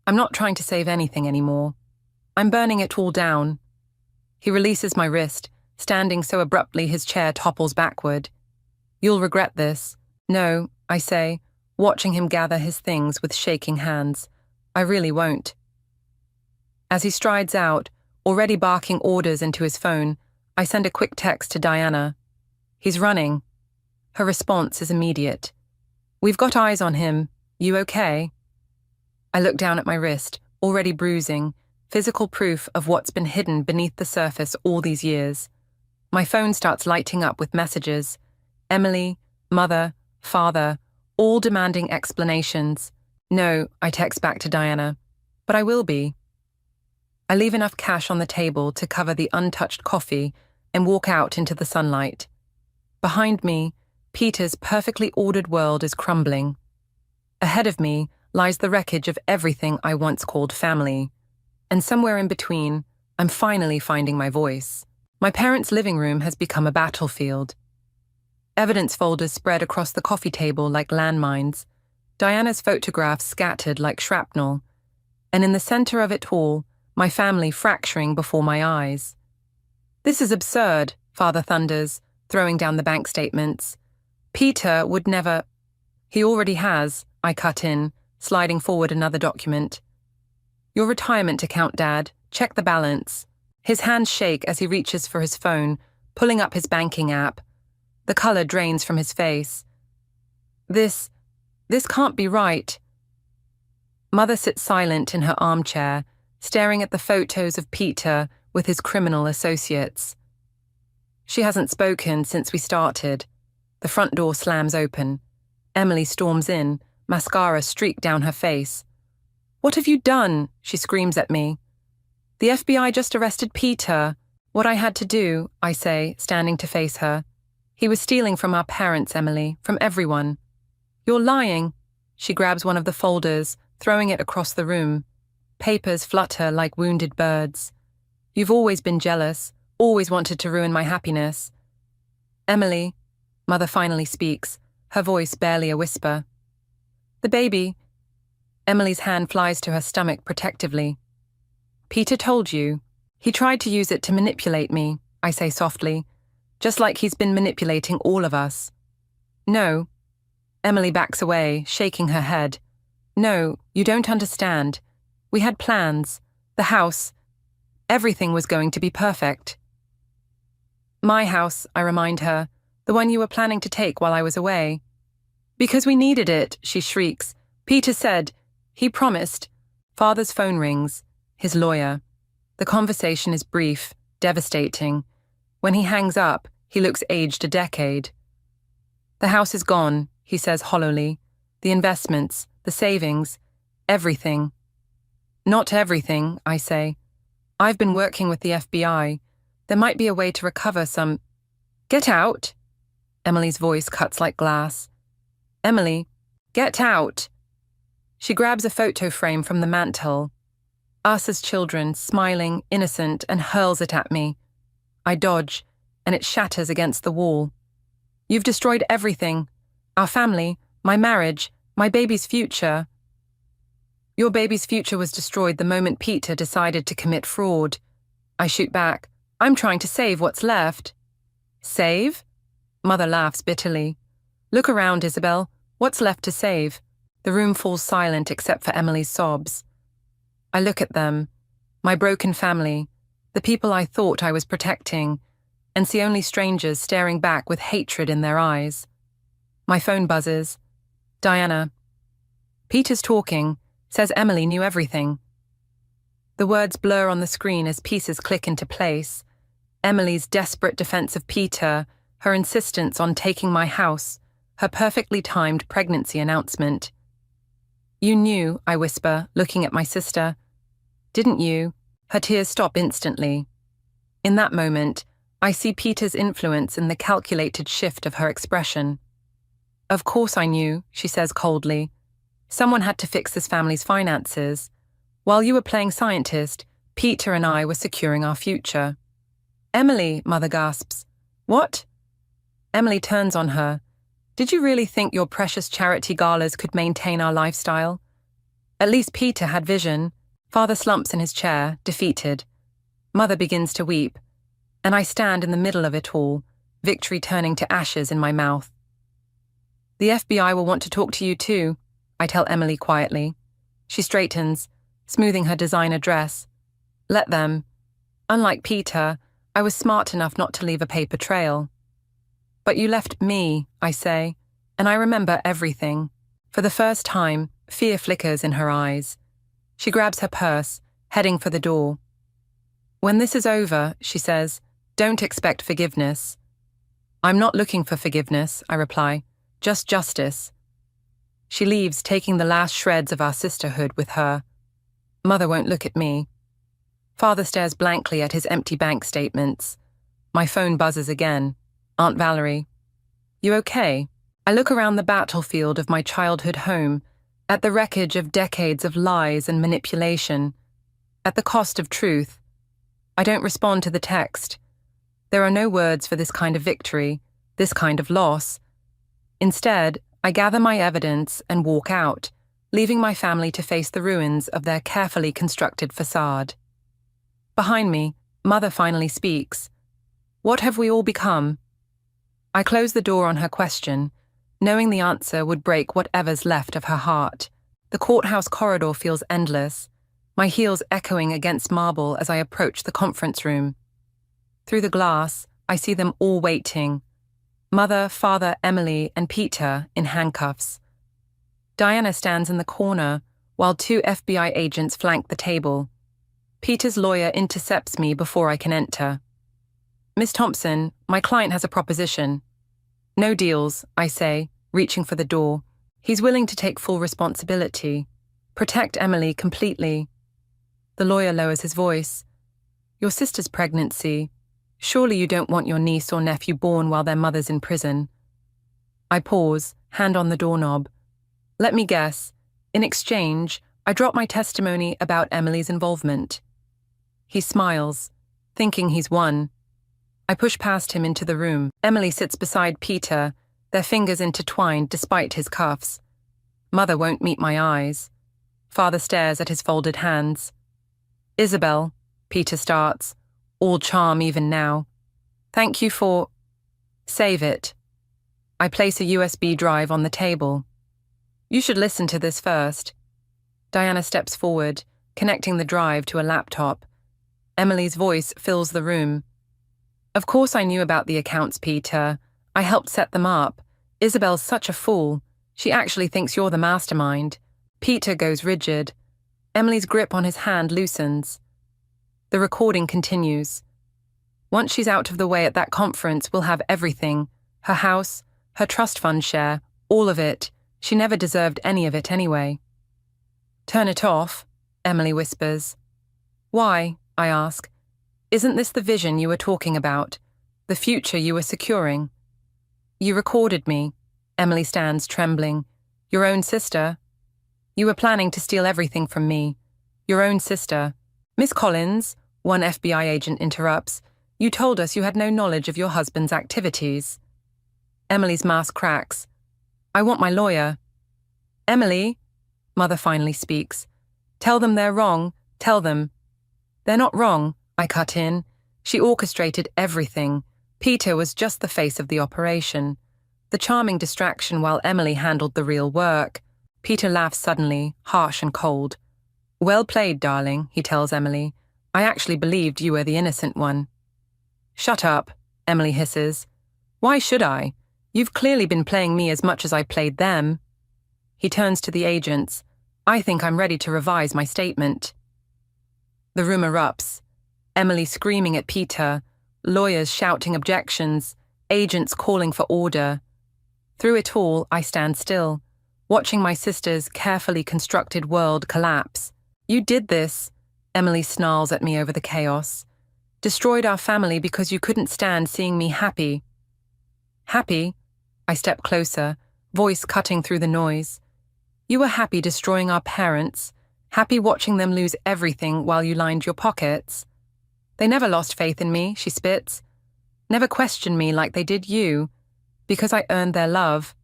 I'm not trying to save anything anymore. I'm burning it all down. He releases my wrist, standing so abruptly his chair topples backward. You'll regret this. No, I say, watching him gather his things with shaking hands. I really won't. As he strides out, already barking orders into his phone, I send a quick text to Diana. He's running. Her response is immediate. We've got eyes on him. You okay? I look down at my wrist, already bruising, physical proof of what's been hidden beneath the surface all these years. My phone starts lighting up with messages. Emily, Mother, Father, all demanding explanations. No, I text back to Diana. But I will be. I leave enough cash on the table to cover the untouched coffee and walk out into the sunlight. Behind me, Peter's perfectly ordered world is crumbling. Ahead of me lies the wreckage of everything I once called family. And somewhere in between, I'm finally finding my voice. My parents' living room has become a battlefield. Evidence folders spread across the coffee table like landmines, Diana's photographs scattered like shrapnel, and in the center of it all, my family fracturing before my eyes. This is absurd, Father thunders, throwing down the bank statements. Peter would never... He already has, I cut in, sliding forward another document. Your retirement account, Dad. Check the balance. His hands shake as he reaches for his phone, pulling up his banking app. The color drains from his face. This can't be right. Mother sits silent in her armchair, staring at the photos of Peter with his criminal associates. She hasn't spoken since we started. The front door slams open. Emily storms in, mascara streaked down her face. What have you done? She screams at me. The FBI just arrested Peter. What I had to do, I say, standing to face her. He was stealing from our parents, Emily, from everyone. You're lying. She grabs one of the folders, throwing it across the room. Papers flutter like wounded birds. You've always been jealous, always wanted to ruin my happiness. Emily, Mother finally speaks, her voice barely a whisper. The baby. Emily's hand flies to her stomach protectively. Peter told you. He tried to use it to manipulate me, I say softly, just like he's been manipulating all of us. No. Emily backs away, shaking her head. No, you don't understand. We had plans. The house. Everything was going to be perfect. My house, I remind her, the one you were planning to take while I was away. Because we needed it, she shrieks. Peter said. He promised. Father's phone rings. His lawyer. The conversation is brief, devastating. When he hangs up, he looks aged a decade. The house is gone, he says hollowly. The investments, the savings, everything. Not everything, I say. I've been working with the FBI. There might be a way to recover some... Get out! Emily's voice cuts like glass. Emily, get out! She grabs a photo frame from the mantel. Us as children, smiling, innocent, and hurls it at me. I dodge, and it shatters against the wall. You've destroyed everything. Our family, my marriage, my baby's future. Your baby's future was destroyed the moment Peter decided to commit fraud. I shoot back. I'm trying to save what's left. Save? Mother laughs bitterly. Look around, Isabel. What's left to save? The room falls silent except for Emily's sobs. I look at them, my broken family, the people I thought I was protecting, and see only strangers staring back with hatred in their eyes. My phone buzzes. Diana. Peter's talking, says Emily knew everything. The words blur on the screen as pieces click into place. Emily's desperate defense of Peter, her insistence on taking my house, her perfectly timed pregnancy announcement. You knew, I whisper, looking at my sister. Didn't you? Her tears stop instantly. In that moment, I see Peter's influence in the calculated shift of her expression. Of course I knew, she says coldly. Someone had to fix this family's finances. While you were playing scientist, Peter and I were securing our future. Emily, Mother gasps. What? Emily turns on her. Did you really think your precious charity galas could maintain our lifestyle? At least Peter had vision. Father slumps in his chair, defeated. Mother begins to weep, and I stand in the middle of it all, victory turning to ashes in my mouth. The FBI will want to talk to you too, I tell Emily quietly. She straightens, smoothing her designer dress. Let them. Unlike Peter, I was smart enough not to leave a paper trail. But you left me, I say, and I remember everything. For the first time, fear flickers in her eyes. She grabs her purse, heading for the door. When this is over, she says, don't expect forgiveness. I'm not looking for forgiveness, I reply, just justice. She leaves, taking the last shreds of our sisterhood with her. Mother won't look at me. Father stares blankly at his empty bank statements. My phone buzzes again. Aunt Valerie. You okay? I look around the battlefield of my childhood home, at the wreckage of decades of lies and manipulation, at the cost of truth. I don't respond to the text. There are no words for this kind of victory, this kind of loss. Instead, I gather my evidence and walk out, leaving my family to face the ruins of their carefully constructed facade. Behind me, Mother finally speaks. What have we all become? I close the door on her question, knowing the answer would break whatever's left of her heart. The courthouse corridor feels endless, my heels echoing against marble as I approach the conference room. Through the glass, I see them all waiting. Mother, Father, Emily, and Peter in handcuffs. Diana stands in the corner, while 2 FBI agents flank the table. Peter's lawyer intercepts me before I can enter. Miss Thompson, my client has a proposition. No deals, I say, reaching for the door. He's willing to take full responsibility. Protect Emily completely. The lawyer lowers his voice. Your sister's pregnancy. Surely you don't want your niece or nephew born while their mother's in prison. I pause, hand on the doorknob. Let me guess. In exchange, I drop my testimony about Emily's involvement. He smiles, thinking he's won. I push past him into the room. Emily sits beside Peter, their fingers intertwined despite his cuffs. Mother won't meet my eyes. Father stares at his folded hands. Isabel, Peter starts, all charm even now. Thank you for... Save it. I place a USB drive on the table. You should listen to this first. Diana steps forward, connecting the drive to a laptop. Emily's voice fills the room. Of course I knew about the accounts, Peter. I helped set them up. Isabel's such a fool. She actually thinks you're the mastermind. Peter goes rigid. Emily's grip on his hand loosens. The recording continues. Once she's out of the way at that conference, we'll have everything. Her house, her trust fund share, all of it. She never deserved any of it anyway. Turn it off, Emily whispers. Why? I ask. Isn't this the vision you were talking about? The future you were securing? You recorded me. Emily stands trembling. Your own sister? You were planning to steal everything from me. Your own sister. Miss Collins, one FBI agent interrupts. You told us you had no knowledge of your husband's activities. Emily's mask cracks. I want my lawyer. Emily, Mother finally speaks. Tell them they're wrong. Tell them. They're not wrong, I cut in. She orchestrated everything. Peter was just the face of the operation. The charming distraction while Emily handled the real work. Peter laughs suddenly, harsh and cold. Well played, darling, he tells Emily. I actually believed you were the innocent one. Shut up, Emily hisses. Why should I? You've clearly been playing me as much as I played them. He turns to the agents. I think I'm ready to revise my statement. The room erupts. Emily screaming at Peter, lawyers shouting objections, agents calling for order. Through it all, I stand still, watching my sister's carefully constructed world collapse. You did this, Emily snarls at me over the chaos. Destroyed our family because you couldn't stand seeing me happy. Happy? I step closer, voice cutting through the noise. You were happy destroying our parents, happy watching them lose everything while you lined your pockets. They never lost faith in me, she spits. Never questioned me like they did you, because I earned their love.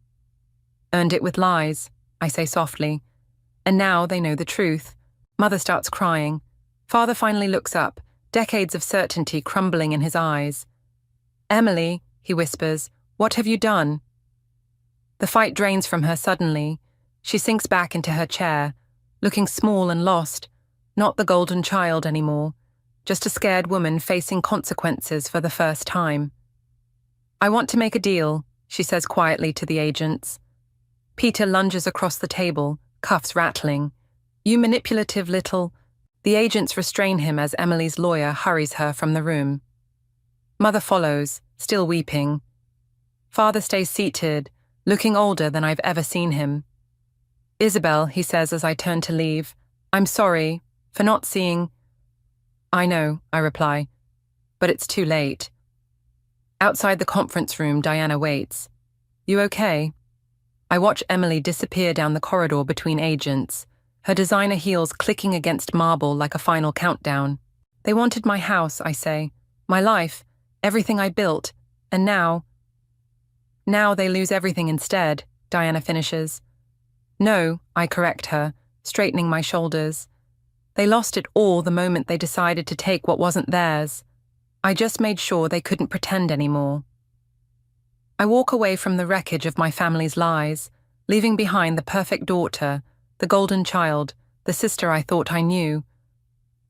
Earned it with lies, I say softly. And now they know the truth. Mother starts crying. Father finally looks up, decades of certainty crumbling in his eyes. Emily, he whispers, what have you done? The fight drains from her suddenly. She sinks back into her chair, looking small and lost, not the golden child anymore, just a scared woman facing consequences for the first time. I want to make a deal, she says quietly to the agents. Peter lunges across the table, cuffs rattling. You manipulative little... The agents restrain him as Emily's lawyer hurries her from the room. Mother follows, still weeping. Father stays seated, looking older than I've ever seen him. Isabel, he says as I turn to leave, I'm sorry for not seeing... I know, I reply, but it's too late. Outside the conference room, Diana waits. You okay? I watch Emily disappear down the corridor between agents, her designer heels clicking against marble like a final countdown. They wanted my house, I say, my life, everything I built, and now... Now they lose everything instead, Diana finishes. No, I correct her, straightening my shoulders. They lost it all the moment they decided to take what wasn't theirs. I just made sure they couldn't pretend anymore. I walk away from the wreckage of my family's lies, leaving behind the perfect daughter, the golden child, the sister I thought I knew.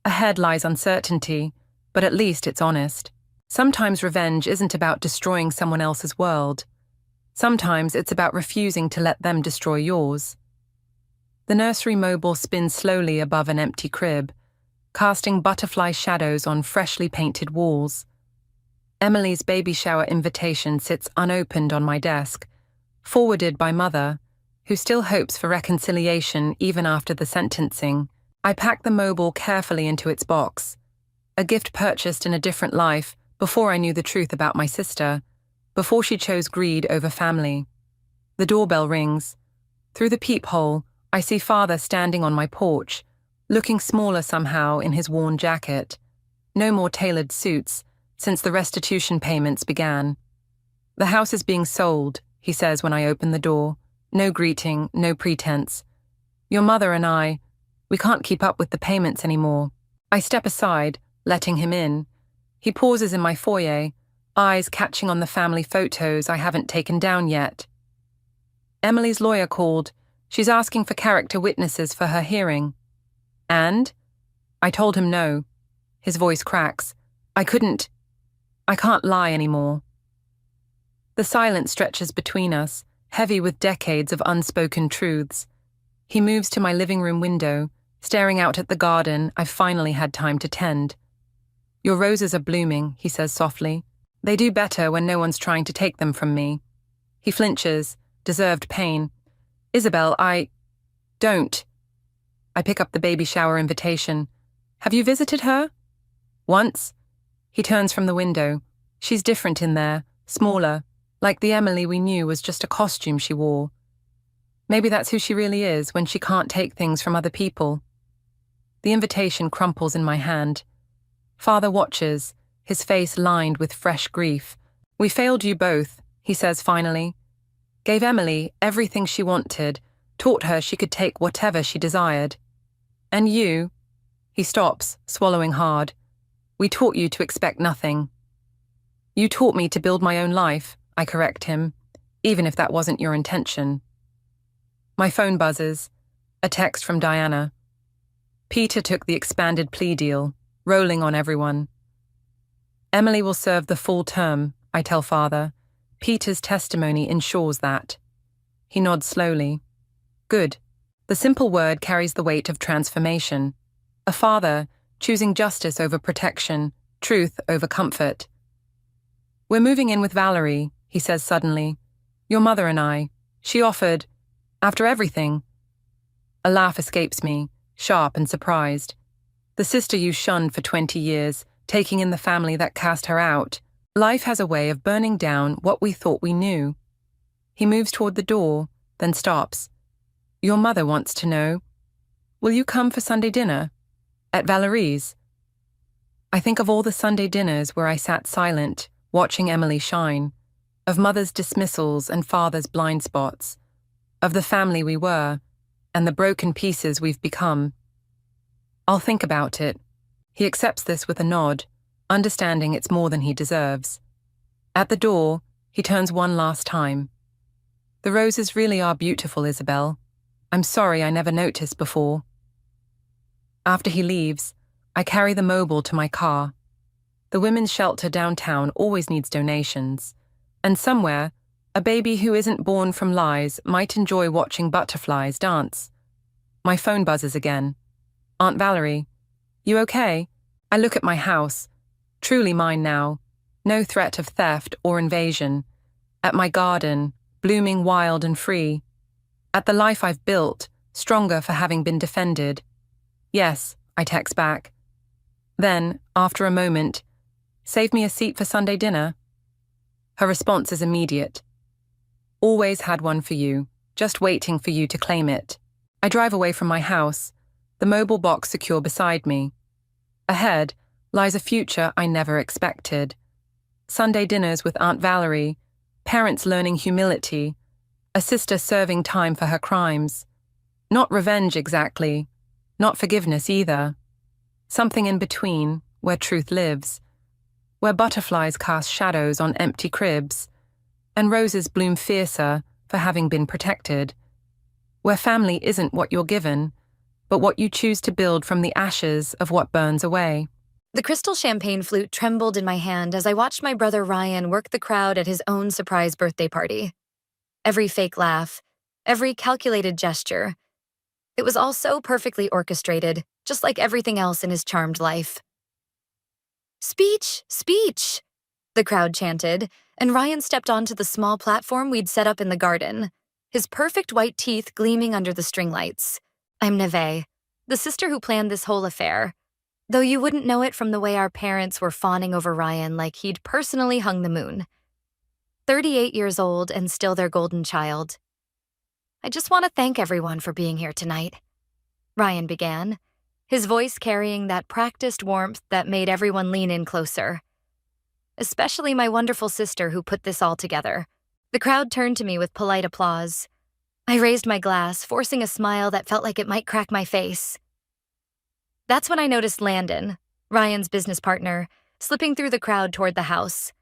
Ahead lies uncertainty, but at least it's honest. Sometimes revenge isn't about destroying someone else's world. Sometimes it's about refusing to let them destroy yours. The nursery mobile spins slowly above an empty crib, casting butterfly shadows on freshly painted walls. Emily's baby shower invitation sits unopened on my desk, forwarded by Mother, who still hopes for reconciliation even after the sentencing. I pack the mobile carefully into its box, a gift purchased in a different life before I knew the truth about my sister, before she chose greed over family. The doorbell rings. Through the peephole, I see Father standing on my porch, looking smaller somehow in his worn jacket. No more tailored suits, since the restitution payments began. The house is being sold, he says when I open the door. No greeting, no pretense. Your mother and I, We can't keep up with the payments anymore. I step aside, letting him in. He pauses in my foyer, eyes catching on the family photos I haven't taken down yet. Emily's lawyer called. She's asking for character witnesses for her hearing. And? I told him no. His voice cracks. I can't lie anymore. The silence stretches between us, heavy with decades of unspoken truths. He moves to my living room window, staring out at the garden I've finally had time to tend. Your roses are blooming, he says softly. They do better when no one's trying to take them from me. He flinches, deserved pain. Isabel, don't. I pick up the baby shower invitation. Have you visited her? Once. He turns from the window. She's different in there, smaller, like the Emily we knew was just a costume she wore. Maybe that's who she really is when she can't take things from other people. The invitation crumples in my hand. Father watches, his face lined with fresh grief. We failed you both, he says finally. Gave Emily everything she wanted, taught her she could take whatever she desired. And you? He stops, swallowing hard. We taught you to expect nothing. You taught me to build my own life, I correct him, even if that wasn't your intention. My phone buzzes. A text from Diana. Peter took the expanded plea deal, rolling on everyone. Emily will serve the full term, I tell Father. Peter's testimony ensures that. He nods slowly. Good. The simple word carries the weight of transformation. A father choosing justice over protection, truth over comfort. We're moving in with Valerie, he says suddenly. Your mother and I. She offered, after everything. A laugh escapes me, sharp and surprised. The sister you shunned for 20 years, taking in the family that cast her out. Life has a way of burning down what we thought we knew. He moves toward the door, then stops. Your mother wants to know. Will you come for Sunday dinner? At Valerie's? I think of all the Sunday dinners where I sat silent, watching Emily shine, of mother's dismissals and father's blind spots, of the family we were, and the broken pieces we've become. I'll think about it. He accepts this with a nod, understanding it's more than he deserves. At the door, he turns one last time. The roses really are beautiful, Isabel. I'm sorry I never noticed before. After he leaves, I carry the mobile to my car. The women's shelter downtown always needs donations, and somewhere, a baby who isn't born from lies might enjoy watching butterflies dance. My phone buzzes again. Aunt Valerie, you okay? I look at my house, truly mine now, no threat of theft or invasion. At my garden, blooming wild and free. At the life I've built, stronger for having been defended. Yes, I text back. Then, after a moment, save me a seat for Sunday dinner. Her response is immediate. Always had one for you, just waiting for you to claim it. I drive away from my house, the mobile box secure beside me. Ahead lies a future I never expected. Sunday dinners with Aunt Valerie, parents learning humility, a sister serving time for her crimes. Not revenge exactly, not forgiveness either. Something in between, where truth lives, where butterflies cast shadows on empty cribs, and roses bloom fiercer for having been protected, where family isn't what you're given, but what you choose to build from the ashes of what burns away. The crystal champagne flute trembled in my hand as I watched my brother Ryan work the crowd at his own surprise birthday party. Every fake laugh, every calculated gesture. It was all so perfectly orchestrated, just like everything else in his charmed life. Speech! Speech! The crowd chanted, and Ryan stepped onto the small platform we'd set up in the garden, his perfect white teeth gleaming under the string lights. I'm Neve, the sister who planned this whole affair, though you wouldn't know it from the way our parents were fawning over Ryan like he'd personally hung the moon. 38 years old and still their golden child. I just want to thank everyone for being here tonight, Ryan began, his voice carrying that practiced warmth that made everyone lean in closer. Especially my wonderful sister who put this all together. The crowd turned to me with polite applause. I raised my glass, forcing a smile that felt like it might crack my face. That's when I noticed Landon, Ryan's business partner, slipping through the crowd toward the house.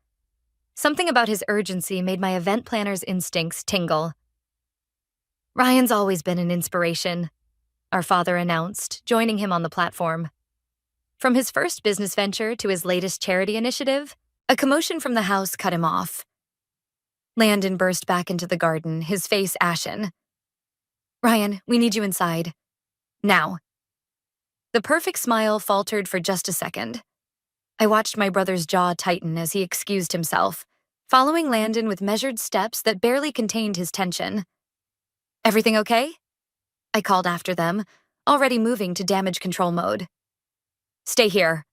Something about his urgency made my event planner's instincts tingle. Ryan's always been an inspiration, our father announced, joining him on the platform. From his first business venture to his latest charity initiative, a commotion from the house cut him off. Landon burst back into the garden, his face ashen. "Ryan, we need you inside. Now." The perfect smile faltered for just a second. I watched my brother's jaw tighten as he excused himself, following Landon with measured steps that barely contained his tension. "Everything okay?" I called after them, already moving to damage control mode. "Stay here,"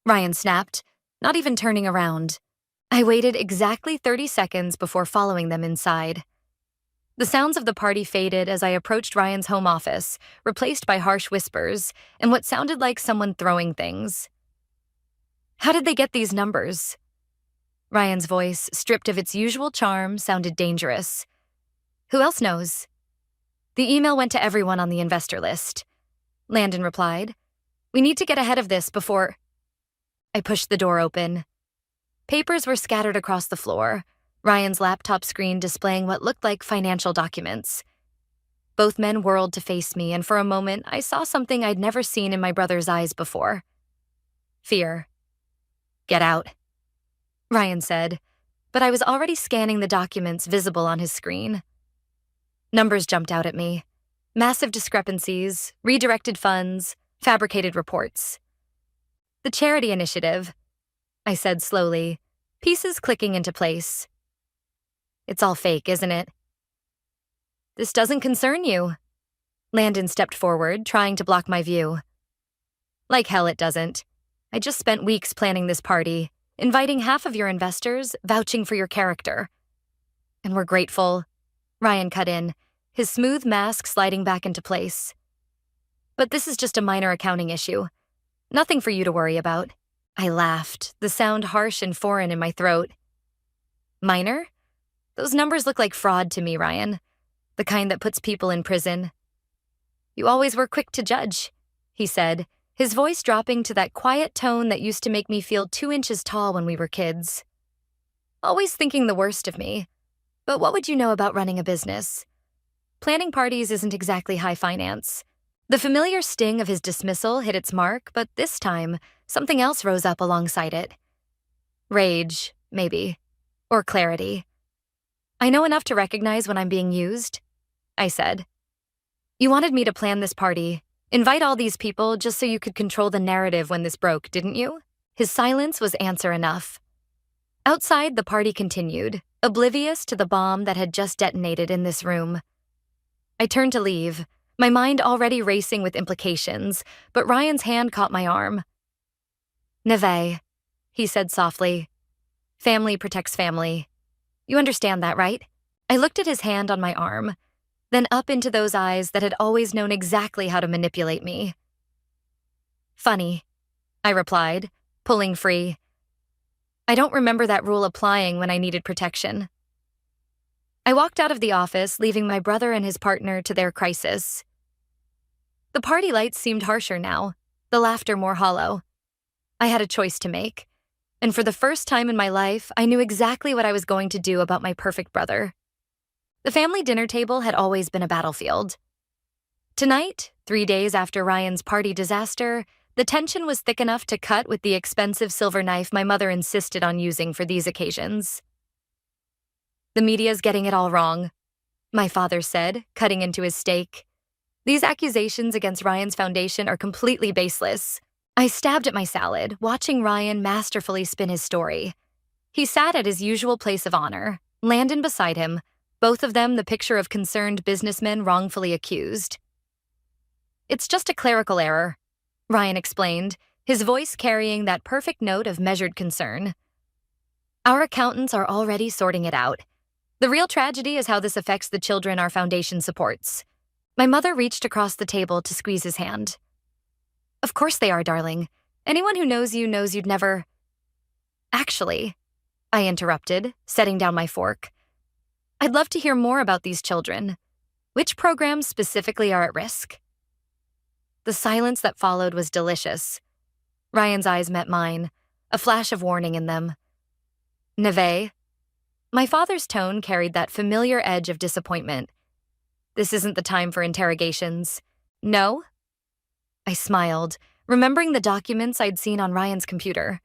Ryan snapped, not even turning around. I waited exactly 30 seconds before following them inside. The sounds of the party faded as I approached Ryan's home office, replaced by harsh whispers and what sounded like someone throwing things. "How did they get these numbers?" Ryan's voice, stripped of its usual charm, sounded dangerous. "Who else knows?" "The email went to everyone on the investor list," Landon replied. "We need to get ahead of this before—" I pushed the door open. Papers were scattered across the floor, Ryan's laptop screen displaying what looked like financial documents. Both men whirled to face me, and for a moment, I saw something I'd never seen in my brother's eyes before. Fear. "Get out," Ryan said, but I was already scanning the documents visible on his screen. Numbers jumped out at me. Massive discrepancies, redirected funds, fabricated reports. "The charity initiative," I said slowly, pieces clicking into place. "It's all fake, isn't it?" "This doesn't concern you." Landon stepped forward, trying to block my view. "Like hell it doesn't. I just spent weeks planning this party, inviting half of your investors, vouching for your character. And we're grateful," Ryan cut in, his smooth mask sliding back into place. "But this is just a minor accounting issue. Nothing for you to worry about." I laughed, the sound harsh and foreign in my throat. "Minor? Those numbers look like fraud to me, Ryan. The kind that puts people in prison." "You always were quick to judge," he said, his voice dropping to that quiet tone that used to make me feel 2 inches tall when we were kids. "Always thinking the worst of me. But what would you know about running a business? Planning parties isn't exactly high finance." The familiar sting of his dismissal hit its mark, but this time, something else rose up alongside it. Rage, maybe. Or clarity. "I know enough to recognize when I'm being used," I said. "You wanted me to plan this party, invite all these people just so you could control the narrative when this broke, didn't you?" His silence was answer enough. Outside, the party continued, oblivious to the bomb that had just detonated in this room. I turned to leave, my mind already racing with implications, but Ryan's hand caught my arm. "Neve," he said softly. "Family protects family. You understand that, right?" I looked at his hand on my arm, then up into those eyes that had always known exactly how to manipulate me. "Funny," I replied, pulling free. "I don't remember that rule applying when I needed protection." I walked out of the office, leaving my brother and his partner to their crisis. The party lights seemed harsher now, the laughter more hollow. I had a choice to make, and for the first time in my life, I knew exactly what I was going to do about my perfect brother. The family dinner table had always been a battlefield. Tonight, 3 days after Ryan's party disaster, the tension was thick enough to cut with the expensive silver knife my mother insisted on using for these occasions. "The media's getting it all wrong," my father said, cutting into his steak. "These accusations against Ryan's foundation are completely baseless." I stabbed at my salad, watching Ryan masterfully spin his story. He sat at his usual place of honor, Landon beside him, both of them the picture of concerned businessmen wrongfully accused. "It's just a clerical error," Ryan explained, his voice carrying that perfect note of measured concern. "Our accountants are already sorting it out. The real tragedy is how this affects the children our foundation supports." My mother reached across the table to squeeze his hand. "Of course they are, darling. Anyone who knows you knows you'd never—" "Actually," I interrupted, setting down my fork, "I'd love to hear more about these children. Which programs specifically are at risk?" The silence that followed was delicious. Ryan's eyes met mine, a flash of warning in them. Neve? My father's tone carried that familiar edge of disappointment. This isn't the time for interrogations. No? I smiled, remembering the documents I'd seen on Ryan's computer.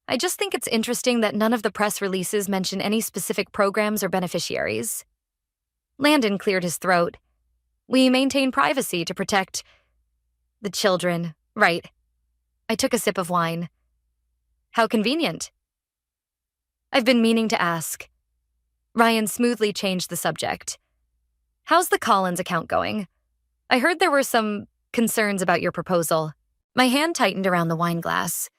I just think it's interesting that none of the press releases mention any specific programs or beneficiaries. Landon cleared his throat. We maintain privacy to protect the children, right? I took a sip of wine. How convenient. I've been meaning to ask. Ryan smoothly changed the subject. How's the Collins account going? I heard there were some concerns about your proposal. My hand tightened around the wine glass.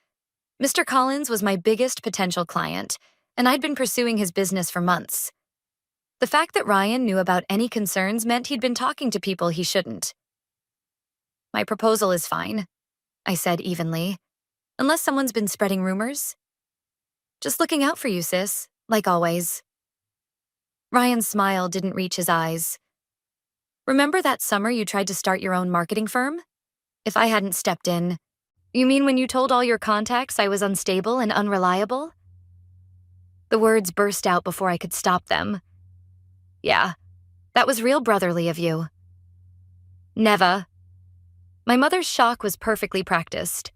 Mr. Collins was my biggest potential client, and I'd been pursuing his business for months. The fact that Ryan knew about any concerns meant he'd been talking to people he shouldn't. My proposal is fine, I said evenly, unless someone's been spreading rumors. Just looking out for you, sis, like always. Ryan's smile didn't reach his eyes. Remember that summer you tried to start your own marketing firm? If I hadn't stepped in. You mean when you told all your contacts I was unstable and unreliable? The words burst out before I could stop them. Yeah, that was real brotherly of you. Never. My mother's shock was perfectly practiced.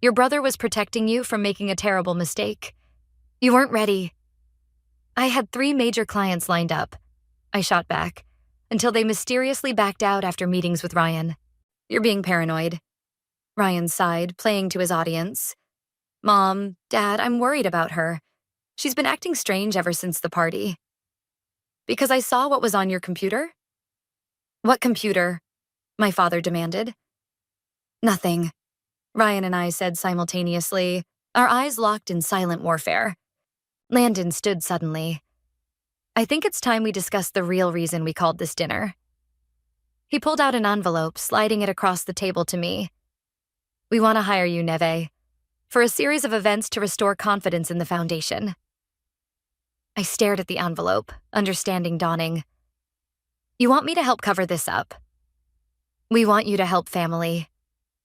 Your brother was protecting you from making a terrible mistake. You weren't ready. I had 3 major clients lined up. I shot back, until they mysteriously backed out after meetings with Ryan. You're being paranoid. Ryan sighed, playing to his audience. Mom, Dad, I'm worried about her. She's been acting strange ever since the party. Because I saw what was on your computer? What computer? My father demanded. Nothing, Ryan and I said simultaneously, our eyes locked in silent warfare. Landon stood suddenly. I think it's time we discuss the real reason we called this dinner. He pulled out an envelope, sliding it across the table to me. We want to hire you, Neve, for a series of events to restore confidence in the foundation. I stared at the envelope, understanding dawning. You want me to help cover this up? We want you to help family,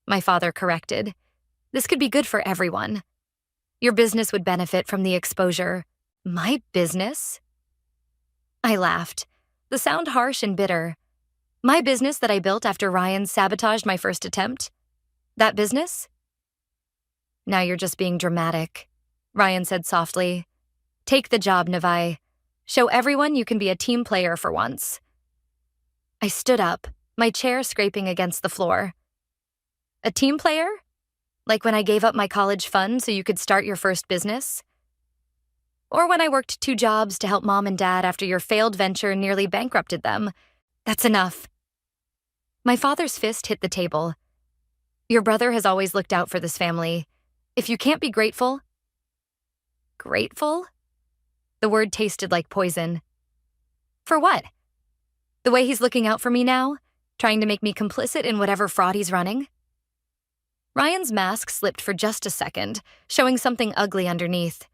my father corrected. This could be good for everyone. Your business would benefit from the exposure. My business? I laughed, the sound harsh and bitter. My business that I built after Ryan sabotaged my first attempt? That business? Now you're just being dramatic, Ryan said softly. Take the job, Nevi. Show everyone you can be a team player for once. I stood up, my chair scraping against the floor. A team player? Like when I gave up my college fund so you could start your first business? Or when I worked 2 jobs to help Mom and Dad after your failed venture nearly bankrupted them? That's enough. My father's fist hit the table. Your brother has always looked out for this family. If you can't be grateful... Grateful? The word tasted like poison. For what? The way he's looking out for me now? Trying to make me complicit in whatever fraud he's running? Ryan's mask slipped for just a second, showing something ugly underneath.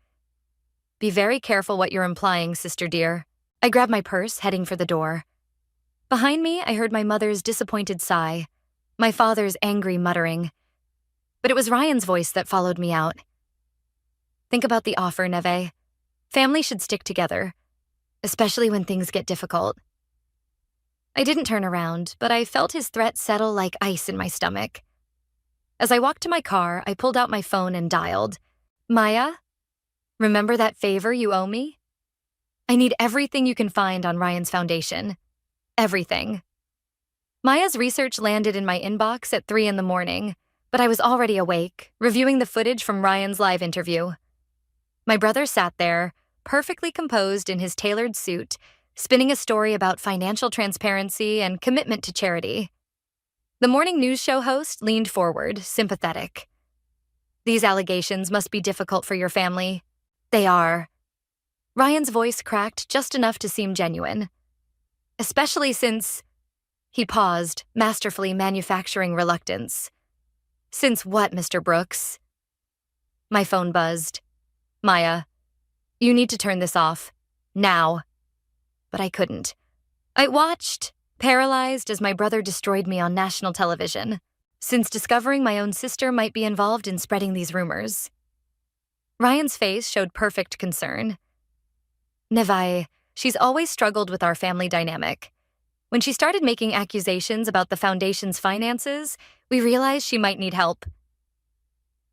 Be very careful what you're implying, sister dear. I grabbed my purse, heading for the door. Behind me, I heard my mother's disappointed sigh, my father's angry muttering. But it was Ryan's voice that followed me out. Think about the offer, Neve. Family should stick together, especially when things get difficult. I didn't turn around, but I felt his threat settle like ice in my stomach. As I walked to my car, I pulled out my phone and dialed. Maya? Remember that favor you owe me? I need everything you can find on Ryan's foundation. Everything. Maya's research landed in my inbox at 3 a.m, but I was already awake, reviewing the footage from Ryan's live interview. My brother sat there, perfectly composed in his tailored suit, spinning a story about financial transparency and commitment to charity. The morning news show host leaned forward, sympathetic. These allegations must be difficult for your family. They are. Ryan's voice cracked just enough to seem genuine. Especially since... He paused, masterfully manufacturing reluctance. Since what, Mr. Brooks? My phone buzzed. Maya, you need to turn this off. Now. But I couldn't. I watched paralyzed as my brother destroyed me on national television, since discovering my own sister might be involved in spreading these rumors. Ryan's face showed perfect concern. Nevai, she's always struggled with our family dynamic. When she started making accusations about the foundation's finances, we realized she might need help.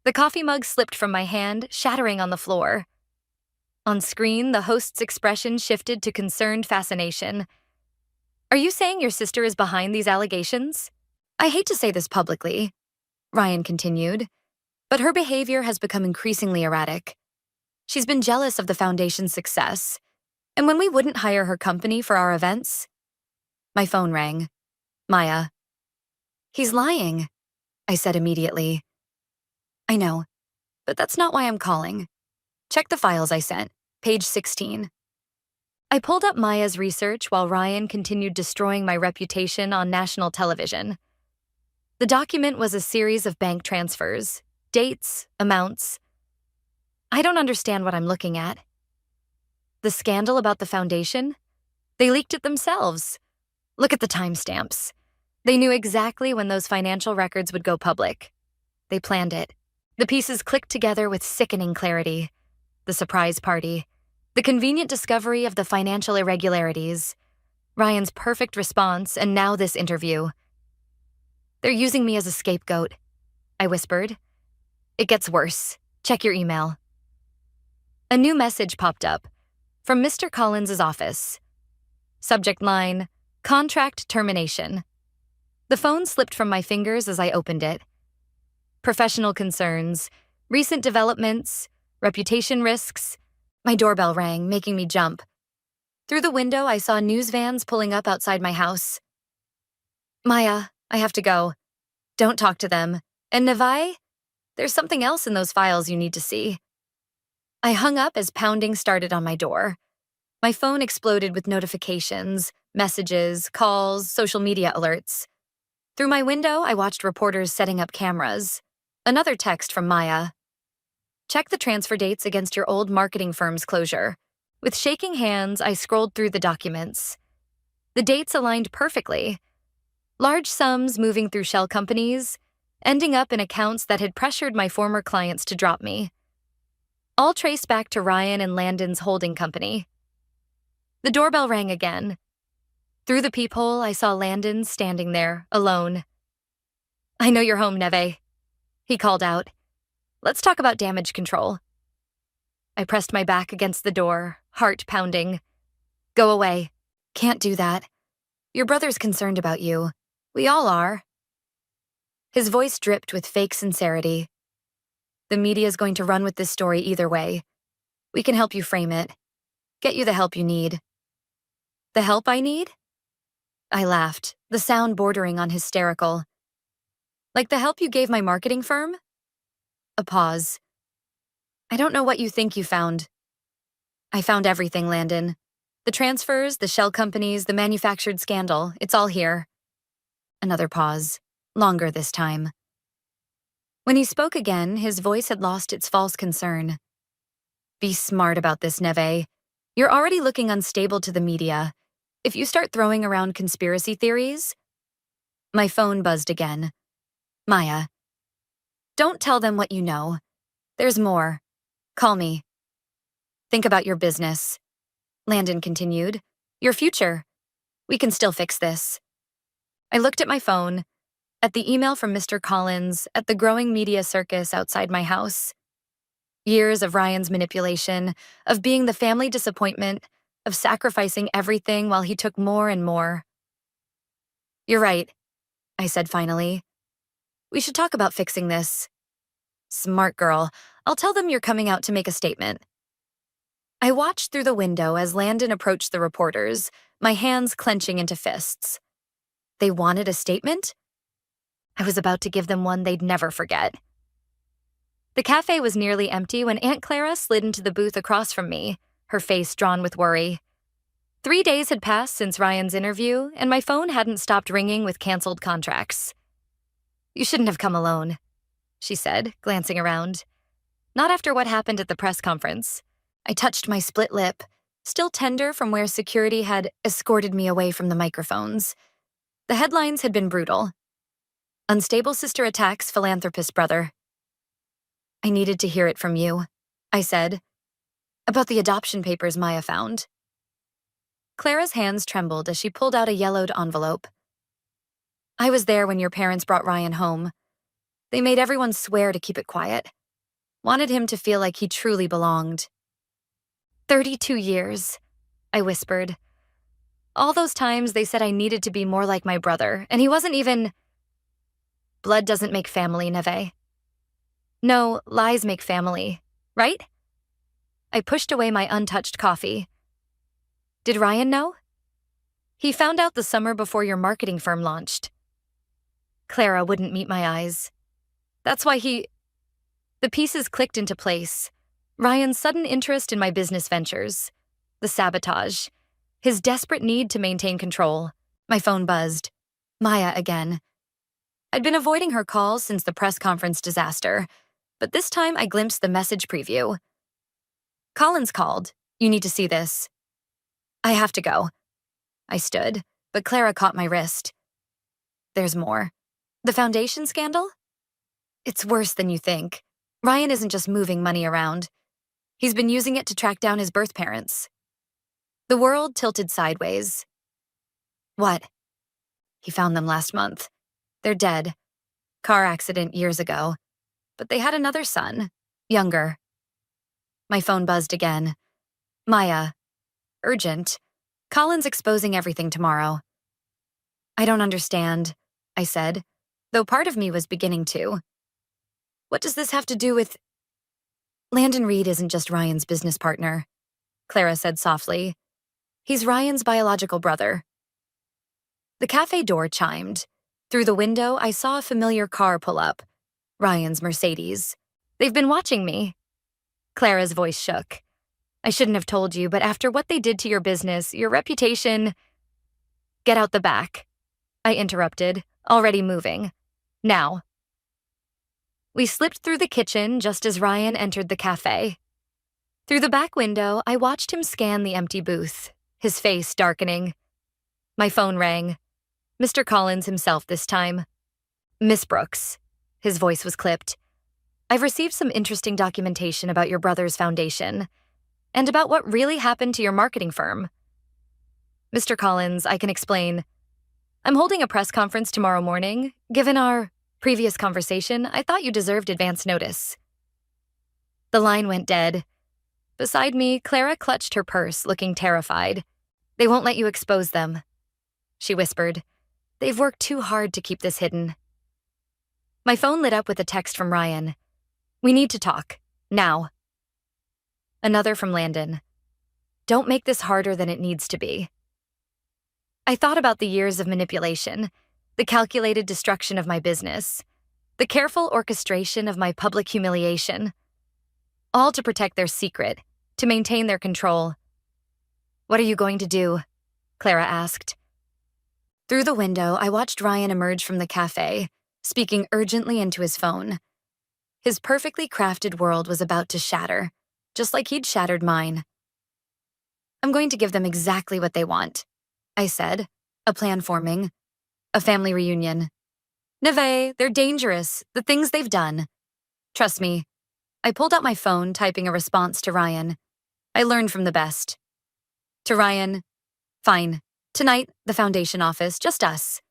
The coffee mug slipped from my hand, shattering on the floor. On screen, the host's expression shifted to concerned fascination. Are you saying your sister is behind these allegations? I hate to say this publicly, Ryan continued, but her behavior has become increasingly erratic. She's been jealous of the foundation's success, and when we wouldn't hire her company for our events, my phone rang. Maya. He's lying, I said immediately. I know, but that's not why I'm calling. Check the files I sent, page 16. I pulled up Maya's research while Ryan continued destroying my reputation on national television. The document was a series of bank transfers, dates, amounts. I don't understand what I'm looking at. The scandal about the foundation? They leaked it themselves. Look at the timestamps. They knew exactly when those financial records would go public. They planned it. The pieces clicked together with sickening clarity. The surprise party. The convenient discovery of the financial irregularities. Ryan's perfect response, and now this interview. They're using me as a scapegoat, I whispered. It gets worse. Check your email. A new message popped up from Mr. Collins' office. Subject line, contract termination. The phone slipped from my fingers as I opened it. Professional concerns, recent developments, reputation risks. My doorbell rang, making me jump. Through the window, I saw news vans pulling up outside my house. Maya, I have to go. Don't talk to them. And Nevai, there's something else in those files you need to see. I hung up as pounding started on my door. My phone exploded with notifications, messages, calls, social media alerts. Through my window, I watched reporters setting up cameras. Another text from Maya. Check the transfer dates against your old marketing firm's closure. With shaking hands, I scrolled through the documents. The dates aligned perfectly. Large sums moving through shell companies, ending up in accounts that had pressured my former clients to drop me. All traced back to Ryan and Landon's holding company. The doorbell rang again. Through the peephole, I saw Landon standing there, alone. I know you're home, Neve, he called out. Let's talk about damage control. I pressed my back against the door, heart pounding. Go away. Can't do that. Your brother's concerned about you. We all are. His voice dripped with fake sincerity. The media's going to run with this story either way. We can help you frame it. Get you the help you need. The help I need? I laughed, the sound bordering on hysterical. Like the help you gave my marketing firm? A pause. I don't know what you think you found. I found everything, Landon. The transfers, the shell companies, the manufactured scandal, it's all here. Another pause, longer this time. When he spoke again, his voice had lost its false concern. Be smart about this, Neve. You're already looking unstable to the media. If you start throwing around conspiracy theories... My phone buzzed again. Maya. Don't tell them what you know. There's more. Call me. Think about your business. Landon continued. Your future. We can still fix this. I looked at my phone, at the email from Mr. Collins, at the growing media circus outside my house. Years of Ryan's manipulation, of being the family disappointment, of sacrificing everything while he took more and more. You're right, I said finally. We should talk about fixing this. Smart girl. I'll tell them you're coming out to make a statement. I watched through the window as Landon approached the reporters, my hands clenching into fists. They wanted a statement? I was about to give them one they'd never forget. The cafe was nearly empty when Aunt Clara slid into the booth across from me, her face drawn with worry. 3 days had passed since Ryan's interview, and my phone hadn't stopped ringing with canceled contracts. You shouldn't have come alone, she said, glancing around. Not after what happened at the press conference. I touched my split lip, still tender from where security had escorted me away from the microphones. The headlines had been brutal. Unstable sister attacks philanthropist brother. I needed to hear it from you, I said, about the adoption papers Maya found. Clara's hands trembled as she pulled out a yellowed envelope. I was there when your parents brought Ryan home. They made everyone swear to keep it quiet. Wanted him to feel like he truly belonged. 32 years, I whispered. All those times they said I needed to be more like my brother, and he wasn't even... Blood doesn't make family, Neve. No, lies make family, right? I pushed away my untouched coffee. Did Ryan know? He found out the summer before your marketing firm launched. Clara wouldn't meet my eyes. That's why he... The pieces clicked into place. Ryan's sudden interest in my business ventures. The sabotage. His desperate need to maintain control. My phone buzzed. Maya again. I'd been avoiding her calls since the press conference disaster, but this time I glimpsed the message preview. Collins called. You need to see this. I have to go. I stood, but Clara caught my wrist. There's more. The foundation scandal? It's worse than you think. Ryan isn't just moving money around. He's been using it to track down his birth parents. The world tilted sideways. What? He found them last month. They're dead. Car accident years ago. But they had another son, younger. My phone buzzed again. Maya. Urgent. Colin's exposing everything tomorrow. I don't understand, I said, though part of me was beginning to. What does this have to do with... Landon Reed isn't just Ryan's business partner, Clara said softly. He's Ryan's biological brother. The cafe door chimed. Through the window, I saw a familiar car pull up. Ryan's Mercedes. They've been watching me. Clara's voice shook. I shouldn't have told you, but after what they did to your business, your reputation... Get out the back, I interrupted, already moving. Now. We slipped through the kitchen just as Ryan entered the cafe. Through the back window, I watched him scan the empty booth, his face darkening. My phone rang. Mr. Collins himself this time. Miss Brooks. His voice was clipped. I've received some interesting documentation about your brother's foundation, and about what really happened to your marketing firm. Mr. Collins, I can explain. I'm holding a press conference tomorrow morning. Given our previous conversation, I thought you deserved advance notice. The line went dead. Beside me, Clara clutched her purse, looking terrified. They won't let you expose them, she whispered. They've worked too hard to keep this hidden. My phone lit up with a text from Ryan. We need to talk. Now. Another from Landon. Don't make this harder than it needs to be. I thought about the years of manipulation, the calculated destruction of my business, the careful orchestration of my public humiliation, all to protect their secret, to maintain their control. What are you going to do? Clara asked. Through the window, I watched Ryan emerge from the cafe, speaking urgently into his phone. His perfectly crafted world was about to shatter, just like he'd shattered mine. I'm going to give them exactly what they want, I said, a plan forming. A family reunion. Neve, they're dangerous, the things they've done. Trust me. I pulled out my phone, typing a response to Ryan. I learned from the best. To Ryan, fine. Tonight, the foundation office, just us.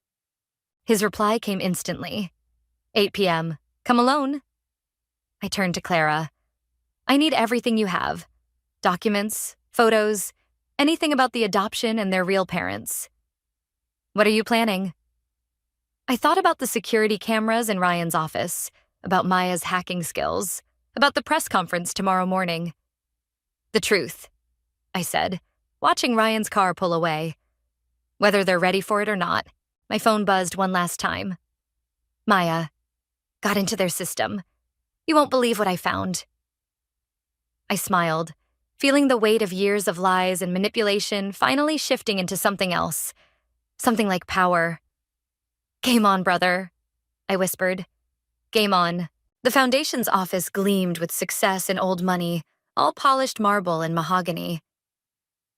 His reply came instantly. 8 p.m. Come alone. I turned to Clara. I need everything you have. Documents, photos, anything about the adoption and their real parents. What are you planning? I thought about the security cameras in Ryan's office, about Maya's hacking skills, about the press conference tomorrow morning. The truth, I said, watching Ryan's car pull away. Whether they're ready for it or not, my phone buzzed one last time. Maya. Got into their system. You won't believe what I found. I smiled, feeling the weight of years of lies and manipulation finally shifting into something else. Something like power. Game on, brother, I whispered. Game on. The foundation's office gleamed with success and old money, all polished marble and mahogany.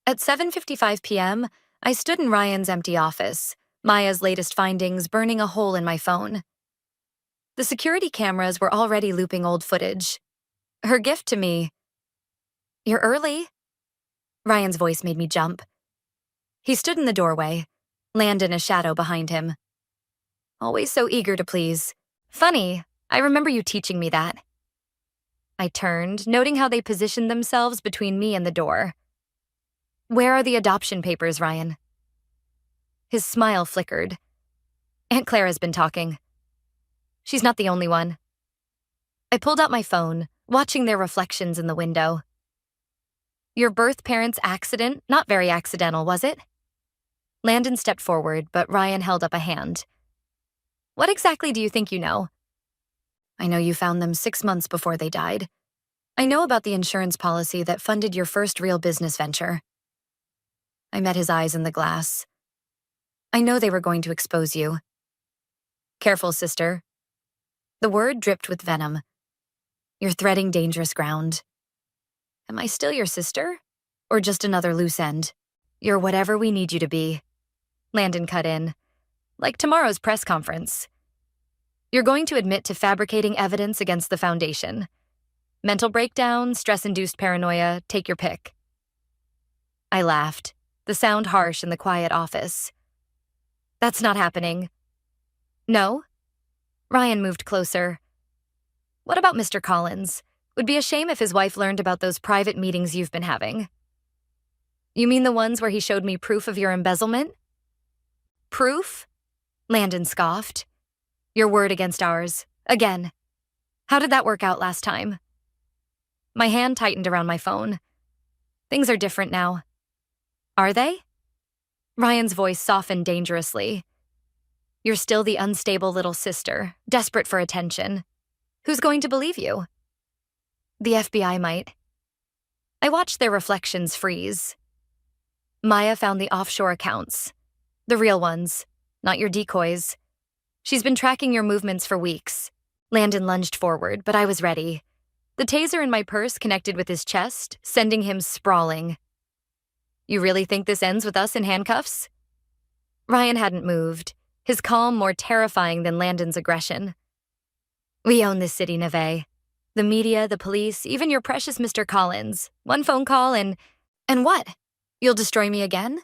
At 7:55 p.m., I stood in Ryan's empty office, Maya's latest findings burning a hole in my phone. The security cameras were already looping old footage. Her gift to me. "You're early." Ryan's voice made me jump. He stood in the doorway, Landon a shadow behind him. Always so eager to please. "Funny, I remember you teaching me that." I turned, noting how they positioned themselves between me and the door. "Where are the adoption papers, Ryan?" His smile flickered. "Aunt Clara's been talking. She's not the only one." I pulled out my phone, watching their reflections in the window. "Your birth parents' accident? Not very accidental, was it?" Landon stepped forward, but Ryan held up a hand. "What exactly do you think you know?" "I know you found them 6 months before they died. I know about the insurance policy that funded your first real business venture." I met his eyes in the glass. "I know they were going to expose you." "Careful, sister." The word dripped with venom. "You're threading dangerous ground." "Am I still your sister? Or just another loose end?" "You're whatever we need you to be." Landon cut in. "Like tomorrow's press conference. You're going to admit to fabricating evidence against the Foundation. Mental breakdown, stress-induced paranoia, take your pick." I laughed, the sound harsh in the quiet office. "That's not happening." "No?" Ryan moved closer. "What about Mr. Collins? Would be a shame if his wife learned about those private meetings you've been having." "You mean the ones where he showed me proof of your embezzlement?" "Proof?" Landon scoffed. "Your word against ours. Again. How did that work out last time?" My hand tightened around my phone. "Things are different now." "Are they?" Ryan's voice softened dangerously. "You're still the unstable little sister, desperate for attention. Who's going to believe you?" "The FBI might." I watched their reflections freeze. Maya found the offshore accounts. The real ones, not your decoys. She's been tracking your movements for weeks. Landon lunged forward, but I was ready. The taser in my purse connected with his chest, sending him sprawling. "You really think this ends with us in handcuffs?" Ryan hadn't moved, his calm more terrifying than Landon's aggression. "We own this city, Neve. The media, the police, even your precious Mr. Collins. One phone call and what? You'll destroy me again?"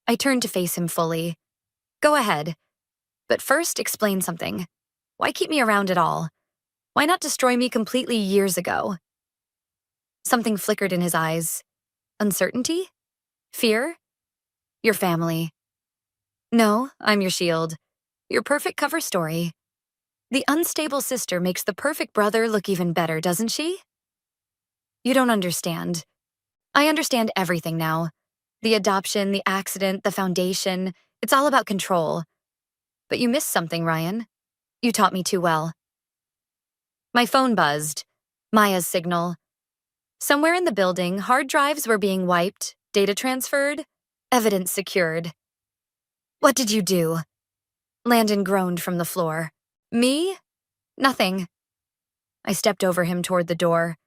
I turned to face him fully. "Go ahead. But first, explain something. Why keep me around at all? Why not destroy me completely years ago?" Something flickered in his eyes. Uncertainty? Fear? "Your family." "No, I'm your shield. Your perfect cover story. The unstable sister makes the perfect brother look even better, doesn't she?" "You don't understand. I understand everything now. The adoption, the accident, the foundation. It's all about control. But you missed something, Ryan. You taught me too well." My phone buzzed. Maya's signal. Somewhere in the building, hard drives were being wiped, data transferred, evidence secured. "What did you do?" Landon groaned from the floor. "Me? Nothing." I stepped over him toward the door.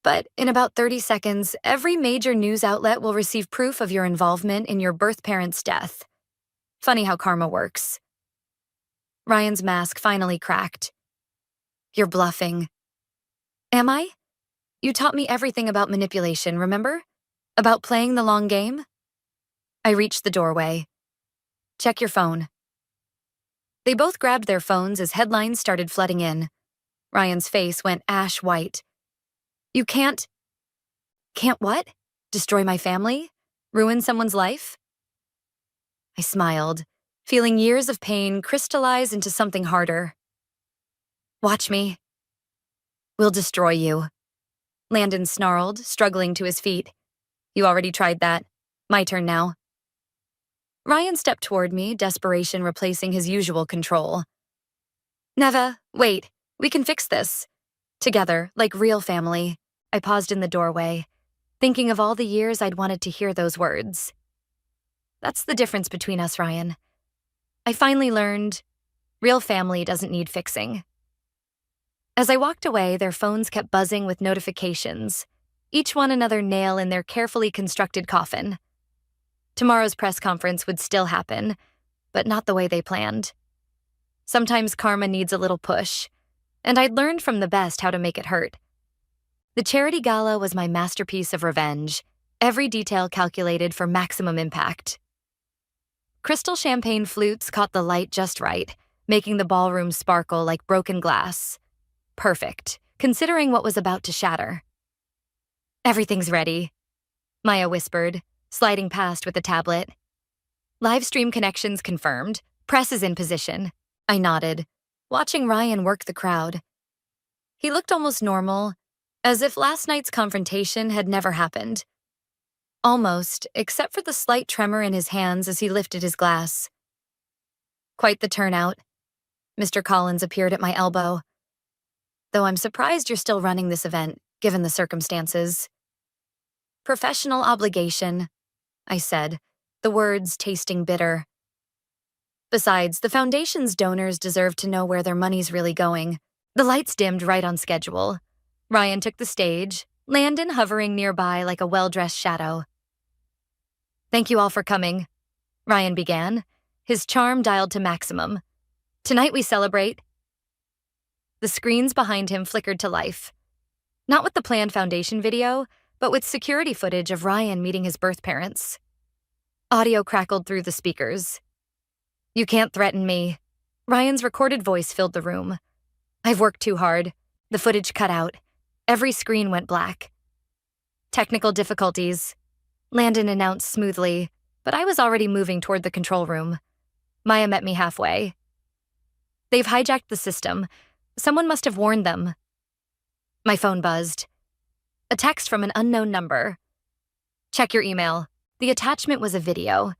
"But in about 30 seconds, every major news outlet will receive proof of your involvement in your birth parents' death. Funny how karma works." Ryan's mask finally cracked. "You're bluffing." "Am I? You taught me everything about manipulation, remember? About playing the long game?" I reached the doorway. "Check your phone." They both grabbed their phones as headlines started flooding in. Ryan's face went ash white. "You can't..." "Can't what? Destroy my family? Ruin someone's life?" I smiled, feeling years of pain crystallize into something harder. "Watch me." "We'll destroy you." Landon snarled, struggling to his feet. "You already tried that. My turn now." Ryan stepped toward me, desperation replacing his usual control. "Neva, wait. We can fix this. Together, like real family." I paused in the doorway, thinking of all the years I'd wanted to hear those words. That's the difference between us, Ryan. I finally learned real family doesn't need fixing. As I walked away, their phones kept buzzing with notifications, each one another nail in their carefully constructed coffin. Tomorrow's press conference would still happen, but not the way they planned. Sometimes karma needs a little push, and I'd learned from the best how to make it hurt. The charity gala was my masterpiece of revenge, every detail calculated for maximum impact. Crystal champagne flutes caught the light just right, making the ballroom sparkle like broken glass. Perfect, considering what was about to shatter. "Everything's ready," Maya whispered, sliding past with a tablet. "Live stream connections confirmed. Press is in position." I nodded, watching Ryan work the crowd. He looked almost normal, as if last night's confrontation had never happened. Almost, except for the slight tremor in his hands as he lifted his glass. "Quite the turnout." Mr. Collins appeared at my elbow. "Though I'm surprised you're still running this event, given the circumstances." "Professional obligation," I said, the words tasting bitter. "Besides, the foundation's donors deserve to know where their money's really going." The lights dimmed right on schedule. Ryan took the stage, Landon hovering nearby like a well-dressed shadow. "Thank you all for coming," Ryan began, his charm dialed to maximum. "Tonight we celebrate." The screens behind him flickered to life. Not with the planned foundation video, but with security footage of Ryan meeting his birth parents. Audio crackled through the speakers. "You can't threaten me." Ryan's recorded voice filled the room. "I've worked too hard." The footage cut out. Every screen went black. "Technical difficulties," Landon announced smoothly, but I was already moving toward the control room. Maya met me halfway. "They've hijacked the system. Someone must have warned them." My phone buzzed. A text from an unknown number. "Check your email." The attachment was a video.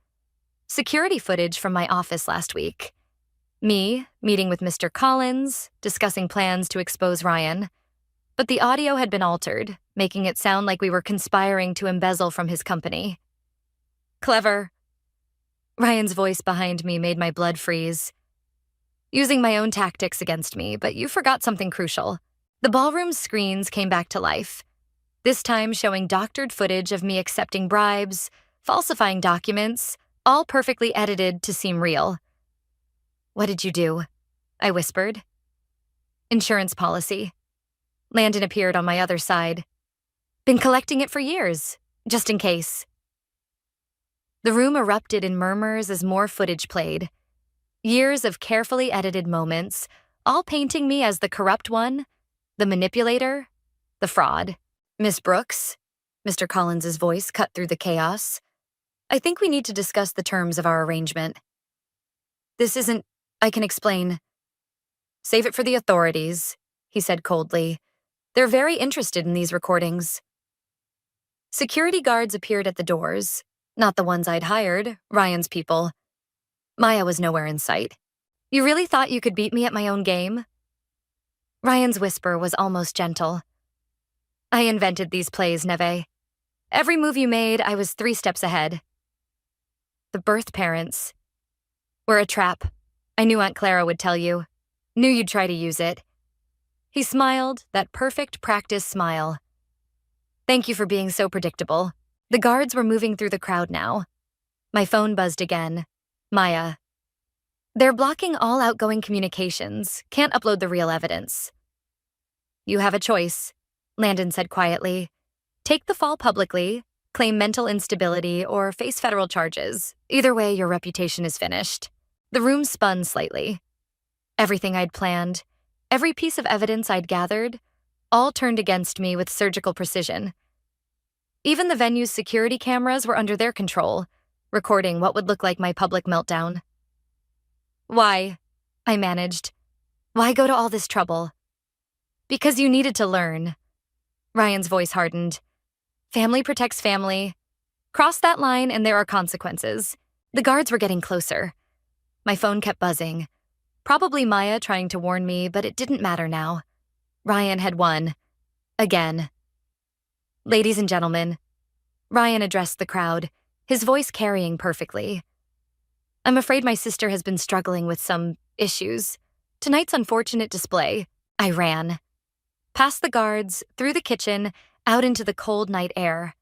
Security footage from my office last week. Me, meeting with Mr. Collins, discussing plans to expose Ryan. But the audio had been altered, making it sound like we were conspiring to embezzle from his company. "Clever." Ryan's voice behind me made my blood freeze. "Using my own tactics against me, but you forgot something crucial." The ballroom's screens came back to life, this time showing doctored footage of me accepting bribes, falsifying documents, all perfectly edited to seem real. "What did you do?" I whispered. "Insurance policy." Landon appeared on my other side. "Been collecting it for years, just in case." The room erupted in murmurs as more footage played. Years of carefully edited moments, all painting me as the corrupt one, the manipulator, the fraud. "Miss Brooks," Mr. Collins's voice cut through the chaos. "I think we need to discuss the terms of our arrangement." "This isn't, I can explain." "Save it for the authorities," he said coldly. "They're very interested in these recordings." Security guards appeared at the doors, not the ones I'd hired, Ryan's people. Maya was nowhere in sight. "You really thought you could beat me at my own game?" Ryan's whisper was almost gentle. "I invented these plays, Neve. Every move you made, I was 3 steps ahead." "The birth parents were a trap. I knew Aunt Clara would tell you. Knew you'd try to use it." He smiled, that perfect practice smile. "Thank you for being so predictable." The guards were moving through the crowd now. My phone buzzed again. Maya. "They're blocking all outgoing communications. Can't upload the real evidence." "You have a choice," Landon said quietly. "Take the fall publicly, claim mental instability, or face federal charges. Either way, your reputation is finished." The room spun slightly. Everything I'd planned, every piece of evidence I'd gathered, all turned against me with surgical precision. Even the venue's security cameras were under their control, recording what would look like my public meltdown. "Why?" I managed. "Why go to all this trouble?" "Because you needed to learn." Ryan's voice hardened. "Family protects family. Cross that line and there are consequences." The guards were getting closer. My phone kept buzzing. Probably Maya trying to warn me, but it didn't matter now. Ryan had won. Again. "Ladies and gentlemen," Ryan addressed the crowd, his voice carrying perfectly. "I'm afraid my sister has been struggling with some issues. Tonight's unfortunate display." I ran. Past the guards, through the kitchen, out into the cold night air.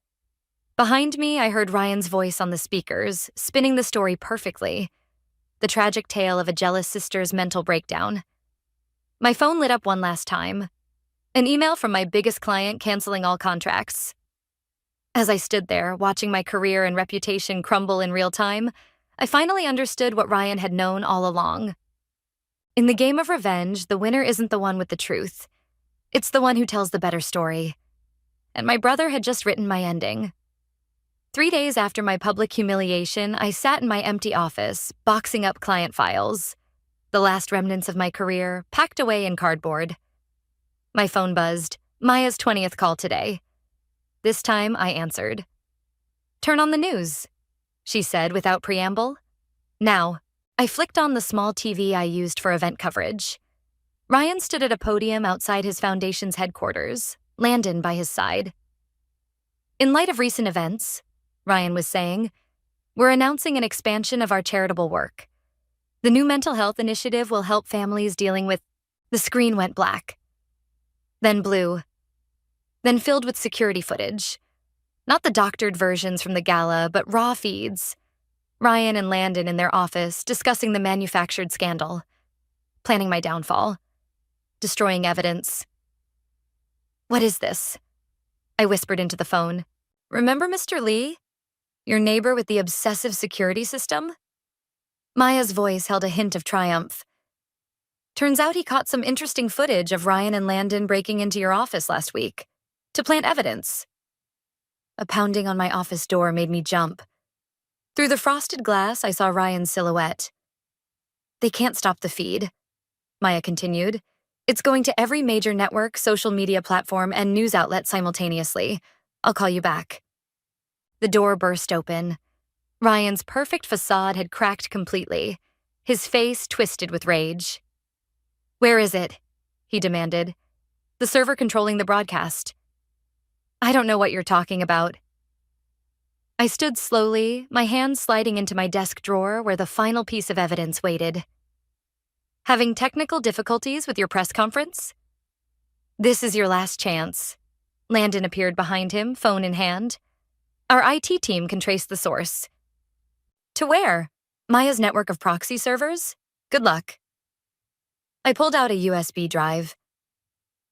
Behind me, I heard Ryan's voice on the speakers, spinning the story perfectly. The tragic tale of a jealous sister's mental breakdown. My phone lit up one last time. An email from my biggest client canceling all contracts. As I stood there, watching my career and reputation crumble in real time, I finally understood what Ryan had known all along. In the game of revenge, the winner isn't the one with the truth. It's the one who tells the better story. And my brother had just written my ending. 3 days after my public humiliation, I sat in my empty office, boxing up client files. The last remnants of my career, packed away in cardboard. My phone buzzed. Maya's 20th call today. This time, I answered. "Turn on the news," she said without preamble. Now, I flicked on the small TV I used for event coverage. Ryan stood at a podium outside his foundation's headquarters, Landon by his side. "In light of recent events," Ryan was saying, "we're announcing an expansion of our charitable work. The new mental health initiative will help families dealing with—" The screen went black. Then blue. Then filled with security footage. Not the doctored versions from the gala, but raw feeds. Ryan and Landon in their office discussing the manufactured scandal. Planning my downfall. Destroying evidence. "What is this?" I whispered into the phone. "Remember Mr. Lee? Your neighbor with the obsessive security system?" Maya's voice held a hint of triumph. "Turns out he caught some interesting footage of Ryan and Landon breaking into your office last week to plant evidence." A pounding on my office door made me jump. Through the frosted glass, I saw Ryan's silhouette. "They can't stop the feed," Maya continued. "It's going to every major network, social media platform, and news outlet simultaneously. I'll call you back." The door burst open. Ryan's perfect facade had cracked completely, his face twisted with rage. "Where is it?" he demanded. "The server controlling the broadcast." "I don't know what you're talking about." I stood slowly, my hands sliding into my desk drawer where the final piece of evidence waited. "Having technical difficulties with your press conference?" "This is your last chance." Landon appeared behind him, phone in hand. "Our IT team can trace the source." "To where? Maya's network of proxy servers? Good luck." I pulled out a USB drive.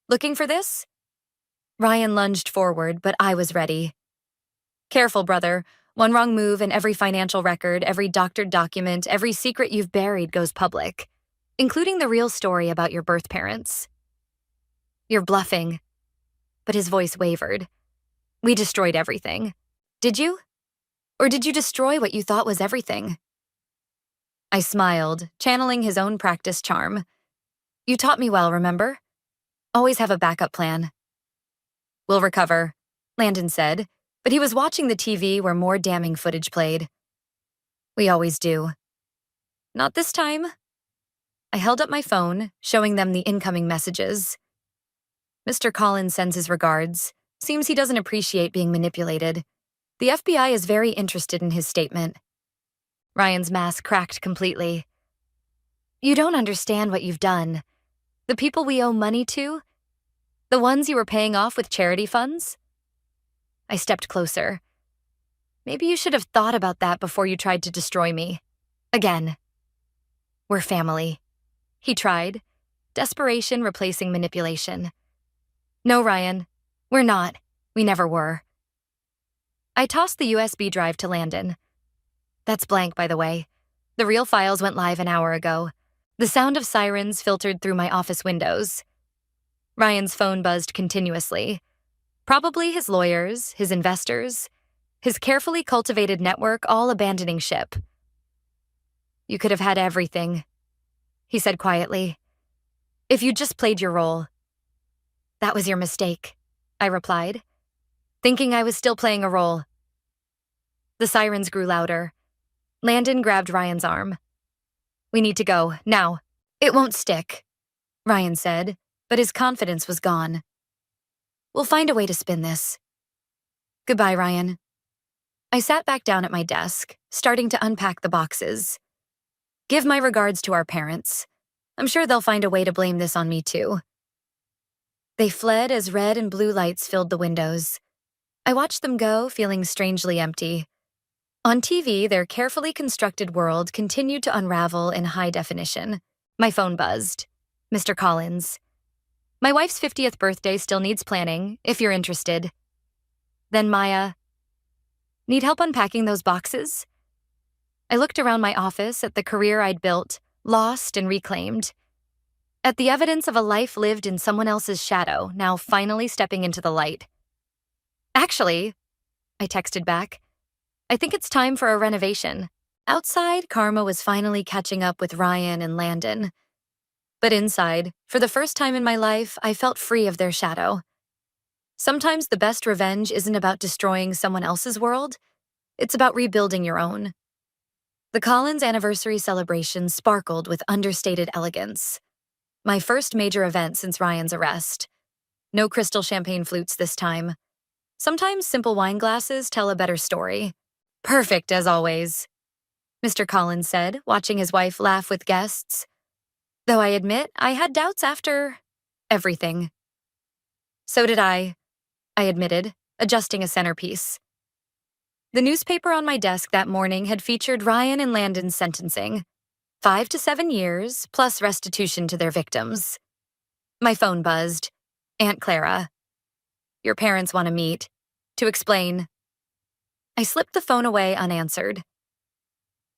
"Looking for this?" Ryan lunged forward, but I was ready. "Careful, brother. One wrong move and every financial record, every doctored document, every secret you've buried goes public, including the real story about your birth parents." "You're bluffing." But his voice wavered. "We destroyed everything. Did you? Or did you destroy what you thought was everything?" I smiled, channeling his own practice charm. "You taught me well, remember? Always have a backup plan." "We'll recover," Landon said, but he was watching the TV where more damning footage played. "We always do." "Not this time." I held up my phone, showing them the incoming messages. "Mr. Collins sends his regards. Seems he doesn't appreciate being manipulated. The FBI is very interested in his statement." Ryan's mask cracked completely. "You don't understand what you've done. The people we owe money to? The ones you were paying off with charity funds?" I stepped closer. "Maybe you should have thought about that before you tried to destroy me. Again." "We're family." He tried, desperation replacing manipulation. "No, Ryan, we're not. We never were." I tossed the USB drive to Landon. "That's blank, by the way. The real files went live an hour ago." The sound of sirens filtered through my office windows. Ryan's phone buzzed continuously. Probably his lawyers, his investors, his carefully cultivated network all abandoning ship. "You could have had everything," he said quietly, "if you just played your role." "That was your mistake," I replied, thinking I was still playing a role. The sirens grew louder. Landon grabbed Ryan's arm. "We need to go, now." "It won't stick," Ryan said, but his confidence was gone. "We'll find a way to spin this." "Goodbye, Ryan." I sat back down at my desk, starting to unpack the boxes. "Give my regards to our parents. I'm sure they'll find a way to blame this on me too." They fled as red and blue lights filled the windows. I watched them go, feeling strangely empty. On TV, their carefully constructed world continued to unravel in high definition. My phone buzzed. Mr. Collins. My wife's 50th birthday still needs planning, if you're interested. Then Maya. Need help unpacking those boxes? I looked around my office at the career I'd built, lost and reclaimed. At the evidence of a life lived in someone else's shadow, now finally stepping into the light. Actually, I texted back, I think it's time for a renovation. Outside, karma was finally catching up with Ryan and Landon. But inside, for the first time in my life, I felt free of their shadow. Sometimes the best revenge isn't about destroying someone else's world, it's about rebuilding your own. The Collins anniversary celebration sparkled with understated elegance. My first major event since Ryan's arrest. No crystal champagne flutes this time. Sometimes simple wine glasses tell a better story. Perfect, as always, Mr. Collins said, watching his wife laugh with guests. Though I admit I had doubts after everything. So did I admitted, adjusting a centerpiece. The newspaper on my desk that morning had featured Ryan and Landon's sentencing. 5 to 7 years, plus restitution to their victims. My phone buzzed. Aunt Clara. Your parents want to meet. To explain. I slipped the phone away unanswered.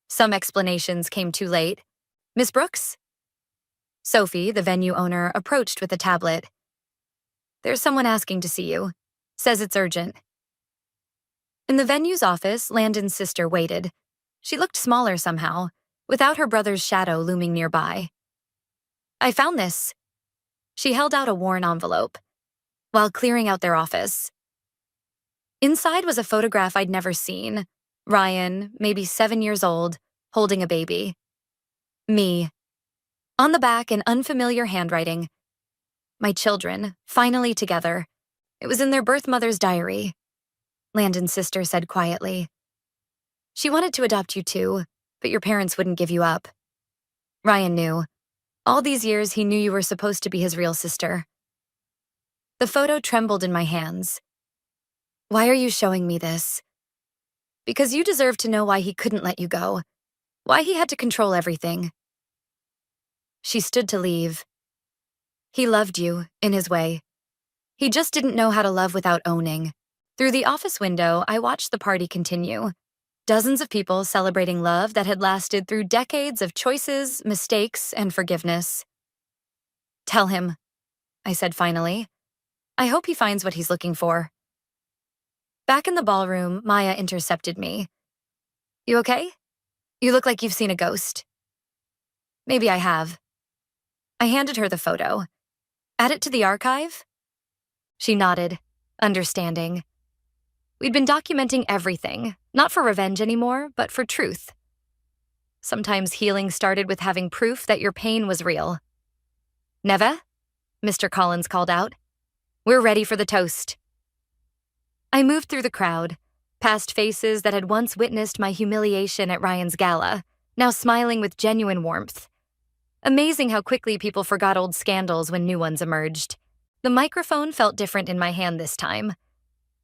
Some explanations came too late. Miss Brooks? Sophie, the venue owner, approached with a tablet. There's someone asking to see you. Says it's urgent. In the venue's office, Landon's sister waited. She looked smaller somehow, without her brother's shadow looming nearby. I found this. She held out a worn envelope, while clearing out their office. Inside was a photograph I'd never seen. Ryan, maybe 7 years old, holding a baby. Me. On the back, in unfamiliar handwriting. My children, finally together. It was in their birth mother's diary. Landon's sister said quietly. She wanted to adopt you too, but your parents wouldn't give you up. Ryan knew. All these years he knew you were supposed to be his real sister. The photo trembled in my hands. Why are you showing me this? Because you deserve to know why he couldn't let you go. Why he had to control everything. She stood to leave. He loved you, in his way. He just didn't know how to love without owning. Through the office window, I watched the party continue. Dozens of people celebrating love that had lasted through decades of choices, mistakes, and forgiveness. Tell him, I said finally. I hope he finds what he's looking for. Back in the ballroom, Maya intercepted me. You okay? You look like you've seen a ghost. Maybe I have. I handed her the photo. Add it to the archive? She nodded, understanding. We'd been documenting everything, not for revenge anymore, but for truth. Sometimes healing started with having proof that your pain was real. Neve? Mr. Collins called out. We're ready for the toast. I moved through the crowd, past faces that had once witnessed my humiliation at Ryan's gala, now smiling with genuine warmth. Amazing how quickly people forgot old scandals when new ones emerged. The microphone felt different in my hand this time.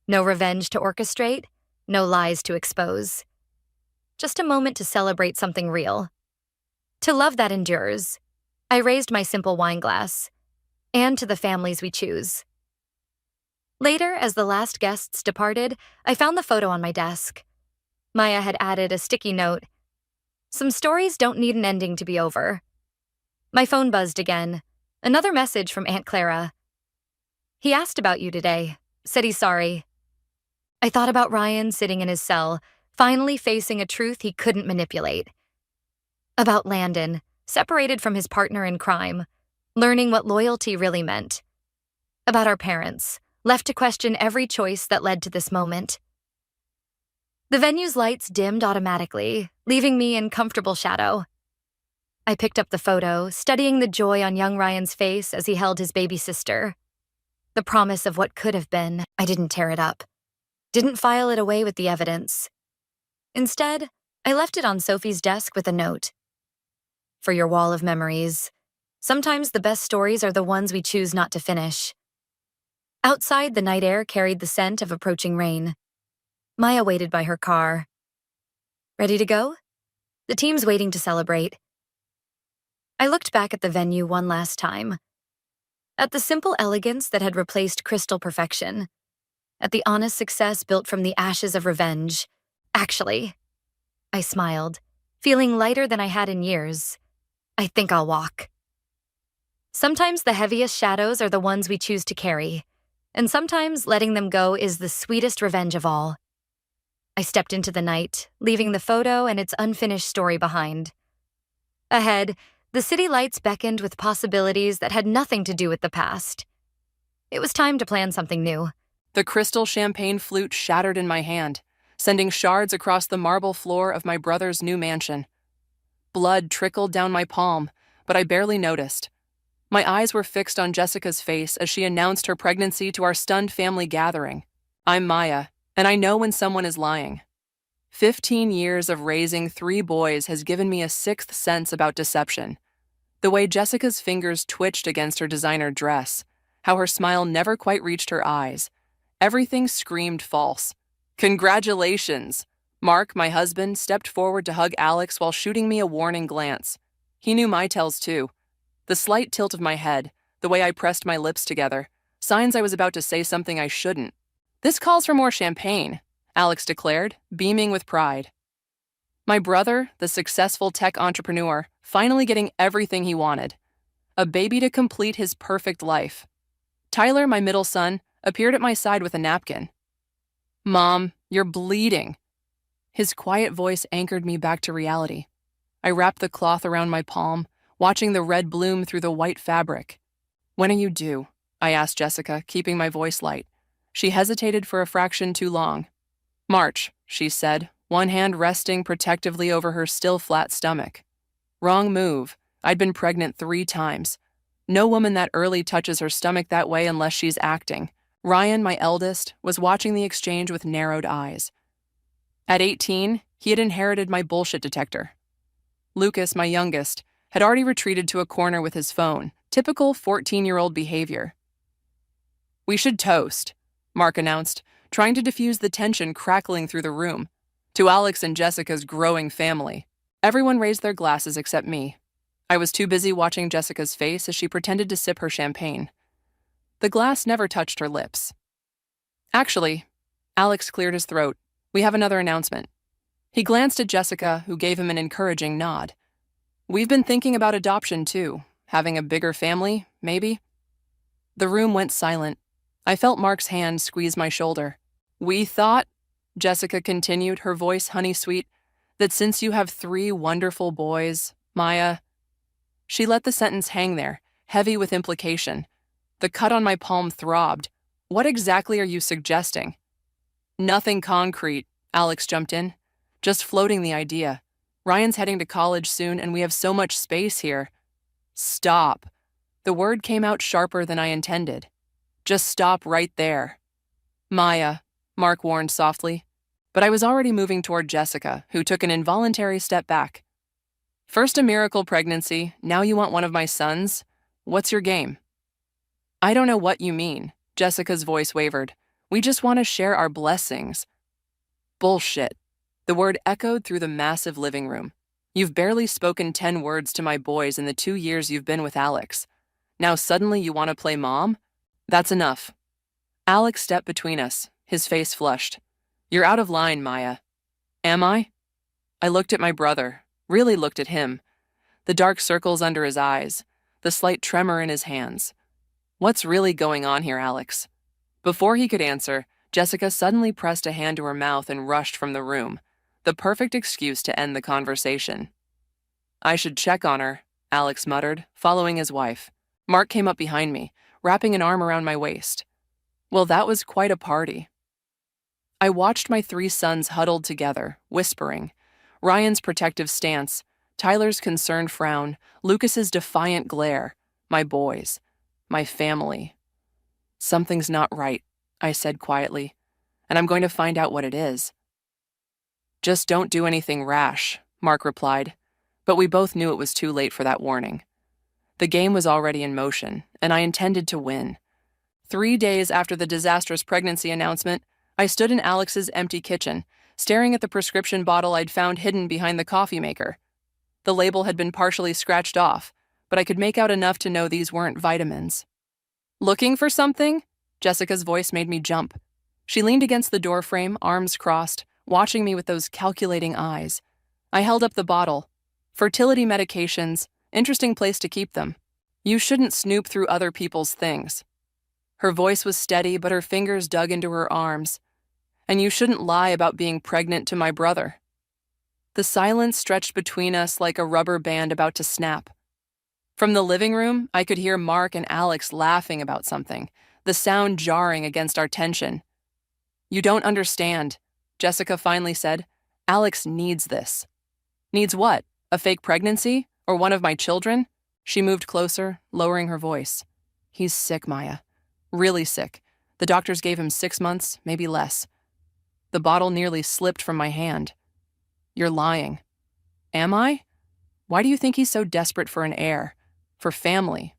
No revenge to orchestrate, no lies to expose. Just a moment to celebrate something real. To love that endures. I raised my simple wine glass. And to the families we choose. Later, as the last guests departed, I found the photo on my desk. Maya had added a sticky note. Some stories don't need an ending to be over. My phone buzzed again. Another message from Aunt Clara. He asked about you today. Said he's sorry. I thought about Ryan sitting in his cell, finally facing a truth he couldn't manipulate. About Landon, separated from his partner in crime, learning what loyalty really meant. About our parents, left to question every choice that led to this moment. The venue's lights dimmed automatically, leaving me in comfortable shadow. I picked up the photo, studying the joy on young Ryan's face as he held his baby sister. The promise of what could have been. I didn't tear it up. Didn't file it away with the evidence. Instead, I left it on Sophie's desk with a note. For your wall of memories. Sometimes the best stories are the ones we choose not to finish. Outside, the night air carried the scent of approaching rain. Maya waited by her car. Ready to go? The team's waiting to celebrate. I looked back at the venue one last time. At the simple elegance that had replaced crystal perfection. At the honest success built from the ashes of revenge. Actually, I smiled, feeling lighter than I had in years. I think I'll walk. Sometimes the heaviest shadows are the ones we choose to carry, and sometimes letting them go is the sweetest revenge of all. I stepped into the night, leaving the photo and its unfinished story behind. Ahead, the city lights beckoned with possibilities that had nothing to do with the past. It was time to plan something new. The crystal champagne flute shattered in my hand, sending shards across the marble floor of my brother's new mansion. Blood trickled down my palm, but I barely noticed. My eyes were fixed on Jessica's face as she announced her pregnancy to our stunned family gathering. I'm Maya, and I know when someone is lying. 15 years of raising 3 boys has given me a sixth sense about deception. The way Jessica's fingers twitched against her designer dress, how her smile never quite reached her eyes. Everything screamed false. Congratulations! Mark, my husband, stepped forward to hug Alex while shooting me a warning glance. He knew my tells too. The slight tilt of my head, the way I pressed my lips together, signs I was about to say something I shouldn't. This calls for more champagne, Alex declared, beaming with pride. My brother, the successful tech entrepreneur, finally getting everything he wanted. A baby to complete his perfect life. Tyler, my middle son, appeared at my side with a napkin. Mom, you're bleeding. His quiet voice anchored me back to reality. I wrapped the cloth around my palm, watching the red bloom through the white fabric. When are you due? I asked Jessica, keeping my voice light. She hesitated for a fraction too long. March, she said, one hand resting protectively over her still flat stomach. Wrong move. I'd been pregnant 3 times. No woman that early touches her stomach that way unless she's acting. Ryan, my eldest, was watching the exchange with narrowed eyes. At 18, he had inherited my bullshit detector. Lucas, my youngest, had already retreated to a corner with his phone, typical 14-year-old behavior. We should toast, Mark announced, trying to diffuse the tension crackling through the room. To Alex and Jessica's growing family. Everyone raised their glasses except me. I was too busy watching Jessica's face as she pretended to sip her champagne. The glass never touched her lips. Actually, Alex cleared his throat. We have another announcement. He glanced at Jessica, who gave him an encouraging nod. We've been thinking about adoption, too. Having a bigger family, maybe? The room went silent. I felt Mark's hand squeeze my shoulder. We thought, Jessica continued, her voice honey-sweet, that since you have 3 wonderful boys, Maya... She let the sentence hang there, heavy with implication. The cut on my palm throbbed. What exactly are you suggesting? Nothing concrete, Alex jumped in. Just floating the idea. Ryan's heading to college soon and we have so much space here. Stop. The word came out sharper than I intended. Just stop right there. Maya, Mark warned softly. But I was already moving toward Jessica, who took an involuntary step back. First a miracle pregnancy, now you want one of my sons? What's your game? I don't know what you mean, Jessica's voice wavered. We just want to share our blessings. Bullshit. The word echoed through the massive living room. You've barely spoken 10 words to my boys in the 2 years you've been with Alex. Now suddenly you want to play mom? That's enough. Alex stepped between us, his face flushed. You're out of line, Maya. Am I? I looked at my brother, really looked at him. The dark circles under his eyes, the slight tremor in his hands. What's really going on here, Alex? Before he could answer, Jessica suddenly pressed a hand to her mouth and rushed from the room, the perfect excuse to end the conversation. I should check on her, Alex muttered, following his wife. Mark came up behind me, wrapping an arm around my waist. Well, that was quite a party. I watched my 3 sons huddled together, whispering. Ryan's protective stance, Tyler's concerned frown, Lucas's defiant glare. My boys. My family. Something's not right, I said quietly, and I'm going to find out what it is. Just don't do anything rash, Mark replied, but we both knew it was too late for that warning. The game was already in motion, and I intended to win. 3 days after the disastrous pregnancy announcement, I stood in Alex's empty kitchen, staring at the prescription bottle I'd found hidden behind the coffee maker. The label had been partially scratched off, but I could make out enough to know these weren't vitamins. "Looking for something?" Jessica's voice made me jump. She leaned against the doorframe, arms crossed, watching me with those calculating eyes. I held up the bottle. "Fertility medications, interesting place to keep them. You shouldn't snoop through other people's things." Her voice was steady, but her fingers dug into her arms. "And you shouldn't lie about being pregnant to my brother." The silence stretched between us like a rubber band about to snap. From the living room, I could hear Mark and Alex laughing about something, the sound jarring against our tension. "You don't understand," Jessica finally said. "Alex needs this." "Needs what? A fake pregnancy? Or one of my children?" She moved closer, lowering her voice. "He's sick, Maya. Really sick. The doctors gave him 6 months, maybe less." The bottle nearly slipped from my hand. "You're lying." "Am I? Why do you think he's so desperate for an heir? For family?"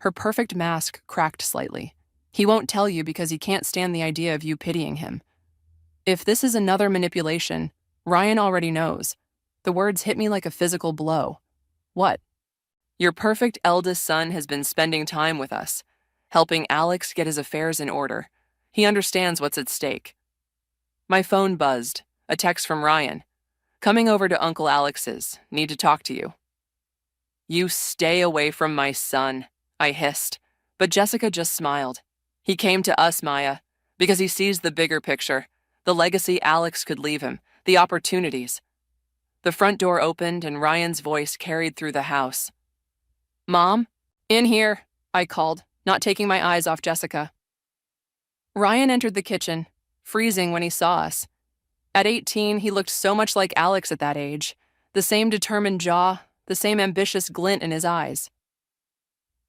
Her perfect mask cracked slightly. "He won't tell you because he can't stand the idea of you pitying him." If this is another manipulation, Ryan already knows. The words hit me like a physical blow. "What?" "Your perfect eldest son has been spending time with us, helping Alex get his affairs in order. He understands what's at stake." My phone buzzed, a text from Ryan. "Coming over to Uncle Alex's. Need to talk to you." "You stay away from my son," I hissed, but Jessica just smiled. "He came to us, Maya, because he sees the bigger picture, the legacy Alex could leave him, the opportunities." The front door opened and Ryan's voice carried through the house. "Mom? In here," I called, not taking my eyes off Jessica. Ryan entered the kitchen, freezing when he saw us. At 18, he looked so much like Alex at that age, the same determined jaw, the same ambitious glint in his eyes.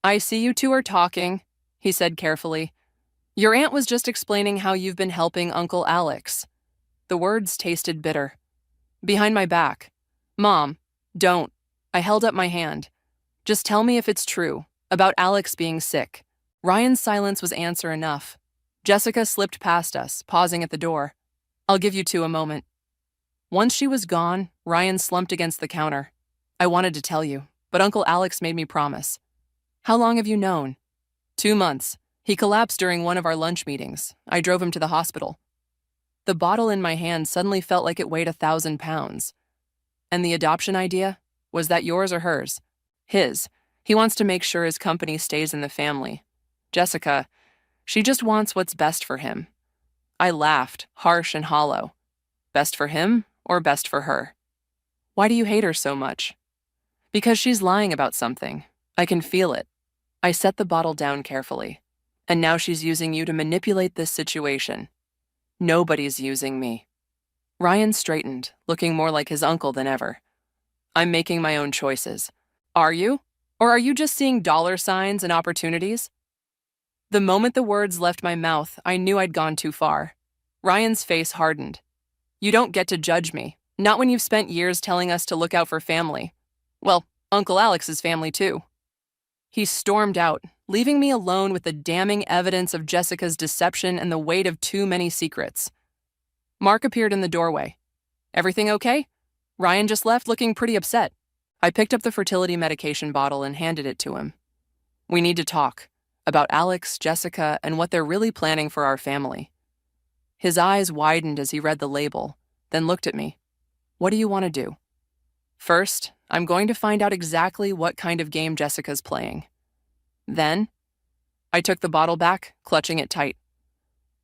"I see you two are talking," he said carefully. "Your aunt was just explaining how you've been helping Uncle Alex." The words tasted bitter. Behind my back. "Mom, don't." I held up my hand. "Just tell me if it's true, about Alex being sick." Ryan's silence was answer enough. Jessica slipped past us, pausing at the door. "I'll give you two a moment." Once she was gone, Ryan slumped against the counter. "I wanted to tell you, but Uncle Alex made me promise." "How long have you known?" 2 months. He collapsed during one of our lunch meetings. I drove him to the hospital." The bottle in my hand suddenly felt like it weighed 1,000 pounds. "And the adoption idea? Was that yours or hers?" "His. He wants to make sure his company stays in the family." "Jessica, she just wants what's best for him." I laughed, harsh and hollow. "Best for him or best for her?" "Why do you hate her so much?" "Because she's lying about something. I can feel it." I set the bottle down carefully. "And now she's using you to manipulate this situation." "Nobody's using me." Ryan straightened, looking more like his uncle than ever. "I'm making my own choices." "Are you? Or are you just seeing dollar signs and opportunities?" The moment the words left my mouth, I knew I'd gone too far. Ryan's face hardened. "You don't get to judge me, not when you've spent years telling us to look out for family. Well, Uncle Alex's family too." He stormed out, leaving me alone with the damning evidence of Jessica's deception and the weight of too many secrets. Mark appeared in the doorway. "Everything okay?" Ryan just left looking pretty upset. I picked up the fertility medication bottle and handed it to him. "We need to talk about Alex, Jessica, and what they're really planning for our family." His eyes widened as he read the label, then looked at me. "What do you want to do?" "First, I'm going to find out exactly what kind of game Jessica's playing. Then," I took the bottle back, clutching it tight,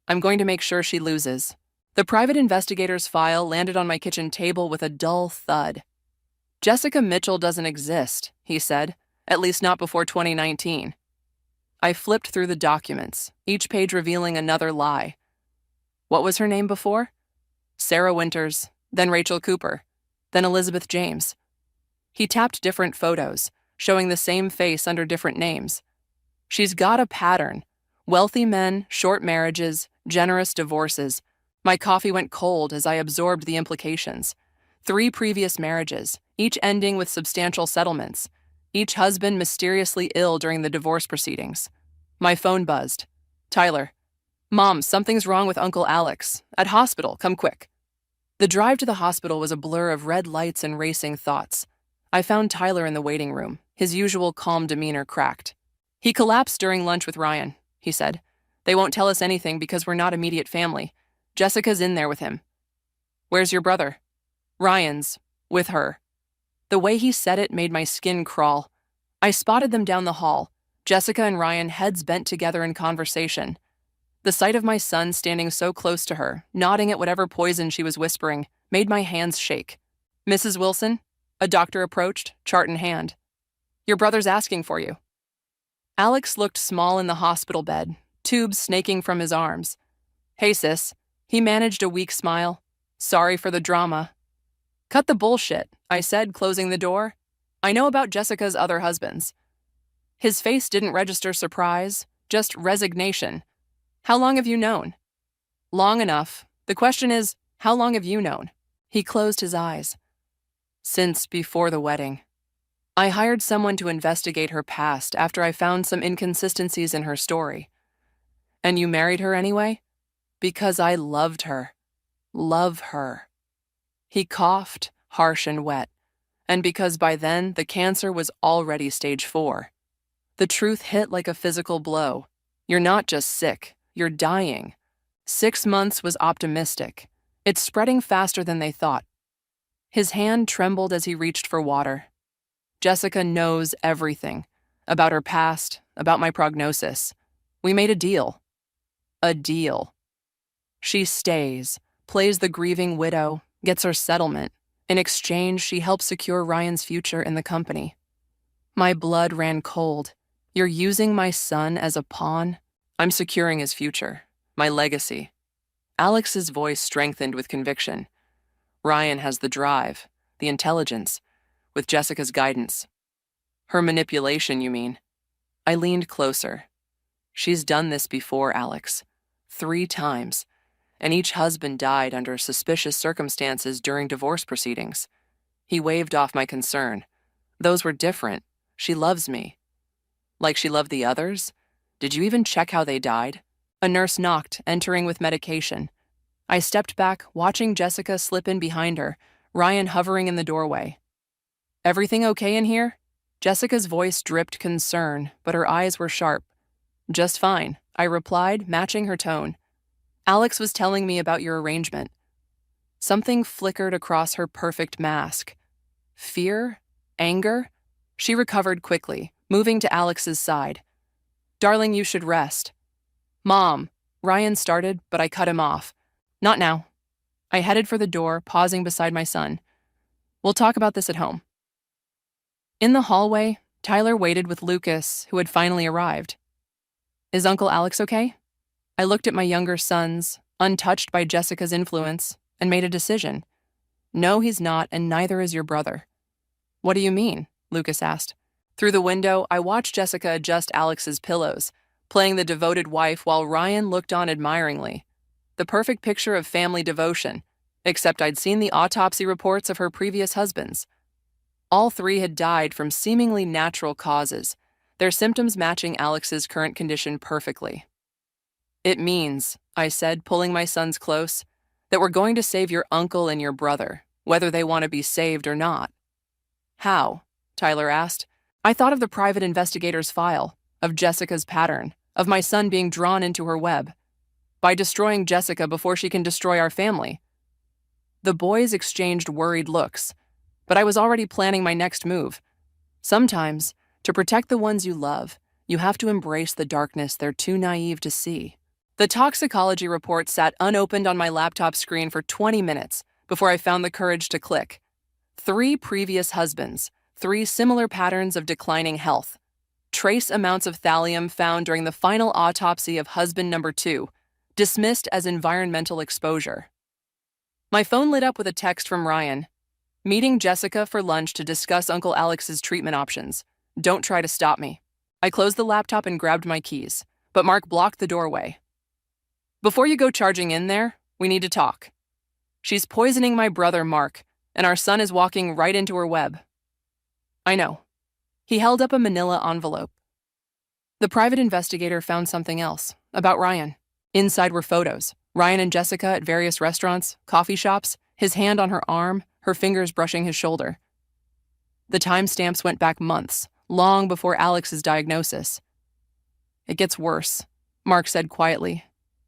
"I'm going to make sure she loses." The private investigator's file landed on my kitchen table with a dull thud. "Jessica Mitchell doesn't exist," he said, "at least not before 2019. I flipped through the documents, each page revealing another lie. What was her name before? Sarah Winters, then Rachel Cooper, then Elizabeth James. He tapped different photos, showing the same face under different names. She's got a pattern. Wealthy men, short marriages, generous divorces. My coffee went cold as I absorbed the implications. 3 previous marriages, each ending with substantial settlements. Each husband mysteriously ill during the divorce proceedings. My phone buzzed. Tyler. Mom, something's wrong with Uncle Alex. At hospital, come quick. The drive to the hospital was a blur of red lights and racing thoughts. I found Tyler in the waiting room, his usual calm demeanor cracked. He collapsed during lunch with Ryan, he said. They won't tell us anything because we're not immediate family. Jessica's in there with him. Where's your brother? Ryan's, with her. The way he said it made my skin crawl. I spotted them down the hall, Jessica and Ryan heads bent together in conversation. The sight of my son standing so close to her, nodding at whatever poison she was whispering, made my hands shake. Mrs. Wilson? A doctor approached, chart in hand. Your brother's asking for you. Alex looked small in the hospital bed, tubes snaking from his arms. Hey, sis. He managed a weak smile. Sorry for the drama. Cut the bullshit, I said, closing the door. I know about Jessica's other husbands. His face didn't register surprise, just resignation. How long have you known? Long enough. The question is, how long have you known? He closed his eyes. Since before the wedding. I hired someone to investigate her past after I found some inconsistencies in her story. And you married her anyway? Because I loved her. Love her. He coughed, harsh and wet, and because by then the cancer was already stage 4. The truth hit like a physical blow. You're not just sick, you're dying. 6 months was optimistic. It's spreading faster than they thought. His hand trembled as he reached for water. Jessica knows everything. About her past, about my prognosis. We made a deal. A deal. She stays, plays the grieving widow, gets her settlement. In exchange, she helps secure Ryan's future in the company. My blood ran cold. You're using my son as a pawn? I'm securing his future, my legacy. Alex's voice strengthened with conviction. Ryan has the drive, the intelligence, with Jessica's guidance. Her manipulation, you mean? I leaned closer. She's done this before, Alex. 3 times. And each husband died under suspicious circumstances during divorce proceedings. He waved off my concern. Those were different. She loves me. Like she loved the others? Did you even check how they died? A nurse knocked, entering with medication. I stepped back, watching Jessica slip in behind her, Ryan hovering in the doorway. Everything okay in here? Jessica's voice dripped concern, but her eyes were sharp. Just fine, I replied, matching her tone. Alex was telling me about your arrangement. Something flickered across her perfect mask. Fear? Anger? She recovered quickly, moving to Alex's side. Darling, you should rest. Mom, Ryan started, but I cut him off. Not now. I headed for the door, pausing beside my son. We'll talk about this at home. In the hallway, Tyler waited with Lucas, who had finally arrived. Is Uncle Alex okay? I looked at my younger sons, untouched by Jessica's influence, and made a decision. No, he's not, and neither is your brother. What do you mean? Lucas asked. Through the window, I watched Jessica adjust Alex's pillows, playing the devoted wife while Ryan looked on admiringly. The perfect picture of family devotion, except I'd seen the autopsy reports of her previous husbands. All 3 had died from seemingly natural causes, their symptoms matching Alex's current condition perfectly. It means, I said, pulling my sons close, that we're going to save your uncle and your brother, whether they want to be saved or not. How? Tyler asked. I thought of the private investigator's file, of Jessica's pattern, of my son being drawn into her web. By destroying Jessica before she can destroy our family. The boys exchanged worried looks, but I was already planning my next move. Sometimes, to protect the ones you love, you have to embrace the darkness they're too naive to see. The toxicology report sat unopened on my laptop screen for 20 minutes before I found the courage to click. 3 previous husbands, 3 similar patterns of declining health. Trace amounts of thallium found during the final autopsy of husband number 2, dismissed as environmental exposure. My phone lit up with a text from Ryan. Meeting Jessica for lunch to discuss Uncle Alex's treatment options. Don't try to stop me. I closed the laptop and grabbed my keys, but Mark blocked the doorway. Before you go charging in there, we need to talk. She's poisoning my brother, Mark, and our son is walking right into her web. I know. He held up a manila envelope. The private investigator found something else, about Ryan. Inside were photos. Ryan and Jessica at various restaurants, coffee shops, his hand on her arm, her fingers brushing his shoulder. The timestamps went back months, long before Alex's diagnosis. It gets worse, Mark said quietly.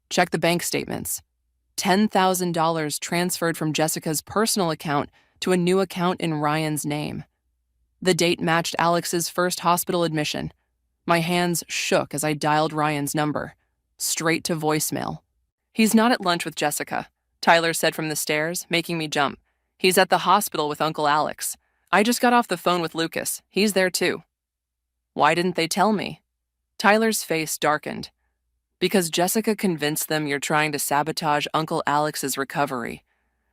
Check the bank statements. $10,000 transferred from Jessica's personal account to a new account in Ryan's name. The date matched Alex's first hospital admission. My hands shook as I dialed Ryan's number. Straight to voicemail. He's not at lunch with Jessica, Tyler said from the stairs, making me jump. He's at the hospital with Uncle Alex. I just got off the phone with Lucas. He's there too. Why didn't they tell me? Tyler's face darkened. Because Jessica convinced them you're trying to sabotage Uncle Alex's recovery.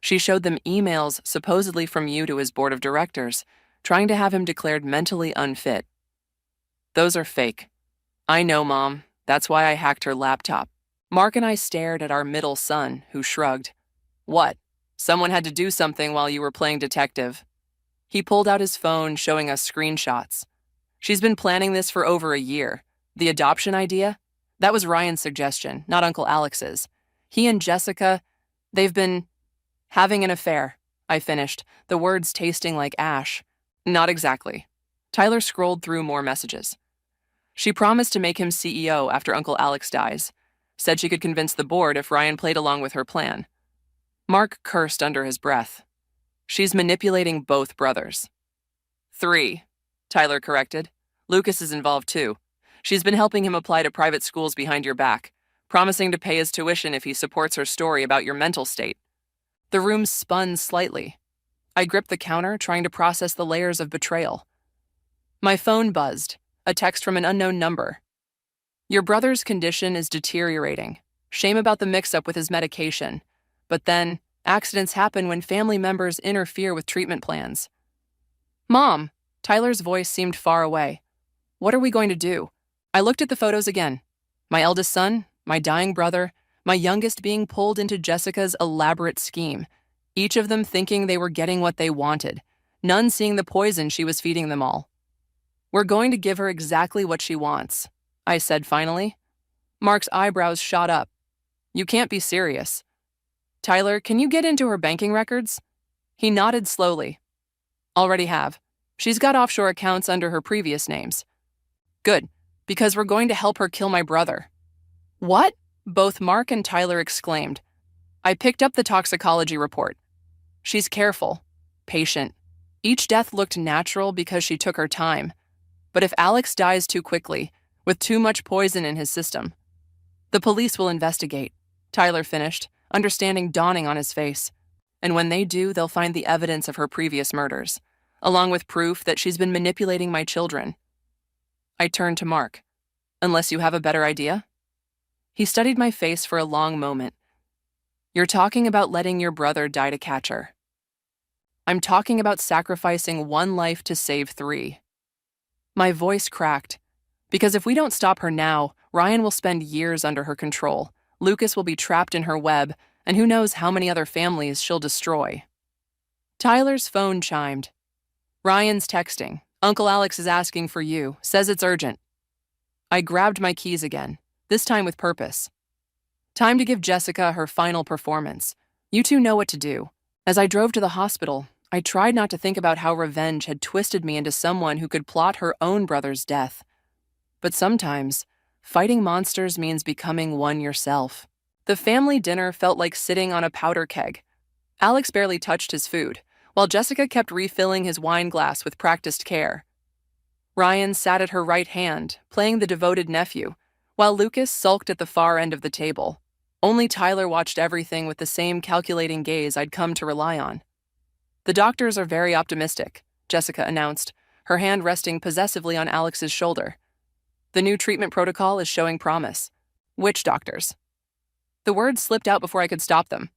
She showed them emails supposedly from you to his board of directors, trying to have him declared mentally unfit. Those are fake. I know, Mom. That's why I hacked her laptop. Mark and I stared at our middle son, who shrugged. What? Someone had to do something while you were playing detective. He pulled out his phone, showing us screenshots. She's been planning this for over a year. The adoption idea? That was Ryan's suggestion, not Uncle Alex's. He and Jessica, they've been having an affair, I finished, the words tasting like ash. Not exactly. Tyler scrolled through more messages. She promised to make him CEO after Uncle Alex dies. Said she could convince the board if Ryan played along with her plan. Mark cursed under his breath. She's manipulating both brothers. 3, Tyler corrected. Lucas is involved too. She's been helping him apply to private schools behind your back, promising to pay his tuition if he supports her story about your mental state. The room spun slightly. I gripped the counter, trying to process the layers of betrayal. My phone buzzed, a text from an unknown number. Your brother's condition is deteriorating. Shame about the mix-up with his medication. But then, accidents happen when family members interfere with treatment plans. Mom, Tyler's voice seemed far away. What are we going to do? I looked at the photos again. My eldest son, my dying brother, my youngest being pulled into Jessica's elaborate scheme, each of them thinking they were getting what they wanted, none seeing the poison she was feeding them all. We're going to give her exactly what she wants, I said finally. Mark's eyebrows shot up. You can't be serious. Tyler, can you get into her banking records? He nodded slowly. Already have. She's got offshore accounts under her previous names. Good, because we're going to help her kill my brother. What? Both Mark and Tyler exclaimed. I picked up the toxicology report. She's careful, patient. Each death looked natural because she took her time. But if Alex dies too quickly, with too much poison in his system, the police will investigate, Tyler finished, understanding dawning on his face. And when they do, they'll find the evidence of her previous murders, along with proof that she's been manipulating my children. I turned to Mark. Unless you have a better idea? He studied my face for a long moment. You're talking about letting your brother die to catch her. I'm talking about sacrificing one life to save 3. My voice cracked. Because if we don't stop her now, Ryan will spend years under her control. Lucas will be trapped in her web, and who knows how many other families she'll destroy. Tyler's phone chimed. Ryan's texting. Uncle Alex is asking for you. Says it's urgent. I grabbed my keys again, this time with purpose. Time to give Jessica her final performance. You two know what to do. As I drove to the hospital, I tried not to think about how revenge had twisted me into someone who could plot her own brother's death. But sometimes, fighting monsters means becoming one yourself. The family dinner felt like sitting on a powder keg. Alex barely touched his food, while Jessica kept refilling his wine glass with practiced care. Ryan sat at her right hand, playing the devoted nephew, while Lucas sulked at the far end of the table. Only Tyler watched everything with the same calculating gaze I'd come to rely on. The doctors are very optimistic, Jessica announced, her hand resting possessively on Alex's shoulder. The new treatment protocol is showing promise. Which doctors? The words slipped out before I could stop them.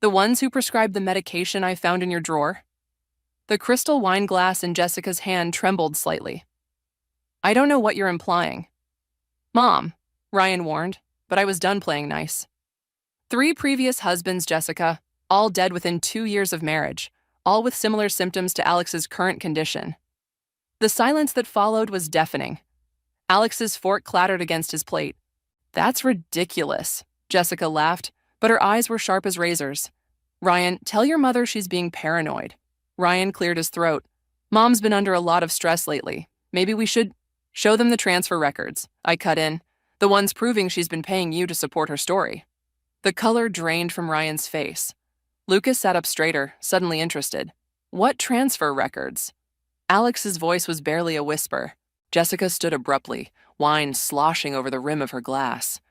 The ones who prescribed the medication I found in your drawer? The crystal wine glass in Jessica's hand trembled slightly. I don't know what you're implying. Mom, Ryan warned, but I was done playing nice. 3 previous husbands, Jessica, all dead within 2 years of marriage, all with similar symptoms to Alex's current condition. The silence that followed was deafening. Alex's fork clattered against his plate. That's ridiculous, Jessica laughed, but her eyes were sharp as razors. Ryan, tell your mother she's being paranoid. Ryan cleared his throat. Mom's been under a lot of stress lately. Maybe we should show them the transfer records. I cut in. The ones proving she's been paying you to support her story. The color drained from Ryan's face. Lucas sat up straighter, suddenly interested. What transfer records? Alex's voice was barely a whisper. Jessica stood abruptly, wine sloshing over the rim of her glass.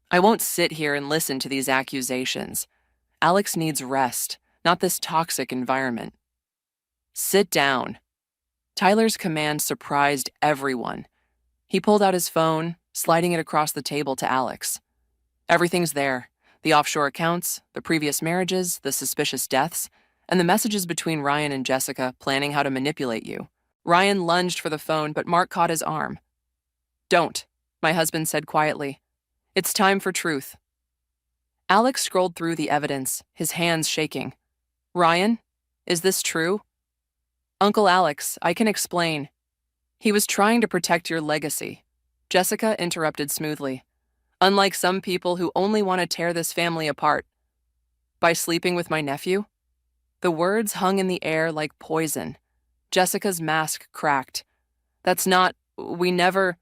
I won't sit here and listen to these accusations. Alex needs rest, not this toxic environment. Sit down. Tyler's command surprised everyone. He pulled out his phone, sliding it across the table to Alex. Everything's there. The offshore accounts, the previous marriages, the suspicious deaths, and the messages between Ryan and Jessica planning how to manipulate you. Ryan lunged for the phone, but Mark caught his arm. Don't, my husband said quietly. It's time for truth. Alex scrolled through the evidence, his hands shaking. Ryan, is this true? Uncle Alex, I can explain. He was trying to protect your legacy. Jessica interrupted smoothly. Unlike some people who only want to tear this family apart. By sleeping with my nephew? The words hung in the air like poison. Jessica's mask cracked. That's not, we never.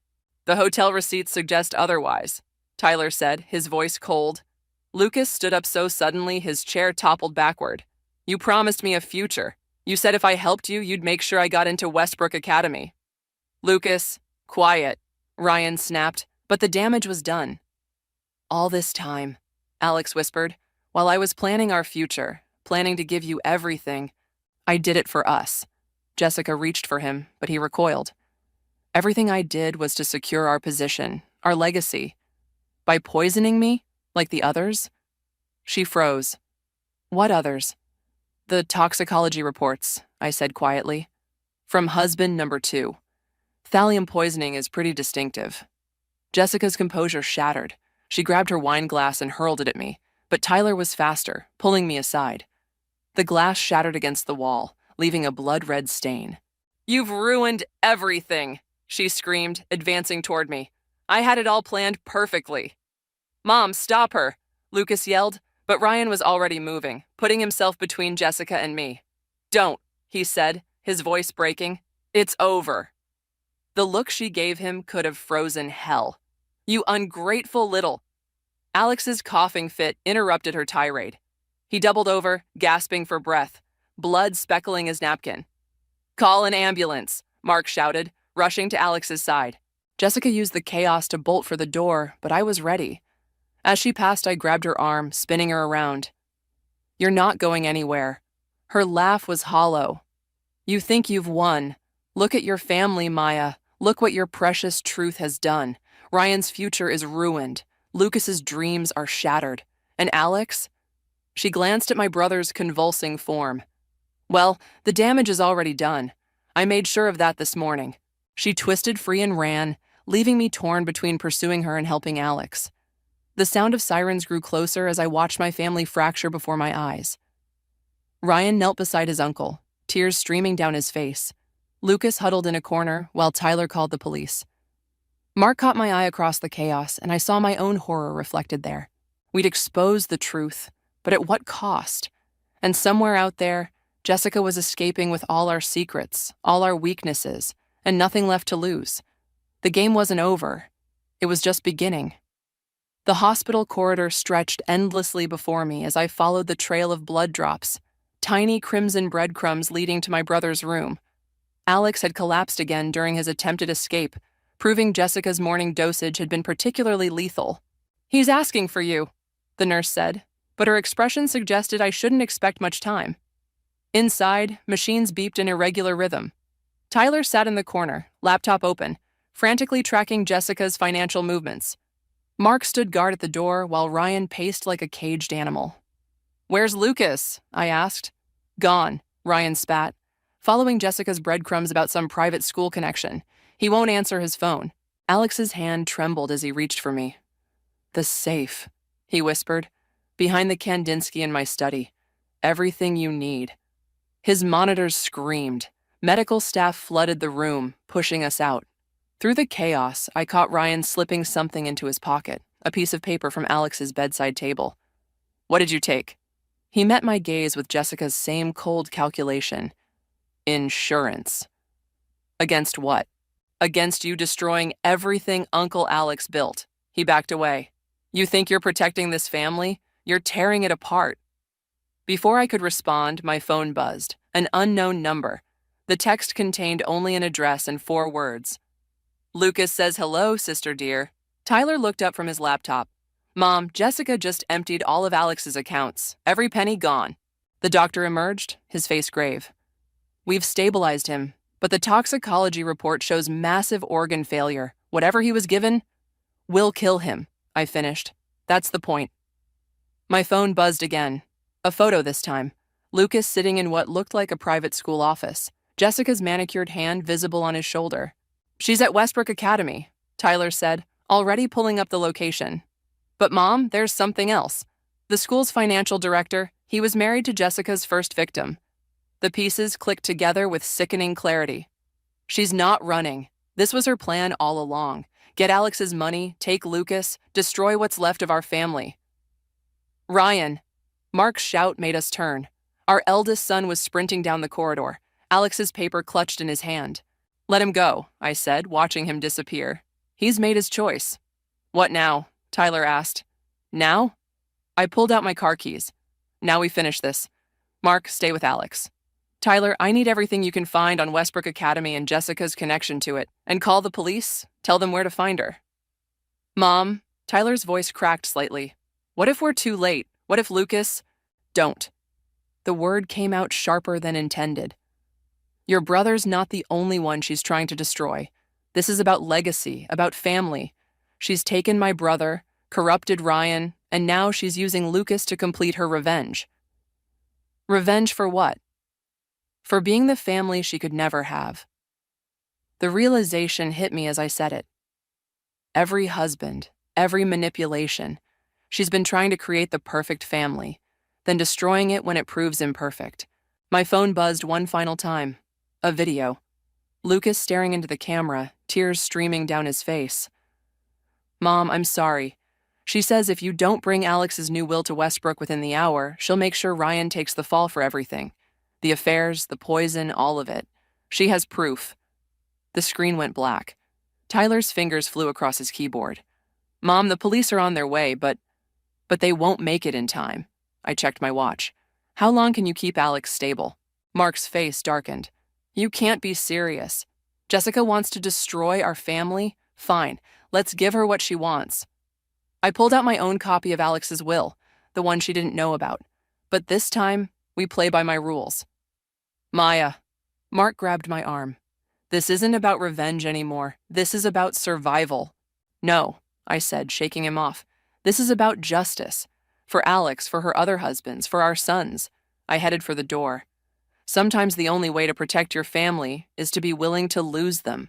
The hotel receipts suggest otherwise, Tyler said, his voice cold. Lucas stood up so suddenly his chair toppled backward. You promised me a future. You said if I helped you, you'd make sure I got into Westbrook Academy. Lucas, quiet, Ryan snapped, but the damage was done. All this time, Alex whispered, while I was planning our future, planning to give you everything, I did it for us. Jessica reached for him, but he recoiled. Everything I did was to secure our position, our legacy. By poisoning me, like the others? She froze. What others? The toxicology reports, I said quietly. From husband number 2. Thallium poisoning is pretty distinctive. Jessica's composure shattered. She grabbed her wine glass and hurled it at me, but Tyler was faster, pulling me aside. The glass shattered against the wall, leaving a blood-red stain. You've ruined everything, she screamed, advancing toward me. I had it all planned perfectly. Mom, stop her, Lucas yelled, but Ryan was already moving, putting himself between Jessica and me. Don't, he said, his voice breaking. It's over. The look she gave him could have frozen hell. You ungrateful little. Alex's coughing fit interrupted her tirade. He doubled over, gasping for breath, blood speckling his napkin. Call an ambulance, Mark shouted, rushing to Alex's side. Jessica used the chaos to bolt for the door, but I was ready. As she passed, I grabbed her arm, spinning her around. You're not going anywhere. Her laugh was hollow. You think you've won. Look at your family, Maya. Look what your precious truth has done. Ryan's future is ruined. Lucas's dreams are shattered. And Alex? She glanced at my brother's convulsing form. Well, the damage is already done. I made sure of that this morning. She twisted free and ran, leaving me torn between pursuing her and helping Alex. The sound of sirens grew closer as I watched my family fracture before my eyes. Ryan knelt beside his uncle, tears streaming down his face. Lucas huddled in a corner while Tyler called the police. Mark caught my eye across the chaos, and I saw my own horror reflected there. We'd exposed the truth, but at what cost? And somewhere out there, Jessica was escaping with all our secrets, all our weaknesses, and nothing left to lose. The game wasn't over. It was just beginning. The hospital corridor stretched endlessly before me as I followed the trail of blood drops, tiny crimson breadcrumbs leading to my brother's room. Alex had collapsed again during his attempted escape, proving Jessica's morning dosage had been particularly lethal. He's asking for you, the nurse said, but her expression suggested I shouldn't expect much time. Inside, machines beeped in irregular rhythm. Tyler sat in the corner, laptop open, frantically tracking Jessica's financial movements. Mark stood guard at the door while Ryan paced like a caged animal. Where's Lucas? I asked. Gone, Ryan spat, following Jessica's breadcrumbs about some private school connection. He won't answer his phone. Alex's hand trembled as he reached for me. The safe, he whispered, behind the Kandinsky in my study. Everything you need. His monitors screamed. Medical staff flooded the room, pushing us out. Through the chaos, I caught Ryan slipping something into his pocket, a piece of paper from Alex's bedside table. What did you take? He met my gaze with Jessica's same cold calculation. Insurance. Against what? Against you destroying everything Uncle Alex built. He backed away. You think you're protecting this family? You're tearing it apart. Before I could respond, my phone buzzed. An unknown number. The text contained only an address and 4 words. Lucas says hello, sister dear. Tyler looked up from his laptop. Mom, Jessica just emptied all of Alex's accounts. Every penny gone. The doctor emerged, his face grave. We've stabilized him, but the toxicology report shows massive organ failure. Whatever he was given will kill him, I finished. That's the point. My phone buzzed again. A photo this time. Lucas sitting in what looked like a private school office. Jessica's manicured hand visible on his shoulder. She's at Westbrook Academy, Tyler said, already pulling up the location. But Mom, there's something else. The school's financial director, he was married to Jessica's first victim. The pieces clicked together with sickening clarity. She's not running. This was her plan all along. Get Alex's money, take Lucas, destroy what's left of our family. Ryan. Mark's shout made us turn. Our eldest son was sprinting down the corridor, Alex's paper clutched in his hand. Let him go, I said, watching him disappear. He's made his choice. What now? Tyler asked. Now? I pulled out my car keys. Now we finish this. Mark, stay with Alex. Tyler, I need everything you can find on Westbrook Academy and Jessica's connection to it. And call the police. Tell them where to find her. Mom, Tyler's voice cracked slightly. What if we're too late? What if Lucas? Don't. The word came out sharper than intended. Your brother's not the only one she's trying to destroy. This is about legacy, about family. She's taken my brother, corrupted Ryan, and now she's using Lucas to complete her revenge. Revenge for what? For being the family she could never have. The realization hit me as I said it. Every husband, every manipulation. She's been trying to create the perfect family, then destroying it when it proves imperfect. My phone buzzed one final time. A video. Lucas staring into the camera, tears streaming down his face. Mom, I'm sorry. She says if you don't bring Alex's new will to Westbrook within the hour, she'll make sure Ryan takes the fall for everything. The affairs, the poison, all of it. She has proof. The screen went black. Tyler's fingers flew across his keyboard. Mom, the police are on their way, but they won't make it in time. I checked my watch. How long can you keep Alex stable? Mark's face darkened. You can't be serious. Jessica wants to destroy our family? Fine, let's give her what she wants. I pulled out my own copy of Alex's will, the one she didn't know about. But this time, we play by my rules. Maya. Mark grabbed my arm. This isn't about revenge anymore. This is about survival. No, I said, shaking him off. This is about justice. For Alex, for her other husbands, for our sons. I headed for the door. Sometimes the only way to protect your family is to be willing to lose them.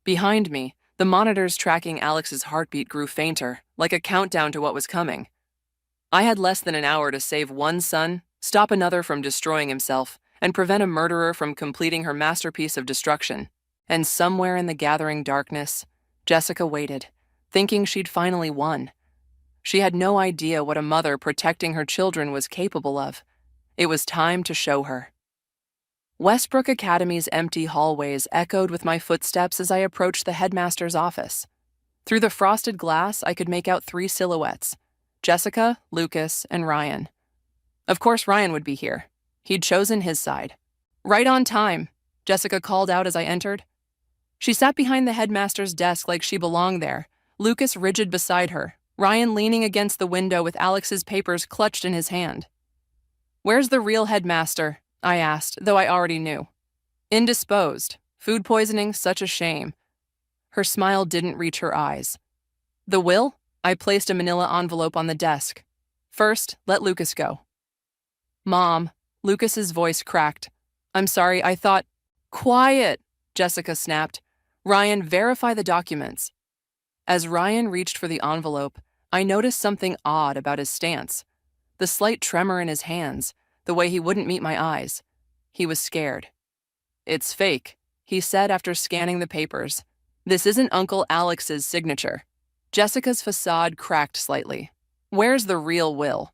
Behind me, the monitors tracking Alex's heartbeat grew fainter, like a countdown to what was coming. I had less than an hour to save one son, stop another from destroying himself, and prevent a murderer from completing her masterpiece of destruction. And somewhere in the gathering darkness, Jessica waited, thinking she'd finally won. She had no idea what a mother protecting her children was capable of. It was time to show her. Westbrook Academy's empty hallways echoed with my footsteps as I approached the headmaster's office. Through the frosted glass, I could make out 3 silhouettes: Jessica, Lucas, and Ryan. Of course, Ryan would be here. He'd chosen his side. Right on time, Jessica called out as I entered. She sat behind the headmaster's desk like she belonged there, Lucas rigid beside her, Ryan leaning against the window with Alex's papers clutched in his hand. Where's the real headmaster? I asked, though I already knew. Indisposed. Food poisoning, such a shame. Her smile didn't reach her eyes. The will? I placed a manila envelope on the desk. First, let Lucas go. Mom, Lucas's voice cracked. I'm sorry, I thought... Quiet, Jessica snapped. Ryan, verify the documents. As Ryan reached for the envelope, I noticed something odd about his stance. The slight tremor in his hands, the way he wouldn't meet my eyes. He was scared. It's fake, he said after scanning the papers. This isn't Uncle Alex's signature. Jessica's facade cracked slightly. Where's the real will?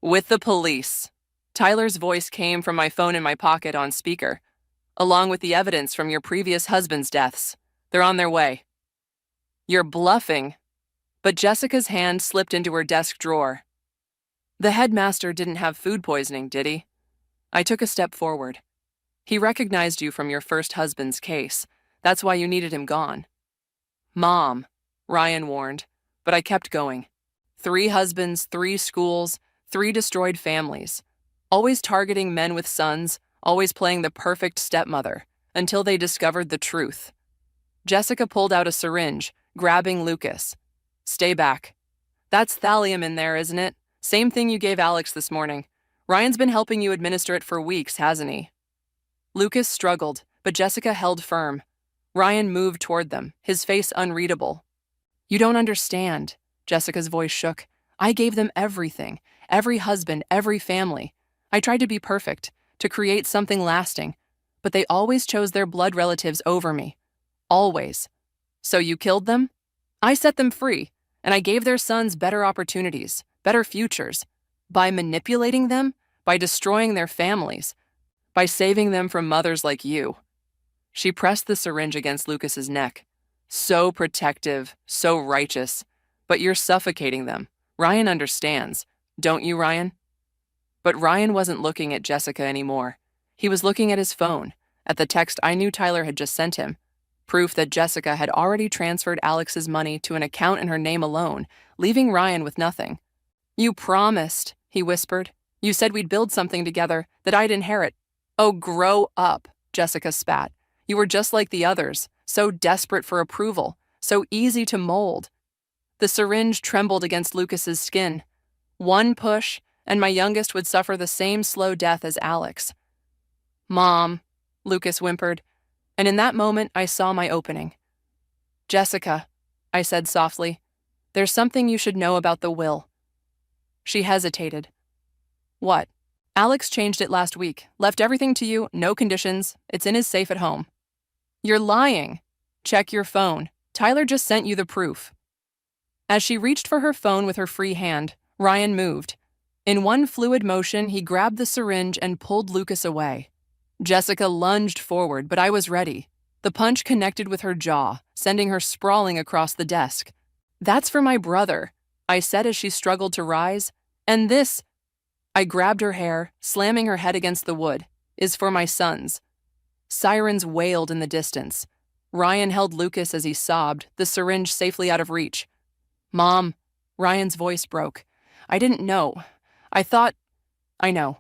With the police. Tyler's voice came from my phone in my pocket on speaker, along with the evidence from your previous husband's deaths. They're on their way. You're bluffing. But Jessica's hand slipped into her desk drawer. The headmaster didn't have food poisoning, did he? I took a step forward. He recognized you from your first husband's case. That's why you needed him gone. Mom, Ryan warned, but I kept going. 3 husbands, 3 schools, 3 destroyed families. Always targeting men with sons, always playing the perfect stepmother, until they discovered the truth. Jessica pulled out a syringe, grabbing Lucas. Stay back. That's thallium in there, isn't it? Same thing you gave Alex this morning. Ryan's been helping you administer it for weeks, hasn't he? Lucas struggled, but Jessica held firm. Ryan moved toward them, his face unreadable. You don't understand. Jessica's voice shook. I gave them everything. Every husband, every family. I tried to be perfect, to create something lasting, but they always chose their blood relatives over me. Always. So you killed them? I set them free, and I gave their sons better opportunities, better futures. By manipulating them, by destroying their families, by saving them from mothers like you. She pressed the syringe against Lucas's neck. So protective, so righteous. But you're suffocating them. Ryan understands. Don't you, Ryan? But Ryan wasn't looking at Jessica anymore. He was looking at his phone, at the text I knew Tyler had just sent him. Proof that Jessica had already transferred Alex's money to an account in her name alone, leaving Ryan with nothing. You promised, he whispered. You said we'd build something together, that I'd inherit. Oh, grow up, Jessica spat. You were just like the others, so desperate for approval, so easy to mold. The syringe trembled against Lucas's skin. One push, and my youngest would suffer the same slow death as Alex. Mom, Lucas whimpered, and in that moment I saw my opening. Jessica, I said softly, there's something you should know about the will. She hesitated. What? Alex changed it last week, left everything to you, no conditions, it's in his safe at home. You're lying. Check your phone. Tyler just sent you the proof. As she reached for her phone with her free hand, Ryan moved. In one fluid motion, he grabbed the syringe and pulled Lucas away. Jessica lunged forward, but I was ready. The punch connected with her jaw, sending her sprawling across the desk. That's for my brother, I said as she struggled to rise. And this, I grabbed her hair, slamming her head against the wood, is for my sons. Sirens wailed in the distance. Ryan held Lucas as he sobbed, the syringe safely out of reach. Mom, Ryan's voice broke. I didn't know. I know.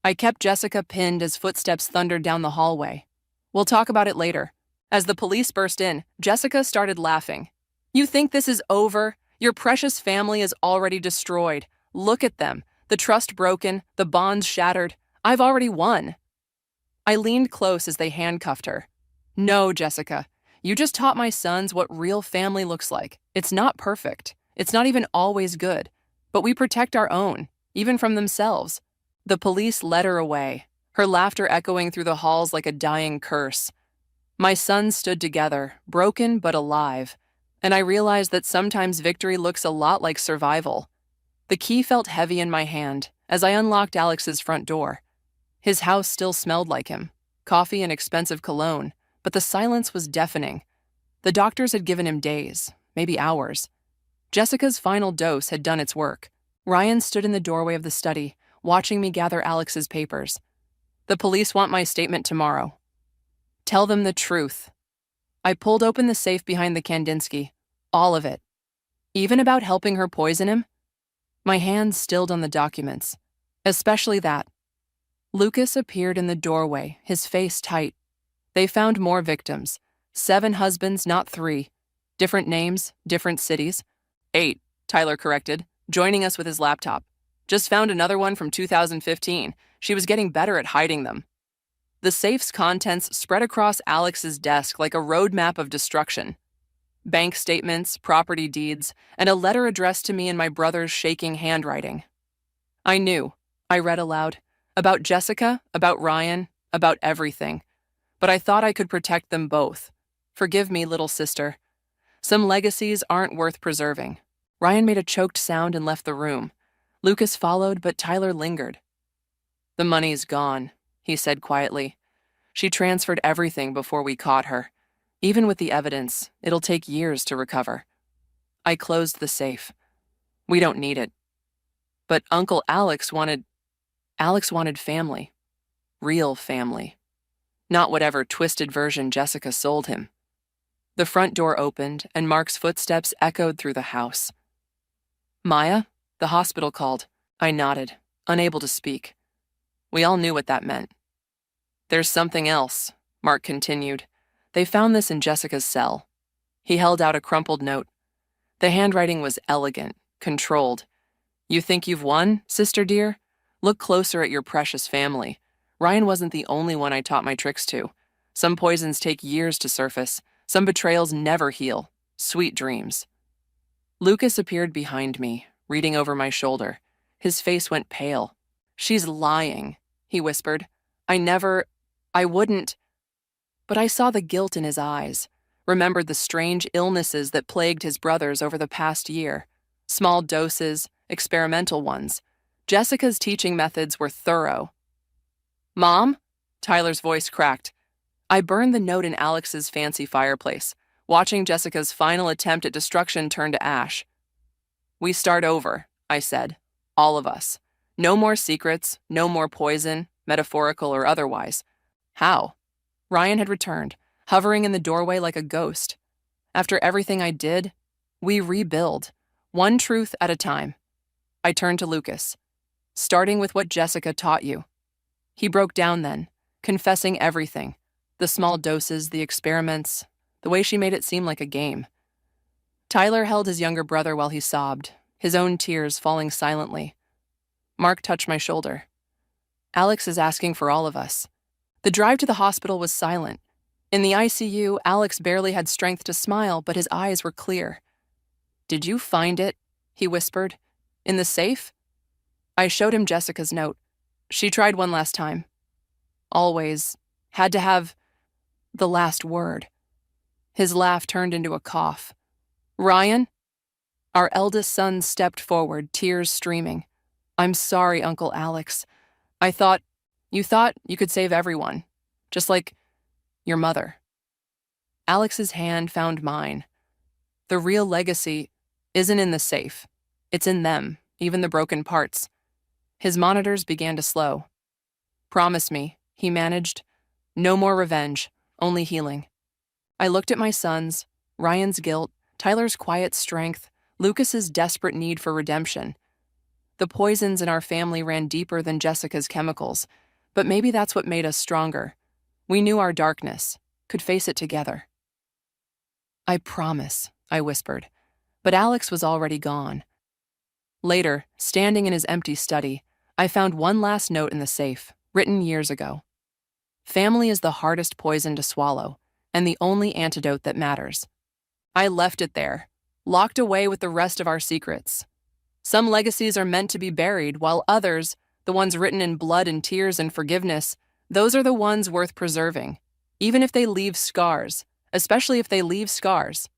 I kept Jessica pinned as footsteps thundered down the hallway. We'll talk about it later. As the police burst in, Jessica started laughing. You think this is over? Your precious family is already destroyed. Look at them. The trust broken, the bonds shattered. I've already won. I leaned close as they handcuffed her. No, Jessica. You just taught my sons what real family looks like. It's not perfect. It's not even always good. But we protect our own, even from themselves. The police led her away, her laughter echoing through the halls like a dying curse. My sons stood together, broken but alive, and I realized that sometimes victory looks a lot like survival. The key felt heavy in my hand as I unlocked Alex's front door. His house still smelled like him, coffee and expensive cologne, but the silence was deafening. The doctors had given him days, maybe hours. Jessica's final dose had done its work. Ryan stood in the doorway of the study, watching me gather Alex's papers. The police want my statement tomorrow. Tell them the truth. I pulled open the safe behind the Kandinsky. All of it. Even about helping her poison him? My hands stilled on the documents. Especially that. Lucas appeared in the doorway, his face tight. They found more victims. 7 husbands, not 3. Different names, different cities. 8, Tyler corrected, joining us with his laptop. Just found another one from 2015. She was getting better at hiding them. The safe's contents spread across Alex's desk like a roadmap of destruction. Bank statements, property deeds, and a letter addressed to me in my brother's shaking handwriting. I knew, I read aloud, about Jessica, about Ryan, about everything. But I thought I could protect them both. Forgive me, little sister. Some legacies aren't worth preserving. Ryan made a choked sound and left the room. Lucas followed, but Tyler lingered. The money's gone, he said quietly. She transferred everything before we caught her. Even with the evidence, it'll take years to recover. I closed the safe. We don't need it. But Uncle Alex wanted family. Real family. Not whatever twisted version Jessica sold him. The front door opened, and Mark's footsteps echoed through the house. Maya? The hospital called. I nodded, unable to speak. We all knew what that meant. There's something else, Mark continued. They found this in Jessica's cell. He held out a crumpled note. The handwriting was elegant, controlled. You think you've won, sister dear? Look closer at your precious family. Ryan wasn't the only one I taught my tricks to. Some poisons take years to surface. Some betrayals never heal. Sweet dreams. Lucas appeared behind me, reading over my shoulder. His face went pale. She's lying, he whispered. I wouldn't. But I saw the guilt in his eyes, remembered the strange illnesses that plagued his brothers over the past year. Small doses, experimental ones. Jessica's teaching methods were thorough. Mom? Tyler's voice cracked. I burned the note in Alex's fancy fireplace, watching Jessica's final attempt at destruction turn to ash. We start over, I said. All of us. No more secrets, no more poison, metaphorical or otherwise. How? Ryan had returned, hovering in the doorway like a ghost. After everything I did, we rebuild, one truth at a time. I turned to Lucas. Starting with what Jessica taught you. He broke down then, confessing everything. The small doses, the experiments, the way she made it seem like a game. Tyler held his younger brother while he sobbed, his own tears falling silently. Mark touched my shoulder. Alex is asking for all of us. The drive to the hospital was silent. In the ICU, Alex barely had strength to smile, but his eyes were clear. Did you find it? He whispered. In the safe? I showed him Jessica's note. She tried one last time. Always had to have the last word. His laugh turned into a cough. Ryan? Our eldest son stepped forward, tears streaming. I'm sorry, Uncle Alex. You thought you could save everyone, just like your mother. Alex's hand found mine. The real legacy isn't in the safe. It's in them, even the broken parts. His monitors began to slow. Promise me, he managed. No more revenge, only healing. I looked at my sons, Ryan's guilt, Tyler's quiet strength, Lucas's desperate need for redemption. The poisons in our family ran deeper than Jessica's chemicals, but maybe that's what made us stronger. We knew our darkness, could face it together. I promise, I whispered, but Alex was already gone. Later, standing in his empty study, I found one last note in the safe, written years ago. Family is the hardest poison to swallow, and the only antidote that matters. I left it there, locked away with the rest of our secrets. Some legacies are meant to be buried, while others, the ones written in blood and tears and forgiveness, those are the ones worth preserving, even if they leave scars, especially if they leave scars.